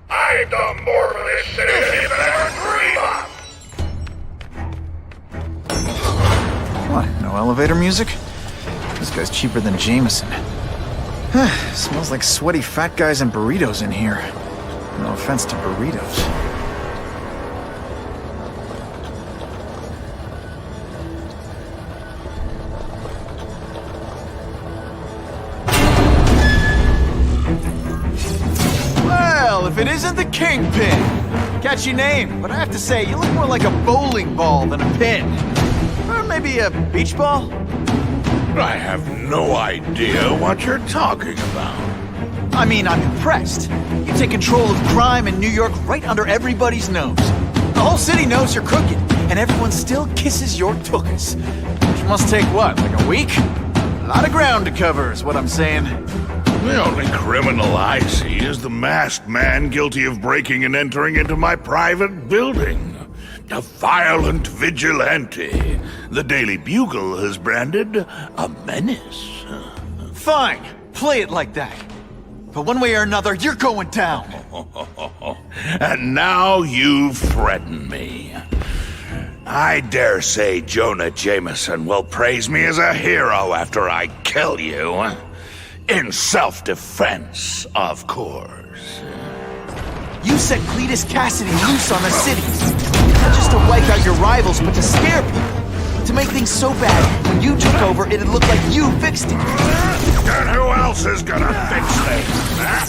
I've done more for this city than you could ever dream of! What, no elevator music? This guy's cheaper than Jameson. Smells like sweaty fat guys and burritos in here. No offense to burritos. Well, if it isn't the Kingpin! Catchy name, but I have to say, you look more like a bowling ball than a pin. Or maybe a beach ball? I have no idea what you're talking about. I mean, I'm impressed. You take control of crime in New York right under everybody's nose. The whole city knows you're crooked, and everyone still kisses your tuchus. Which must take what, like a week? A lot of ground to cover is what I'm saying. The only criminal I see is the masked man guilty of breaking and entering into my private building. A violent vigilante. The Daily Bugle has branded a menace. Fine, play it like that. But one way or another, you're going down. And now you threaten me. I dare say Jonah Jameson will praise me as a hero after I kill you. In self-defense, of course. You set Cletus Cassidy loose on the city. Not just to wipe out your rivals, but to scare people. To make things so bad, when you took over, it'd look like you fixed it. And who else is gonna fix things, huh?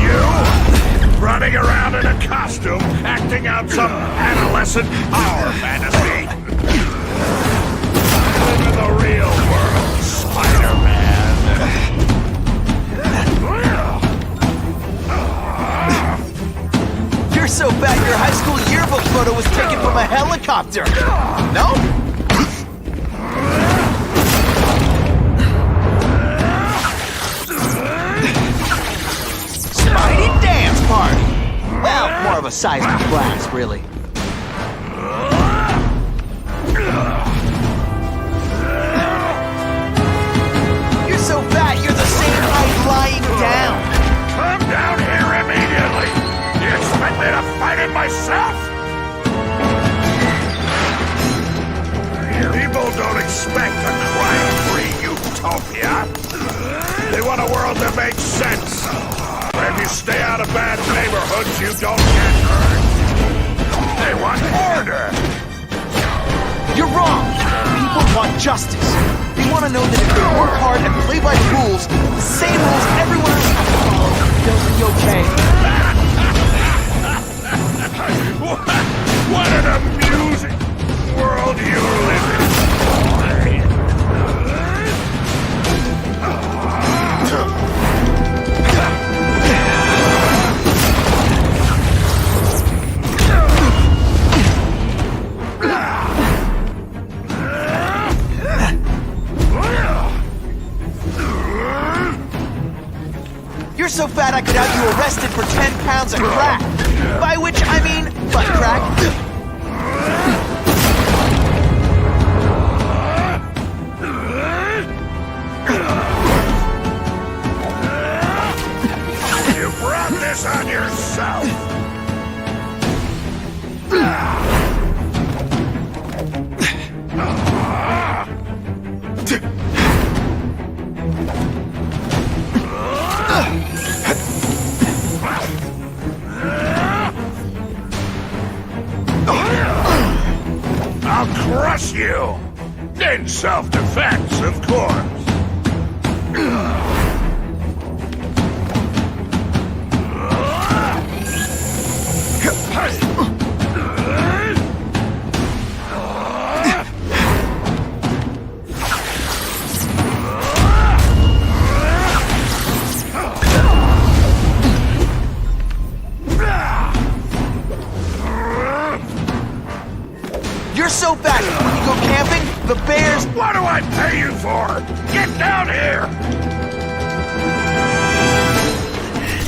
You? Running around in a costume, acting out some adolescent power fantasy. Live in the real world, Spider-Man. You're so bad your high school yearbook photo was taken from a helicopter. No? Spidey dance party! Well, more of a seismic blast, really. You're so fat, you're the same height lying down. myself? People don't expect a crime-free utopia. They want a world that makes sense. Where if you stay out of bad neighborhoods, you don't get hurt. They want order. You're wrong! People want justice. They want to know that if they work hard and play by the rules, the same rules everyone else has to follow, they'll be okay. What an amusing world you live in. You're so fat I could have you arrested for 10 pounds of crack. By which I mean butt crack. You brought this on yourself. I'll crush you! In self-defense, of course. You're so fat when you go camping, the bears... What do I pay you for? Get down here!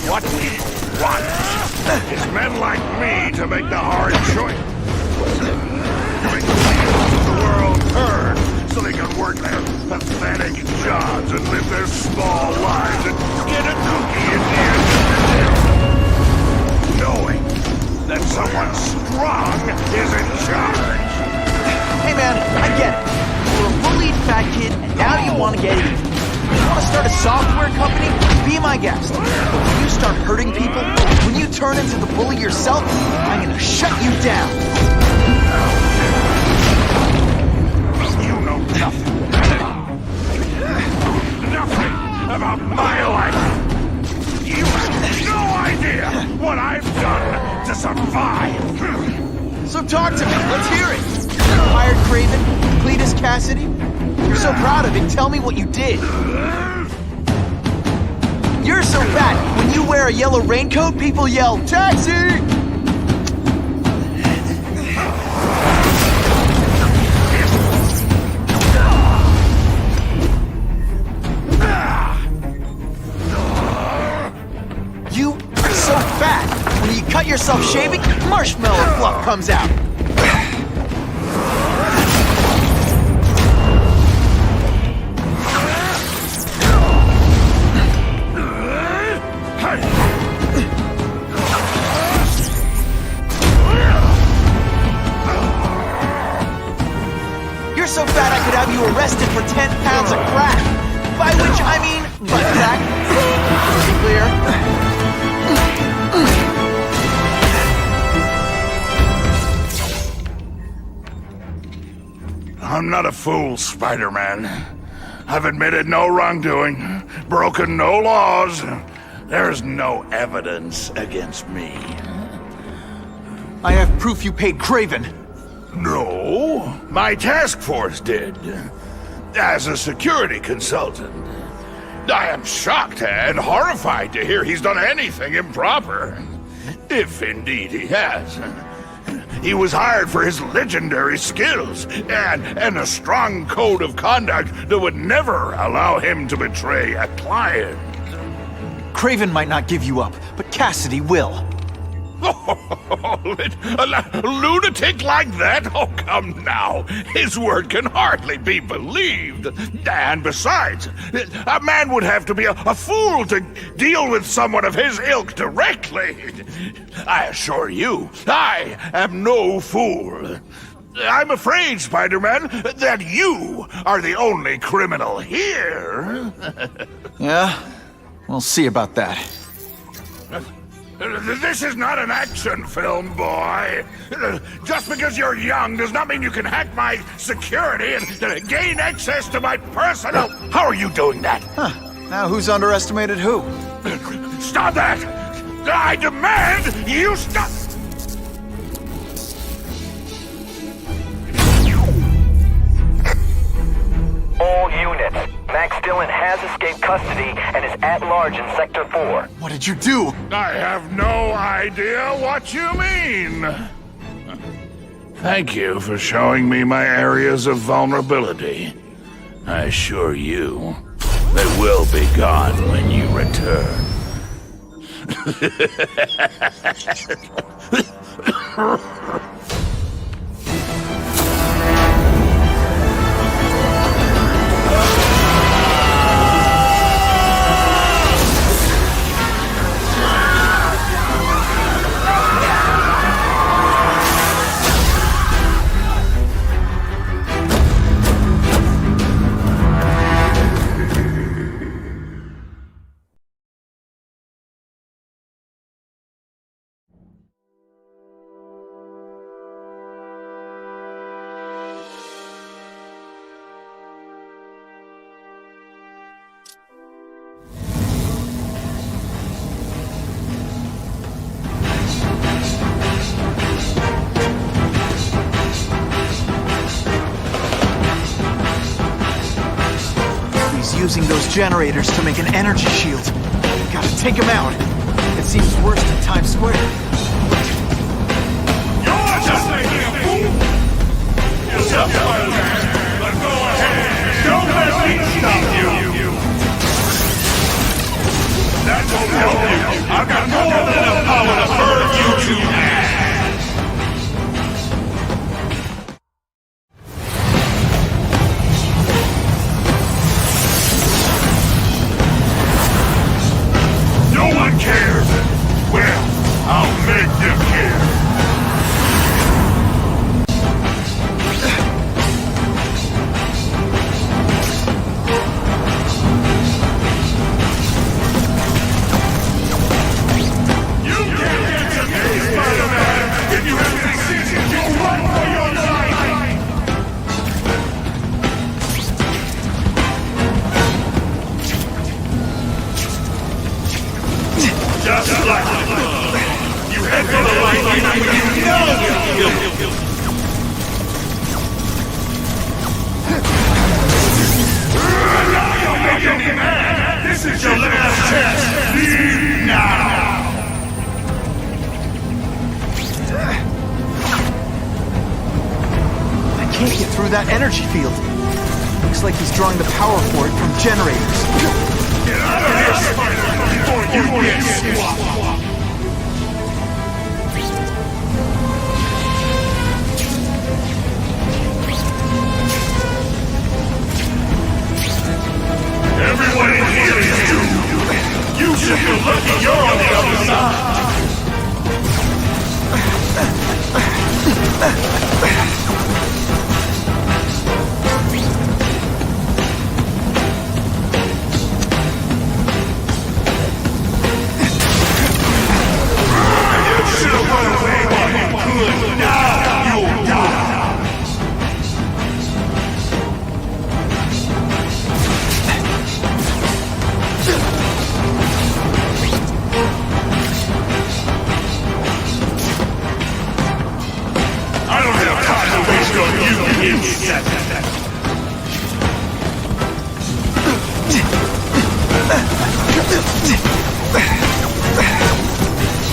What people want is men like me to make the hard choice. Make the wheels of the world turn so they can work their pathetic jobs and live their small lives and get a cookie at the end of the day. Knowing that someone strong is in charge. Hey man, I get it. You're a bullied fat kid, and now you want to get even. You want to start a software company? Be my guest. But when you start hurting people, when you turn into the bully yourself, I'm gonna shut you down. You know nothing. Nothing about my life. You have no idea what I've done to survive. So talk to me, let's hear it. You hired Craven, Cletus Cassidy? You're so proud of it, tell me what you did. You're so fat, when you wear a yellow raincoat, people yell, "Taxi!" You are so fat, when you cut yourself shaving, marshmallow fluff comes out. You're so fat I could have you arrested for 10 pounds of crack. By which I mean butt crack. Is it clear? I'm not a fool, Spider-Man. I've admitted no wrongdoing, broken no laws. There's no evidence against me. I have proof you paid Craven. No, my task force did. As a security consultant. I am shocked and horrified to hear he's done anything improper. If indeed he has. He was hired for his legendary skills and a strong code of conduct that would never allow him to betray a client. Craven might not give you up, but Cassidy will. A lunatic like that? Oh, come now. His word can hardly be believed. And besides, a man would have to be a fool to deal with someone of his ilk directly. I assure you, I am no fool. I'm afraid, Spider-Man, that you are the only criminal here. Yeah? We'll see about that. This is not an action film, boy. Just because you're young does not mean you can hack my security and gain access to my personal... How are you doing that? Huh. Now who's underestimated who? Stop that! I demand you stop... All units. Max Dillon has escaped custody and is at large in Sector 4. What did you do? I have no idea what you mean. Thank you for showing me my areas of vulnerability. I assure you, they will be gone when you return. Using those generators to make an energy shield. Gotta take him out. It seems worse than Times Square. You're just making a fool! What's up, Spider-Man? But go ahead! Don't let me stop you! That won't help you! I've got more than enough power to burn you to ash! Cares? Well, I'll make them care. You can't get to me, Spider-Man! If you have a decision, you run for your life! Just like you head for the light when you know you'll kill. Now you're making me mad. This is your last chance. Leave now. I can't get through that energy field. Looks like he's drawing the power for it from generators. Get out of here, Spider-Man, before you get swapped! Everyone in here is doomed! You should feel lucky you're on the other side!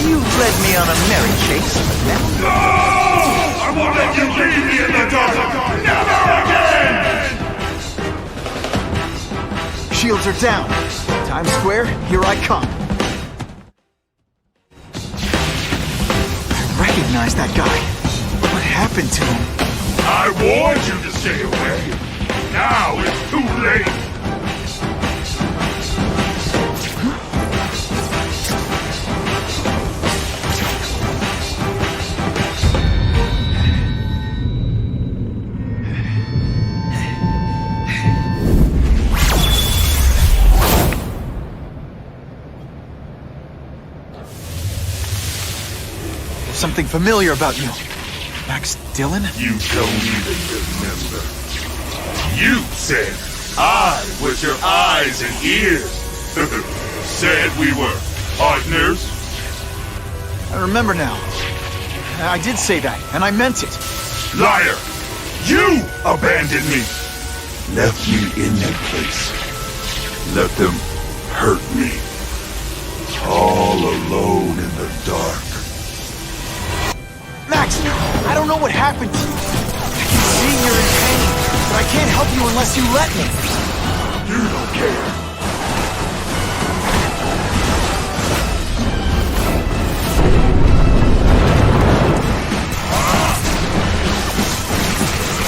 You led me on a merry chase, but now... No! I won't let you leave me in the dark! Never again! Shields are down. Times Square, here I come. recognize that guy. What happened to him? I warned you to stay away. Now it's too late. There's something familiar about you. Max Dillon? You don't even remember. You said I was your eyes and ears. Said we were partners. I remember now. I did say that, and I meant it. Liar! You abandoned me! Left me in that place. Let them hurt me. All alone in the dark. Max, I don't know what happened to you. I can see you're in pain, but I can't help you unless you let me. You don't care.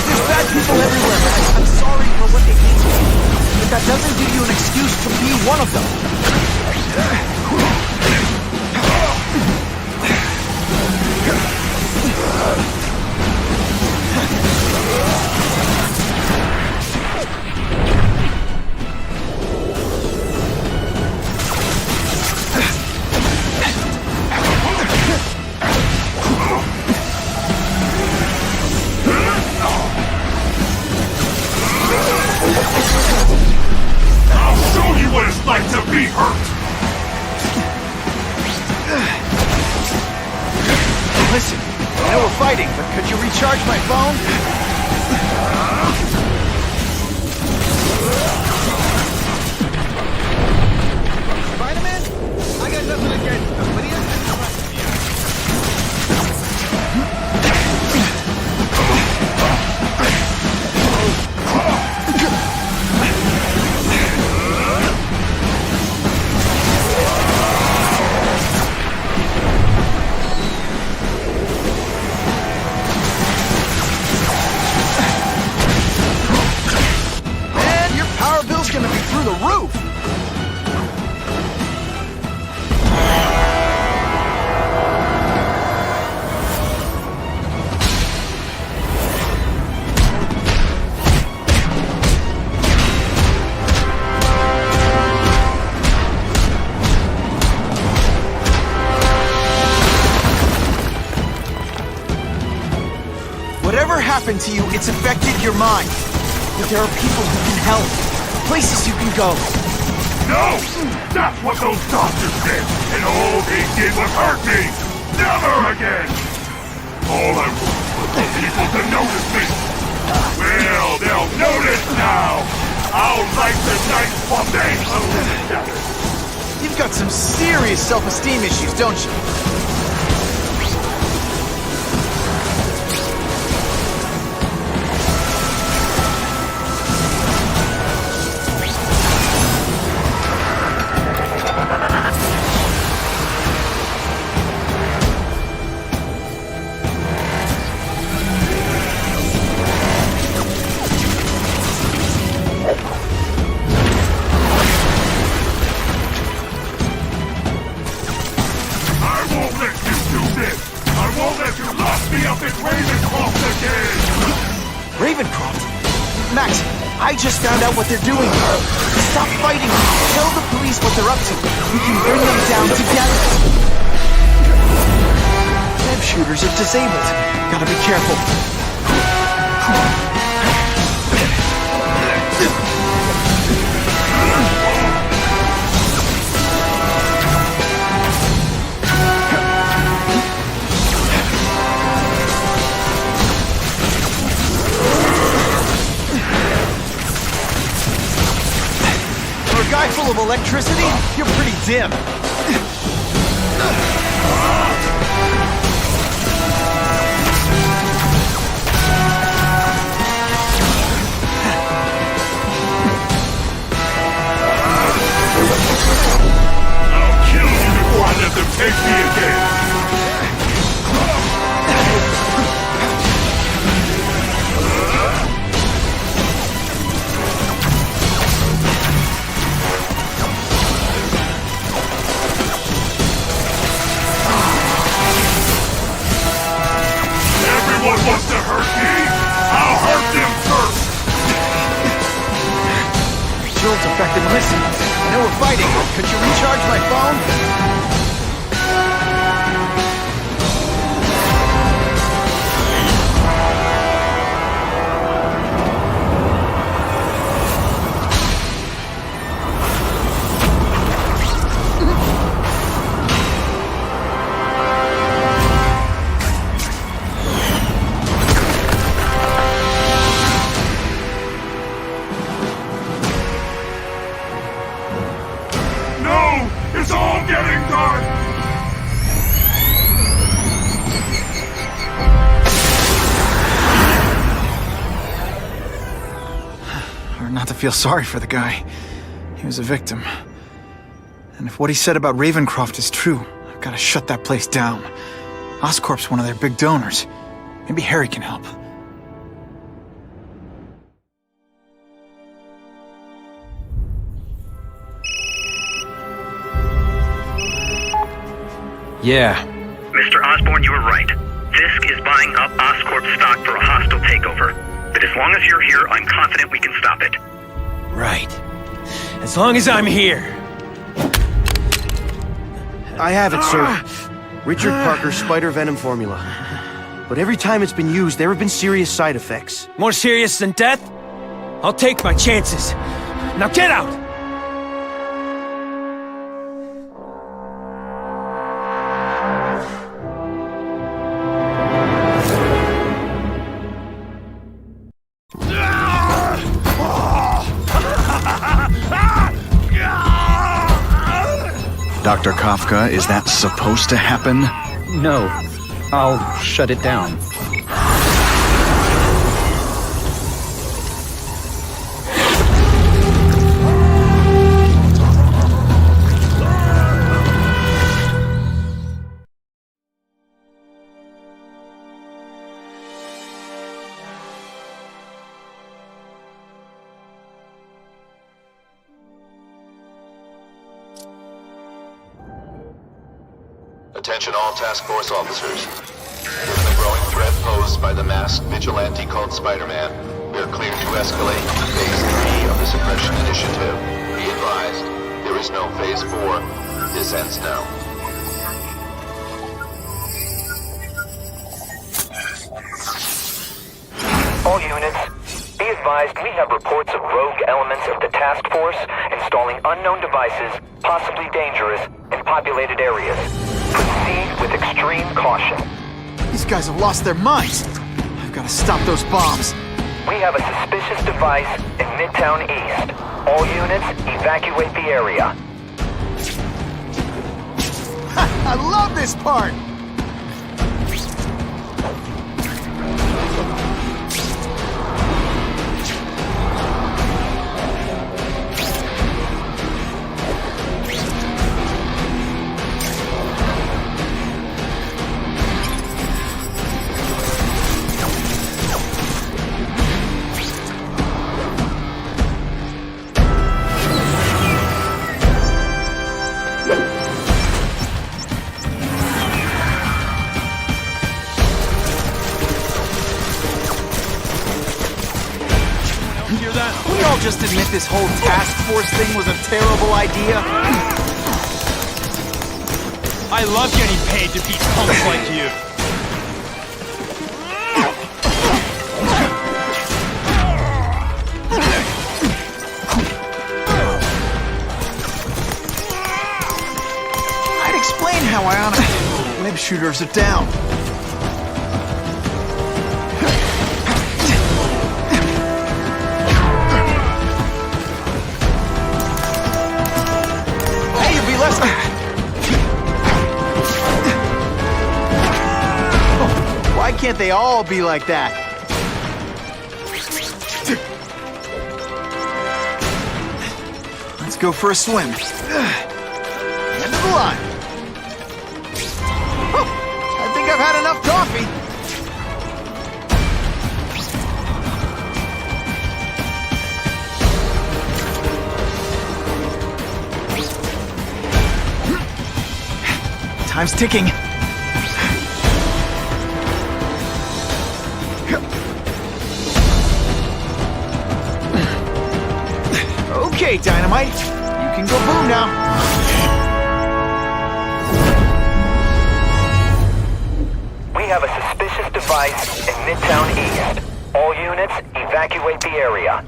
There's bad people everywhere, Max. I'm sorry for what they did to you. But that doesn't give you an excuse to be one of them. I'll show you what it's like to be hurt! Listen, I know we're fighting, but could you recharge my phone? Spider-Man? I got nothing against him, but he doesn't trust me. Man, your power bill's gonna be through the roof! Whatever happened to you, it's affected your mind. But there are people who can help. Places you can go. No! That's what those doctors did! And all they did was hurt me! Never again! All I want was for people to notice me! Well, they'll notice now! I'll light the night while they own together! You've got some serious self-esteem issues, don't you? I won't let you do this! I won't let you lock me up in Ravencroft again! Ravencroft? Max, I just found out what they're doing. Stop fighting. Tell the police what they're up to. We can bring them down together. Web shooters are disabled. Gotta be careful. For a guy full of electricity, you're pretty dim. I'll kill you before I let them take me again! mercy! I'll hurt them first! Shield's effective. Listen, I know we're fighting. Could you recharge my phone? It's all getting dark! Hard not to feel sorry for the guy. He was a victim. And if what he said about Ravencroft is true, I've gotta shut that place down. Oscorp's one of their big donors. Maybe Harry can help. Yeah. Mr. Osborn, you were right. Fisk is buying up Oscorp stock for a hostile takeover. But as long as you're here, I'm confident we can stop it. Right. As long as I'm here. I have it, sir. Richard Parker's spider venom formula. But every time it's been used, there have been serious side effects. More serious than death? I'll take my chances. Now get out! Dr. Kafka, is that supposed to happen? No. I'll shut it down. Attention all task force officers. Given the growing threat posed by the masked vigilante called Spider-Man, we are clear to escalate to Phase 3 of the Suppression Initiative. Be advised, there is no Phase 4. This ends now. All units, be advised we have reports of rogue elements of the task force installing unknown devices, possibly dangerous, in populated areas. Proceed with extreme caution. These guys have lost their minds. I've got to stop those bombs. We have a suspicious device in Midtown East. All units, evacuate the area. I love this part! We all just admit this whole task force thing was a terrible idea. I love getting paid to beat punks like you. I'd explain how ionic web shooters are down. Why can't they all be like that? Let's go for a swim. End of the line. I think I've had enough coffee. Time's ticking. Okay, Dynamite. You can go boom now. We have a suspicious device in Midtown East. All units, evacuate the area.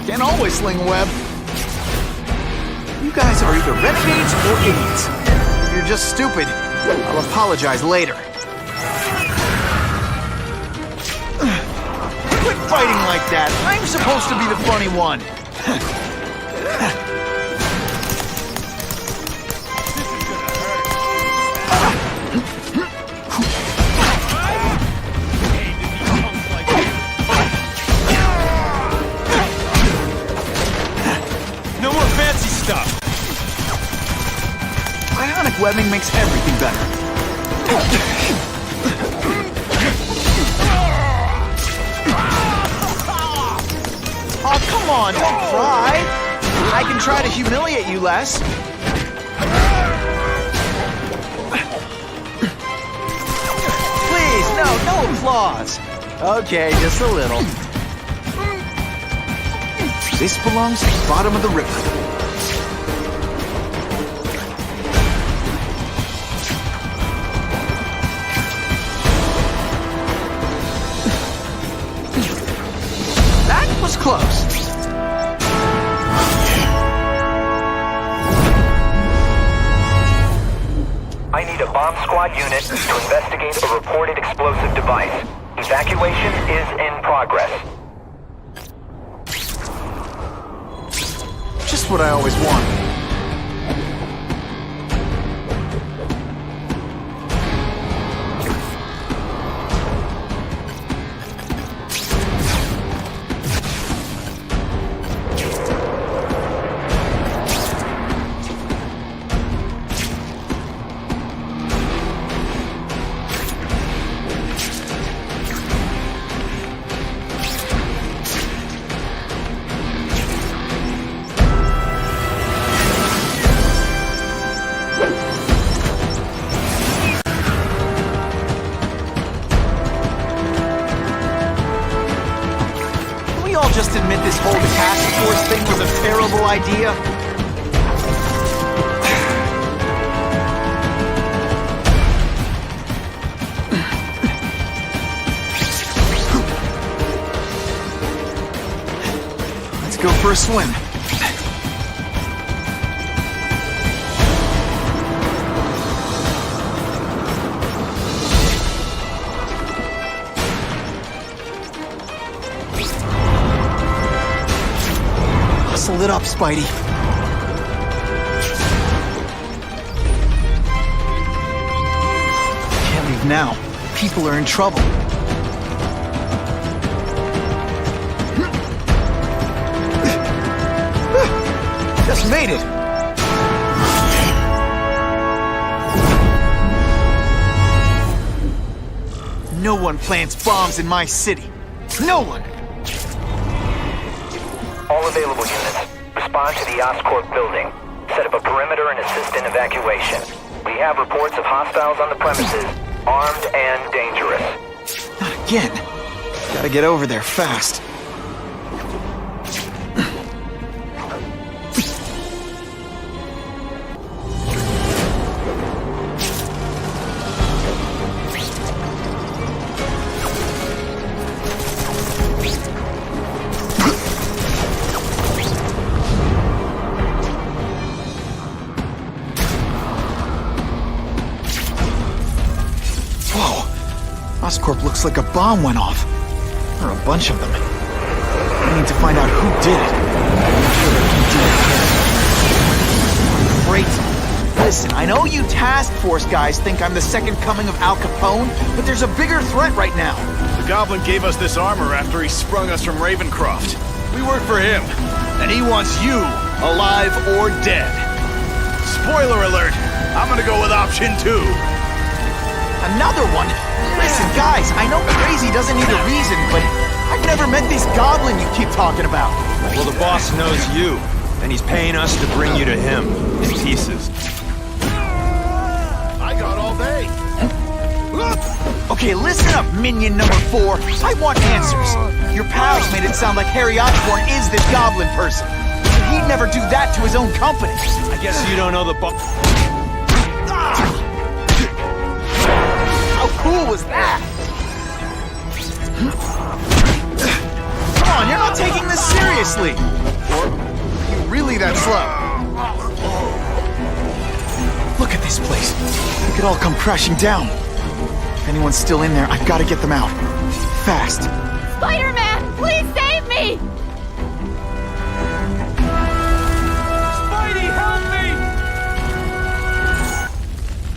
Can't always sling a web. You guys are either renegades or idiots. If you're just stupid, I'll apologize later. Quit fighting like that. I'm supposed to be the funny one. No more fancy stuff. Ionic webbing makes everything better. Oh, come on, don't cry. I can try to humiliate you less. Please, no applause. Okay, just a little. This belongs at the bottom of the river. That was close. I need a bomb squad unit to investigate a reported explosive device. Evacuation is in progress. Just what I always wanted. Just admit this whole task force thing was a terrible idea? Let's go for a swim. Hustle it up, Spidey. Can't leave now. People are in trouble. Just made it. No one plants bombs in my city. No one! All available units, respond to the Oscorp building. Set up a perimeter and assist in evacuation. We have reports of hostiles on the premises, armed and dangerous. Not again. Gotta get over there fast. Oscorp looks like a bomb went off. Or a bunch of them. I need to find out who did it. Great. Listen, I know you task force guys think I'm the second coming of Al Capone, but there's a bigger threat right now. The Goblin gave us this armor after he sprung us from Ravencroft. We work for him, and he wants you alive or dead. Spoiler alert, I'm gonna go with option 2. Another one? Listen, guys, I know crazy doesn't need a reason, but I've never met this goblin you keep talking about. Well, the boss knows you, and he's paying us to bring you to him, in pieces. I got all day. Okay, listen up, minion number 4. I want answers. Your pals made it sound like Harry Osborn is this goblin person. He'd never do that to his own company. I guess you don't know the boss. How cool was that? Come on, you're not taking this seriously. Or are you really that slow? Look at this place. It could all come crashing down. If anyone's still in there, I've got to get them out. Fast. Spider-Man, please save me! Spidey, help me!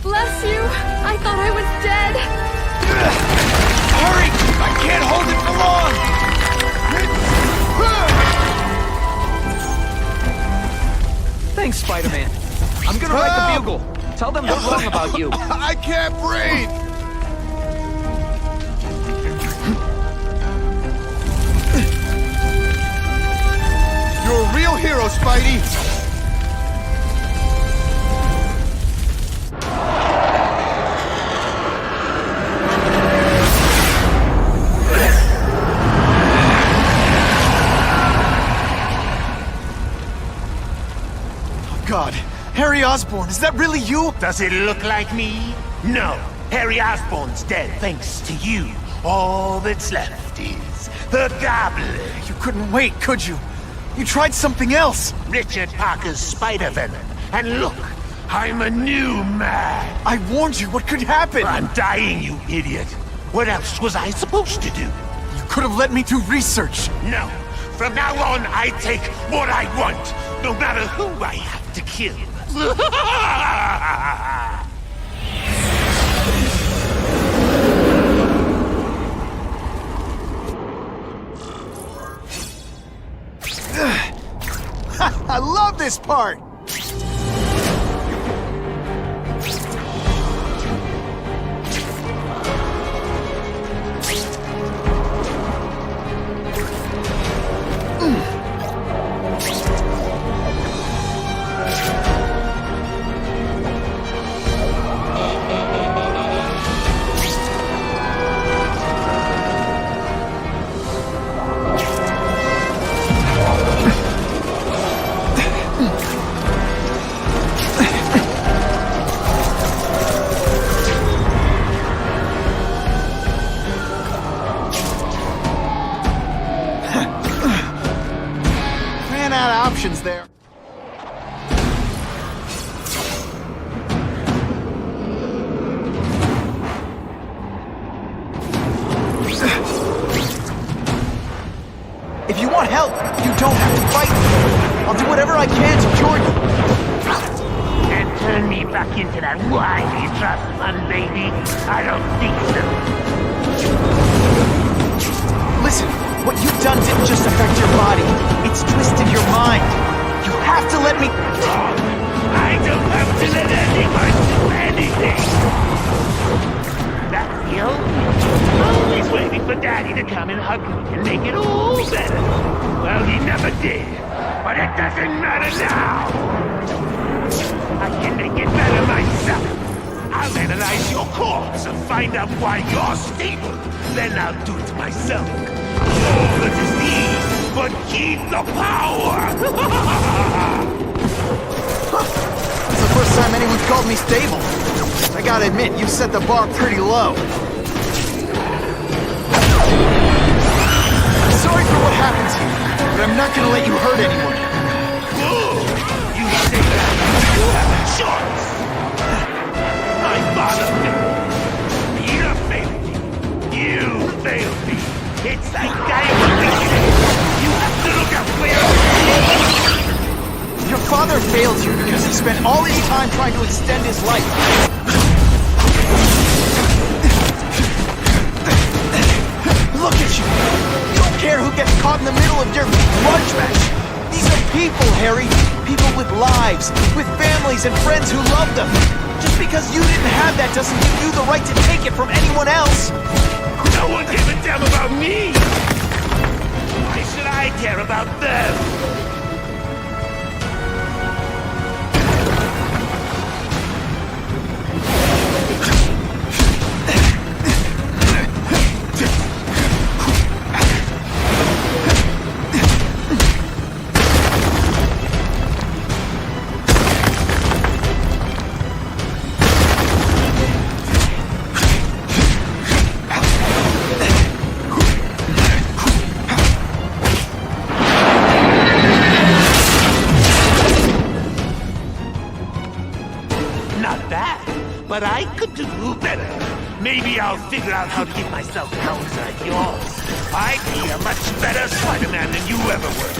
Bless you. I thought I was dead. Hurry! I can't hold it for long! Thanks, Spider-Man. I'm gonna write the bugle. Tell them they're wrong about you. I can't breathe! You're a real hero, Spidey! God, Harry Osborn, is that really you? Does it look like me? No. Harry Osborn's dead thanks to you. All that's left is the Goblin. You couldn't wait, could you? You tried something else. Richard Parker's spider venom. And look, I'm a new man. I warned you, what could happen? I'm dying, you idiot. What else was I supposed to do? You could have let me do research. No. From now on, I take what I want, no matter who I have to kill. I love this part! There. If you want help, you don't have to fight me. I'll do whatever I can to cure you. And turn me back into that whiny trustful lady? I don't think so. Listen, what you've done didn't just affect your body. It's twisted your mind. You have to let me... I don't have to let anyone do anything. That's the always waiting for Daddy to come and hug me and make it all better. Well, he never did. But it doesn't matter now. I can make it better myself. I'll analyze your corpse and find out why you're stable. Then I'll do it myself. Cure the disease, but keep the power! It's the first time anyone's called me stable. I gotta admit, you set the bar pretty low. I'm sorry for what happened to you, but I'm not gonna let you hurt anyone. Good! You say that you have a choice! My father failed me. Peter failed me. You failed me. It's like dying of weakness. You have to look out for yourself. Your father failed you because he spent all his time trying to extend his life. Look at you! You don't care who gets caught in the middle of your grudge match! These are people, Harry. People with lives, with families and friends who love them. Just because you didn't have that doesn't give you the right to take it from anyone else. No one gave a damn about me! Why should I care about them? But I could do better. Maybe I'll figure out how to give myself powers like yours. I'd be a much better Spider-Man than you ever were.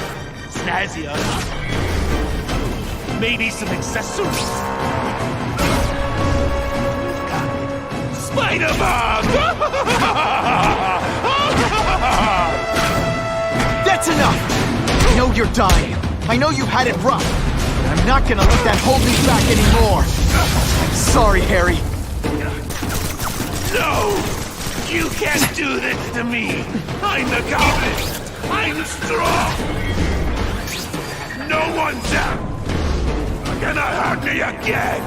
Snazzier. Maybe some accessories. Spider-Man! That's enough! I know you're dying. I know you had it rough. But I'm not gonna let that hold me back anymore. Sorry, Harry. No! You can't do this to me! I'm the Goblin! I'm strong! No one's gonna hurt me again!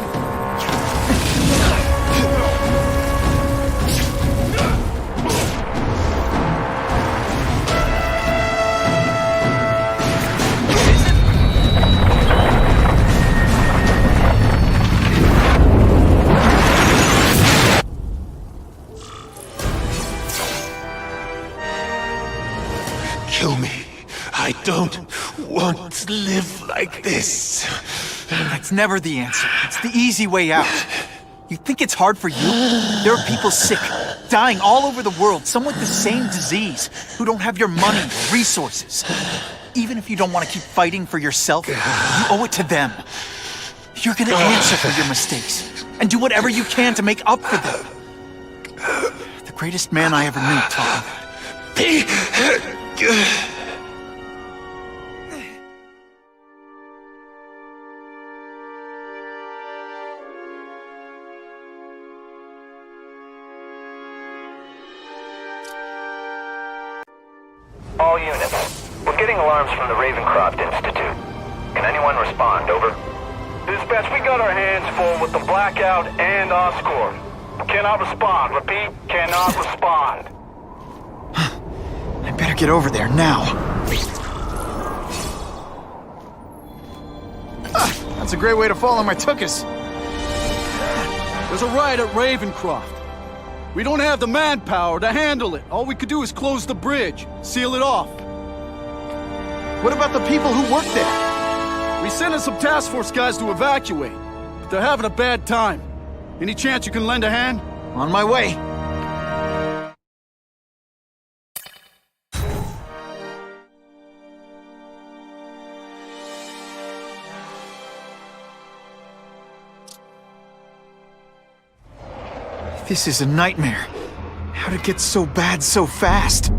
Kill me. I don't want to live like this. That's never the answer. It's the easy way out. You think it's hard for you? There are people sick, dying all over the world, some with the same disease, who don't have your money or resources. Even if you don't want to keep fighting for yourself, you owe it to them. You're gonna answer for your mistakes, and do whatever you can to make up for them. The greatest man I ever knew, Tom. All units, we're getting alarms from the Ravencroft Institute. Can anyone respond? Over. Dispatch, we got our hands full with the blackout and Oscorp. Cannot respond. Repeat, cannot respond. I better get over there now. That's a great way to fall on my tuchus. There's a riot at Ravencroft. We don't have the manpower to handle it. All we could do is close the bridge, seal it off. What about the people who work there? We sent in some task force guys to evacuate, but they're having a bad time. Any chance you can lend a hand? On my way. This is a nightmare. How'd it get so bad so fast?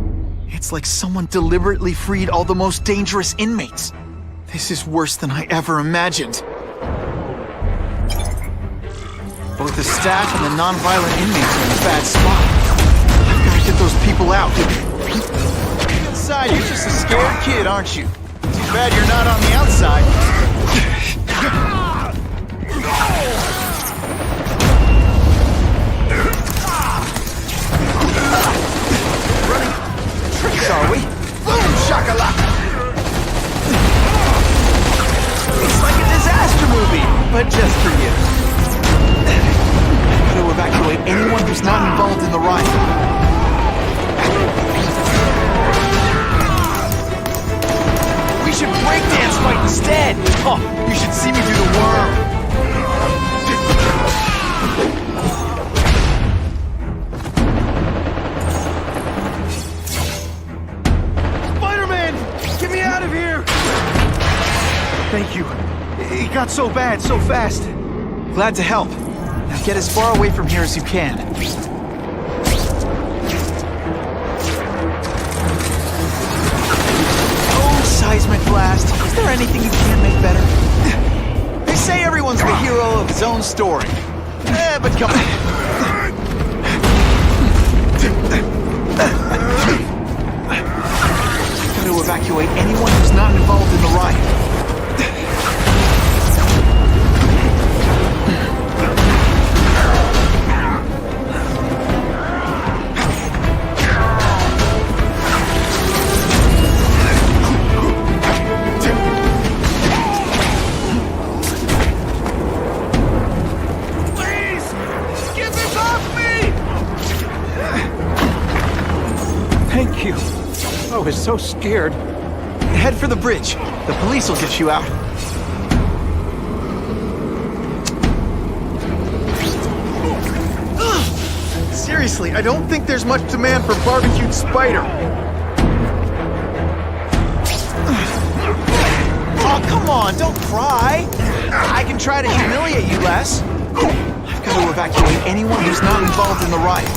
It's like someone deliberately freed all the most dangerous inmates. This is worse than I ever imagined. Both the staff and the non-violent inmates are in a bad spot. I've gotta get those people out. Inside, you're just a scared kid, aren't you? Too bad you're not on the outside. Running tricks, are we? Boom, shakalaka! It's like a disaster movie, but just for you. I've got to evacuate anyone who's not involved in the riot. We should breakdance fight instead! Oh, you should see me do the worm! Get me out of here! Thank you. It got so bad, so fast. Glad to help. Now get as far away from here as you can. Oh, seismic blast. Is there anything you can't make better? They say everyone's the hero of his own story. But come on. Got to evacuate anyone who's not involved in the riot. Thank you. I was so scared. Head for the bridge. The police will get you out. Seriously, I don't think there's much demand for barbecued spider. Oh, come on, don't cry. I can try to humiliate you less. I've got to evacuate anyone who's not involved in the riot.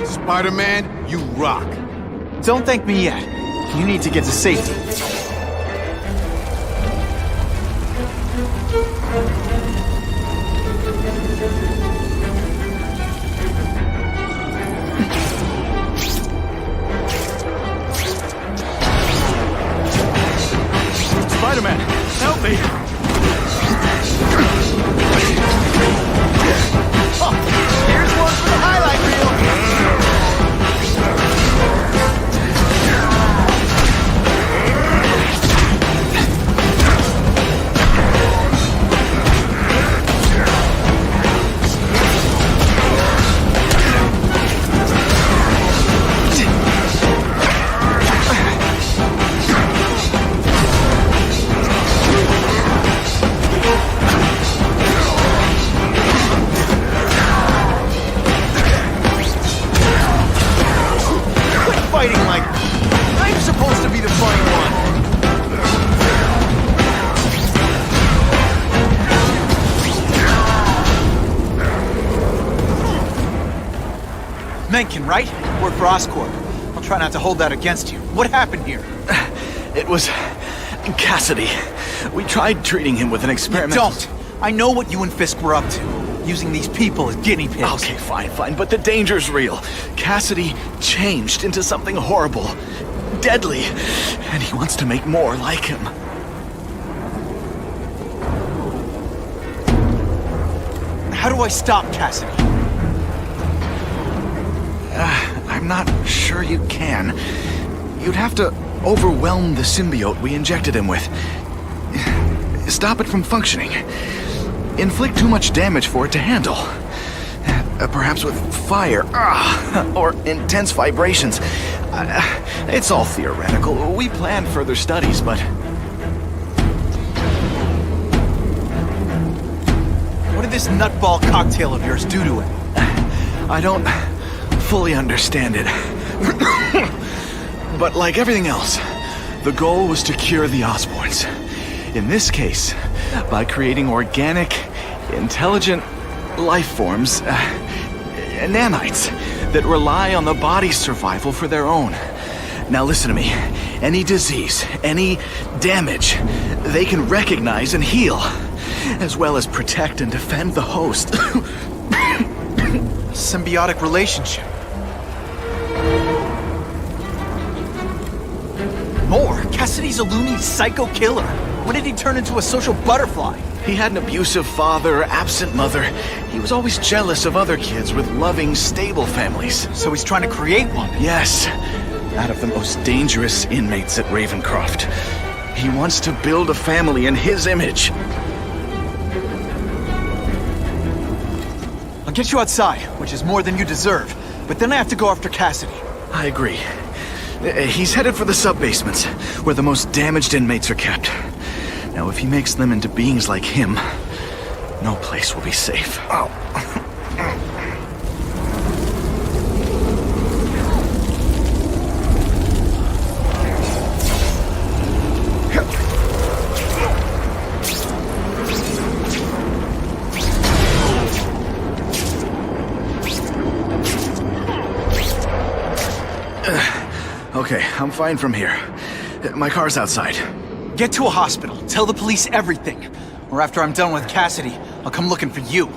Spider-Man, you rock. Don't thank me yet. You need to get to safety. Spider-Man, help me! Oh, here's one for the highlight reel. Mencken, right? Work for Oscorp. I'll try not to hold that against you. What happened here? It was Cassidy. We tried treating him with an experiment. Don't! I know what you and Fisk were up to. Using these people as guinea pigs. Okay, fine, but the danger's real. Cassidy changed into something horrible, deadly, and he wants to make more like him. How do I stop Cassidy? I'm not sure you can. You'd have to overwhelm the symbiote we injected him with. Stop it from functioning. Inflict too much damage for it to handle. Perhaps with fire, or intense vibrations. It's all theoretical. We planned further studies, but... What did this nutball cocktail of yours do to him? I don't fully understand it. But like everything else, the goal was to cure the Osborns. In this case, by creating organic, intelligent life forms, nanites, that rely on the body's survival for their own. Now listen to me. Any disease, any damage, they can recognize and heal, as well as protect and defend the host. Symbiotic relationship. More? Cassidy's a loony psycho killer. When did he turn into a social butterfly? He had an abusive father, absent mother. He was always jealous of other kids with loving, stable families. So he's trying to create one? Yes. Out of the most dangerous inmates at Ravencroft. He wants to build a family in his image. I'll get you outside, which is more than you deserve. But then I have to go after Cassidy. I agree. He's headed for the sub-basements, where the most damaged inmates are kept. Now, if he makes them into beings like him, no place will be safe. Oh. Okay, I'm fine from here. My car's outside. Get to a hospital. Tell the police everything. Or after I'm done with Cassidy, I'll come looking for you.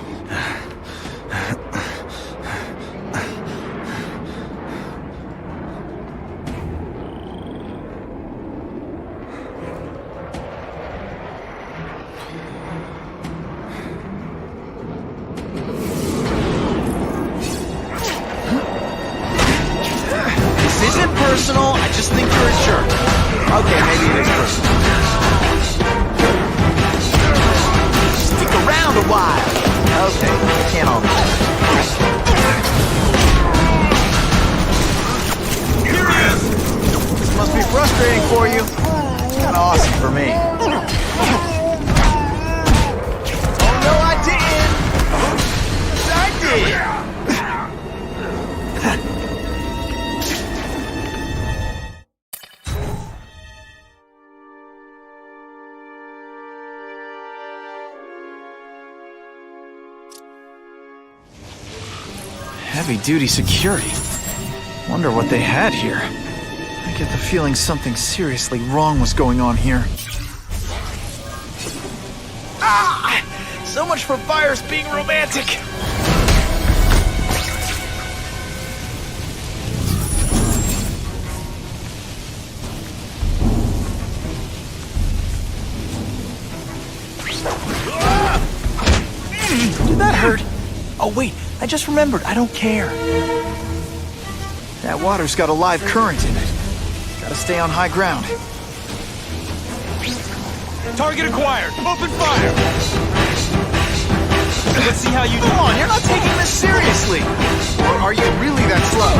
This isn't personal, I just think you're a jerk. Okay, maybe it is personal. Stick around a while. Okay, can't all be. Here he is! This must be frustrating for you. Kinda awesome for me. Oh no, I didn't! Yes, I did! Heavy-duty security. Wonder what they had here. I get the feeling something seriously wrong was going on here. Ah! So much for fires being romantic! Did that hurt? Oh wait, I just remembered, I don't care. That water's got a live current in it. Gotta stay on high ground. Target acquired! Open fire! Let's see how you do. Come on, you're not taking this seriously! Or are you really that slow?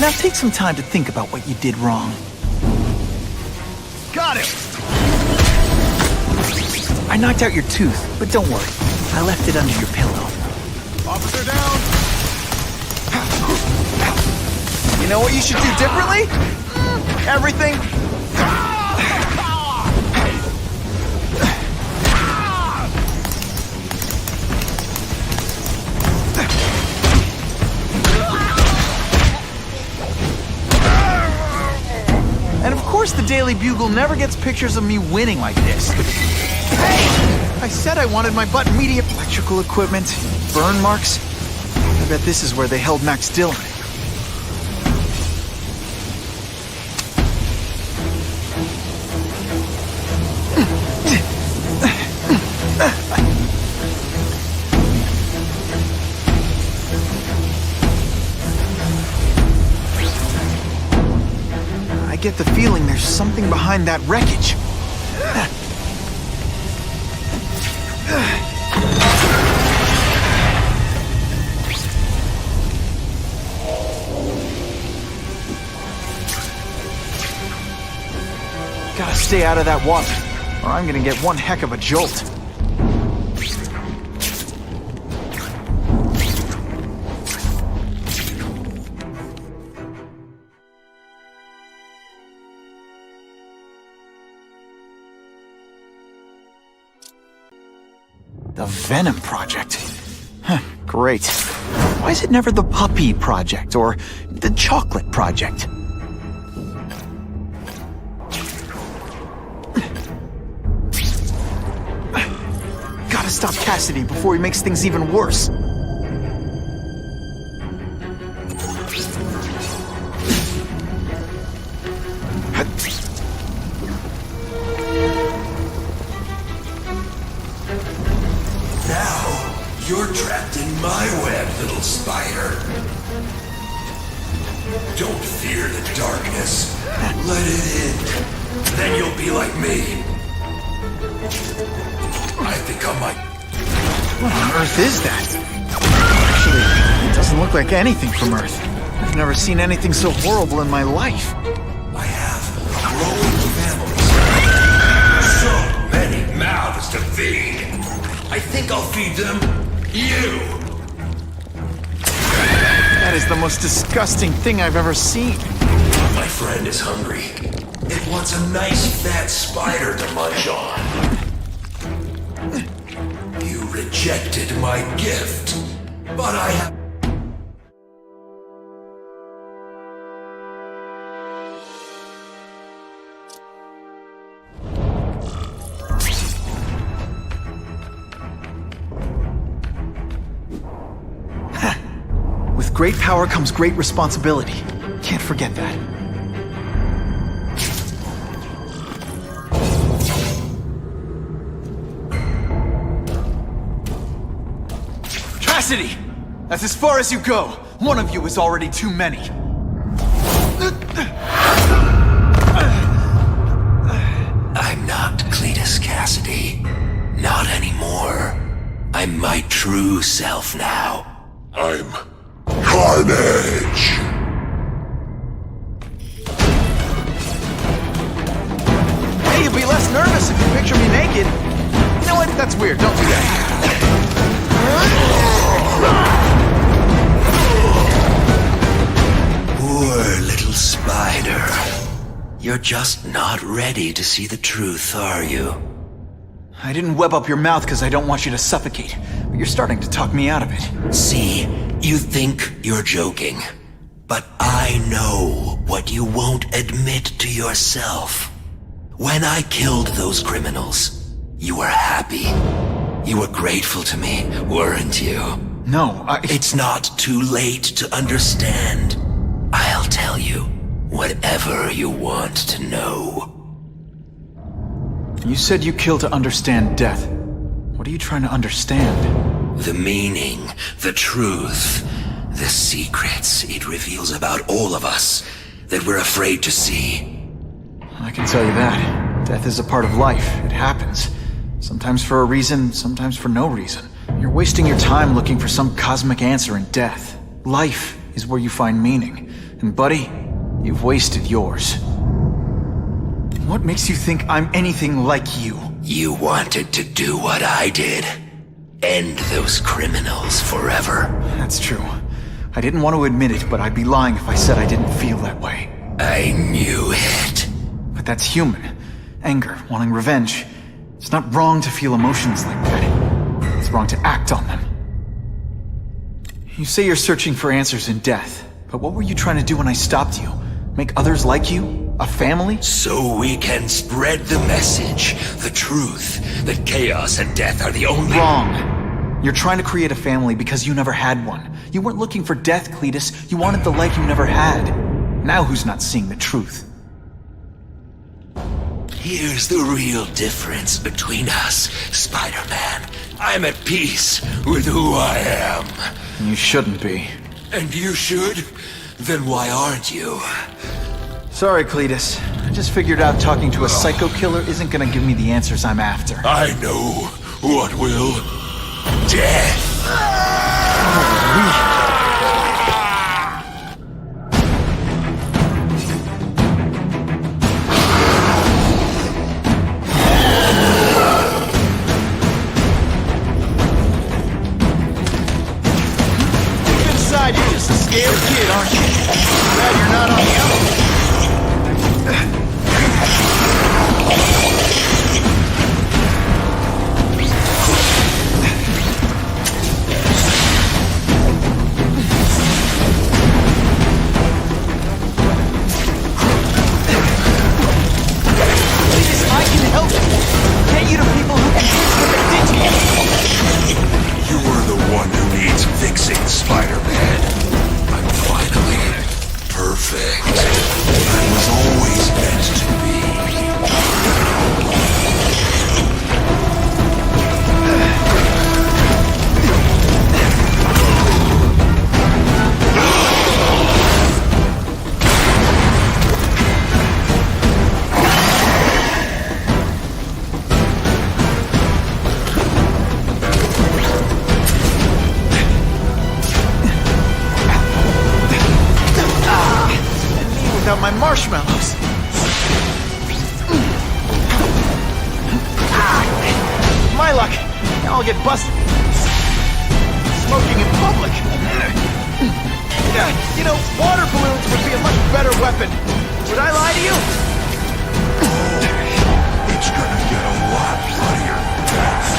Now take some time to think about what you did wrong. Got him! I knocked out your tooth, but don't worry. I left it under your pillow. Officer down! You know what you should do differently? Everything. And of course the Daily Bugle never gets pictures of me winning like this. Hey! I said I wanted my butt medium. Electrical equipment, burn marks. I bet this is where they held Max Dillon. I get the feeling there's something behind that wreckage. Gotta stay out of that water, or I'm gonna get one heck of a jolt. The Venom Project. Huh, great. Why is it never the Puppy Project or the Chocolate Project? Gotta stop Cassidy before he makes things even worse. You're trapped in my web, little spider. Don't fear the darkness. Let it in. Then you'll be like me. I think I might... What on earth is that? Actually, it doesn't look like anything from Earth. I've never seen anything so horrible in my life. I have growing families. So many mouths to feed. I think I'll feed them you. That is the most disgusting thing I've ever seen. My friend is hungry. It wants a nice fat spider to munch on. You rejected my gift, but I have... With great power comes great responsibility. Can't forget that. Cassidy! That's as far as you go. One of you is already too many. I'm not Cletus Cassidy. Not anymore. I'm my true self now. I'm Carnage! Hey, you'll be less nervous if you picture me naked. You know what? That's weird. Don't do that. Poor little spider. You're just not ready to see the truth, are you? I didn't web up your mouth because I don't want you to suffocate, but you're starting to talk me out of it. See, you think you're joking, but I know what you won't admit to yourself. When I killed those criminals, you were happy. You were grateful to me, weren't you? No, It's not too late to understand. I'll tell you whatever you want to know. You said you kill to understand death. What are you trying to understand? The meaning, the truth, the secrets it reveals about all of us that we're afraid to see. I can tell you that. Death is a part of life. It happens. Sometimes for a reason, sometimes for no reason. You're wasting your time looking for some cosmic answer in death. Life is where you find meaning. And buddy, you've wasted yours. What makes you think I'm anything like you? You wanted to do what I did. End those criminals forever. That's true. I didn't want to admit it, but I'd be lying if I said I didn't feel that way. I knew it. But that's human. Anger, wanting revenge. It's not wrong to feel emotions like that. It's wrong to act on them. You say you're searching for answers in death, but what were you trying to do when I stopped you? Make others like you? A family? So we can spread the message, the truth, that chaos and death are the only— Wrong. You're trying to create a family because you never had one. You weren't looking for death, Cletus. You wanted the life you never had. Now who's not seeing the truth? Here's the real difference between us, Spider-Man. I'm at peace with who I am. You shouldn't be. And you should? Then why aren't you? Sorry, Cletus. I just figured out talking to a psycho killer isn't gonna give me the answers I'm after. I know what will. Death! Deep inside, you're just a scared kid, aren't you? Glad you're not on the elevator. my marshmallows. My luck. Now I'll get busted. Smoking in public. You know, water balloons would be a much better weapon. Would I lie to you? It's gonna get a lot bloodier than that.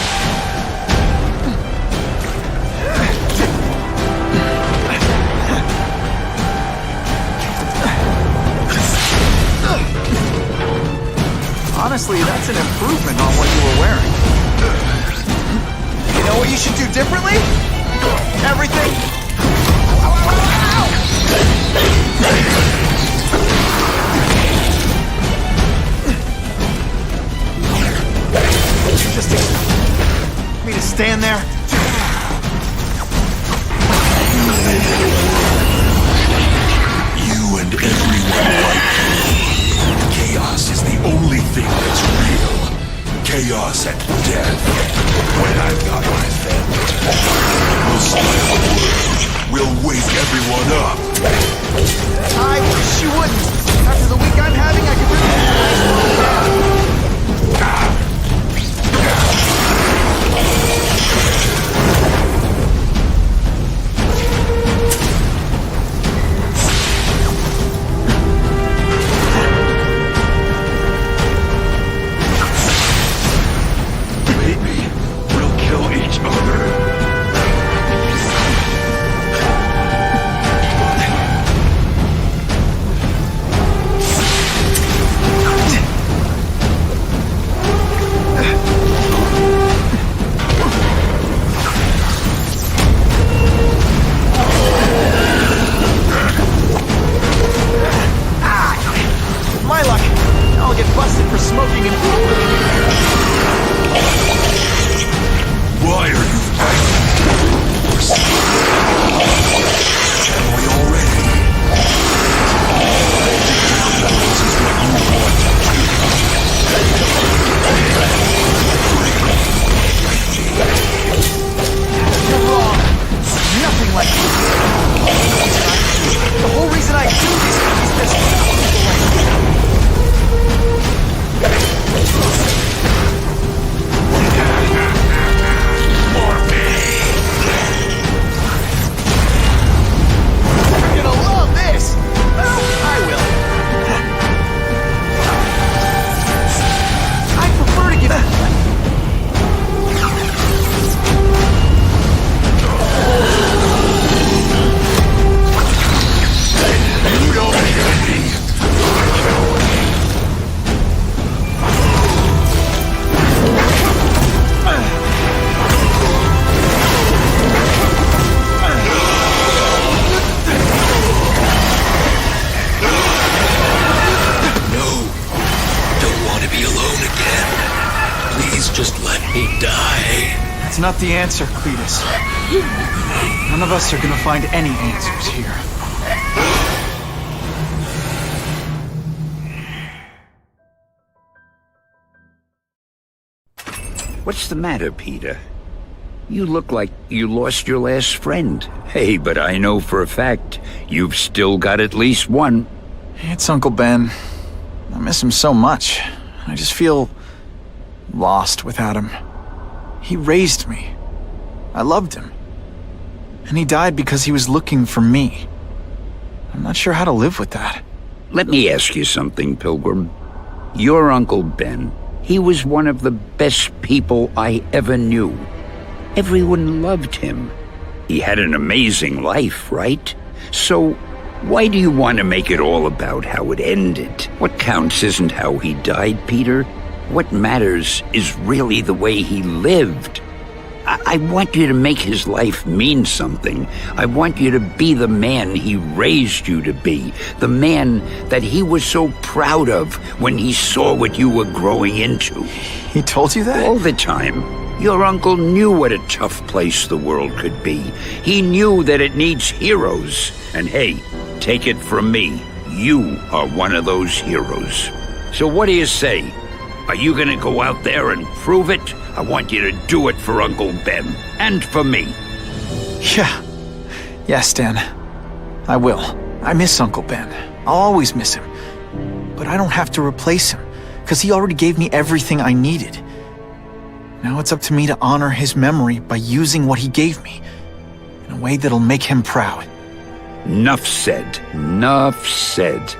Honestly, that's an improvement on what you were wearing. You know what you should do differently? Everything. You just expect me to stand there? You and everyone like you. Chaos is the only thing that's real. Chaos and death. When I've got my family, we'll spoil the world. We'll wake everyone up. I wish you wouldn't. After the week I'm having, I could really use a nice little bath. That's not the answer, Cletus. None of us are gonna find any answers here. What's the matter, Peter? You look like you lost your last friend. Hey, but I know for a fact you've still got at least one. It's Uncle Ben. I miss him so much. I just feel lost without him. He raised me. I loved him. And he died because he was looking for me. I'm not sure how to live with that. Let me ask you something, Pilgrim. Your Uncle Ben, he was one of the best people I ever knew. Everyone loved him. He had an amazing life, right? So, why do you want to make it all about how it ended? What counts isn't how he died, Peter. What matters is really the way he lived. I want you to make his life mean something. I want you to be the man he raised you to be. The man that he was so proud of when he saw what you were growing into. He told you that? All the time. Your uncle knew what a tough place the world could be. He knew that it needs heroes. And hey, take it from me, you are one of those heroes. So what do you say? Are you gonna go out there and prove it? I want you to do it for Uncle Ben, and for me. Yeah. Yes, Dan. I will. I miss Uncle Ben. I'll always miss him. But I don't have to replace him, because he already gave me everything I needed. Now it's up to me to honor his memory by using what he gave me, in a way that'll make him proud. Nuff said. Nuff said.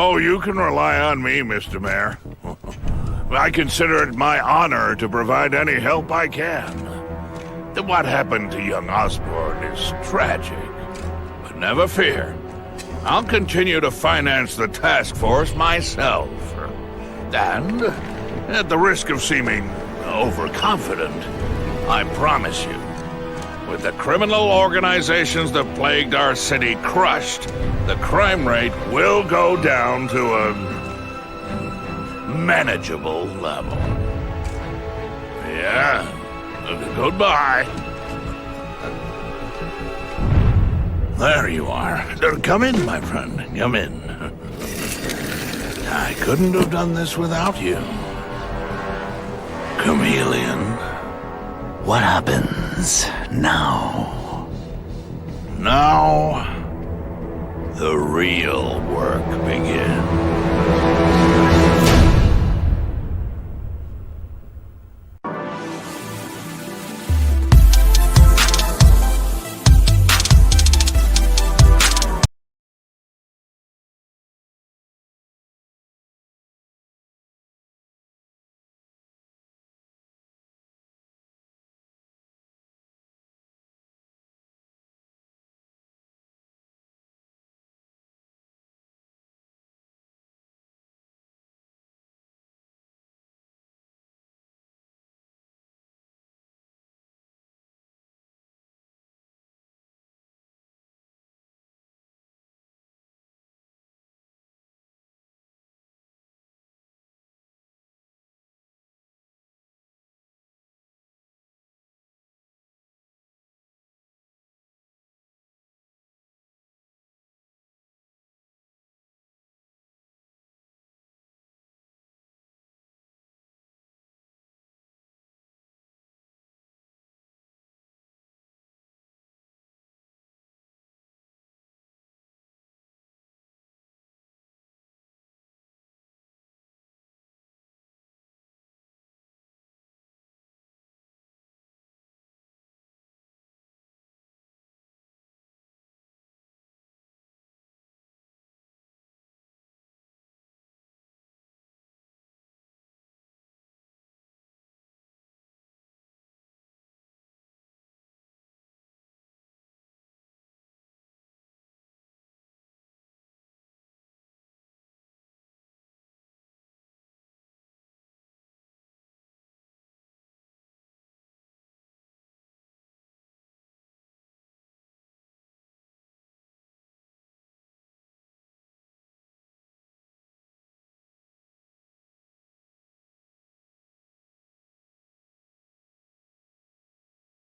Oh, you can rely on me, Mr. Mayor. I consider it my honor to provide any help I can. What happened to young Osborne is tragic. But never fear. I'll continue to finance the task force myself. And, at the risk of seeming overconfident, I promise you, with the criminal organizations that plagued our city crushed, the crime rate will go down to a manageable level. Yeah, goodbye. There you are. Come in, my friend. Come in. I couldn't have done this without you. Chameleon. What happens now? Now, the real work begins.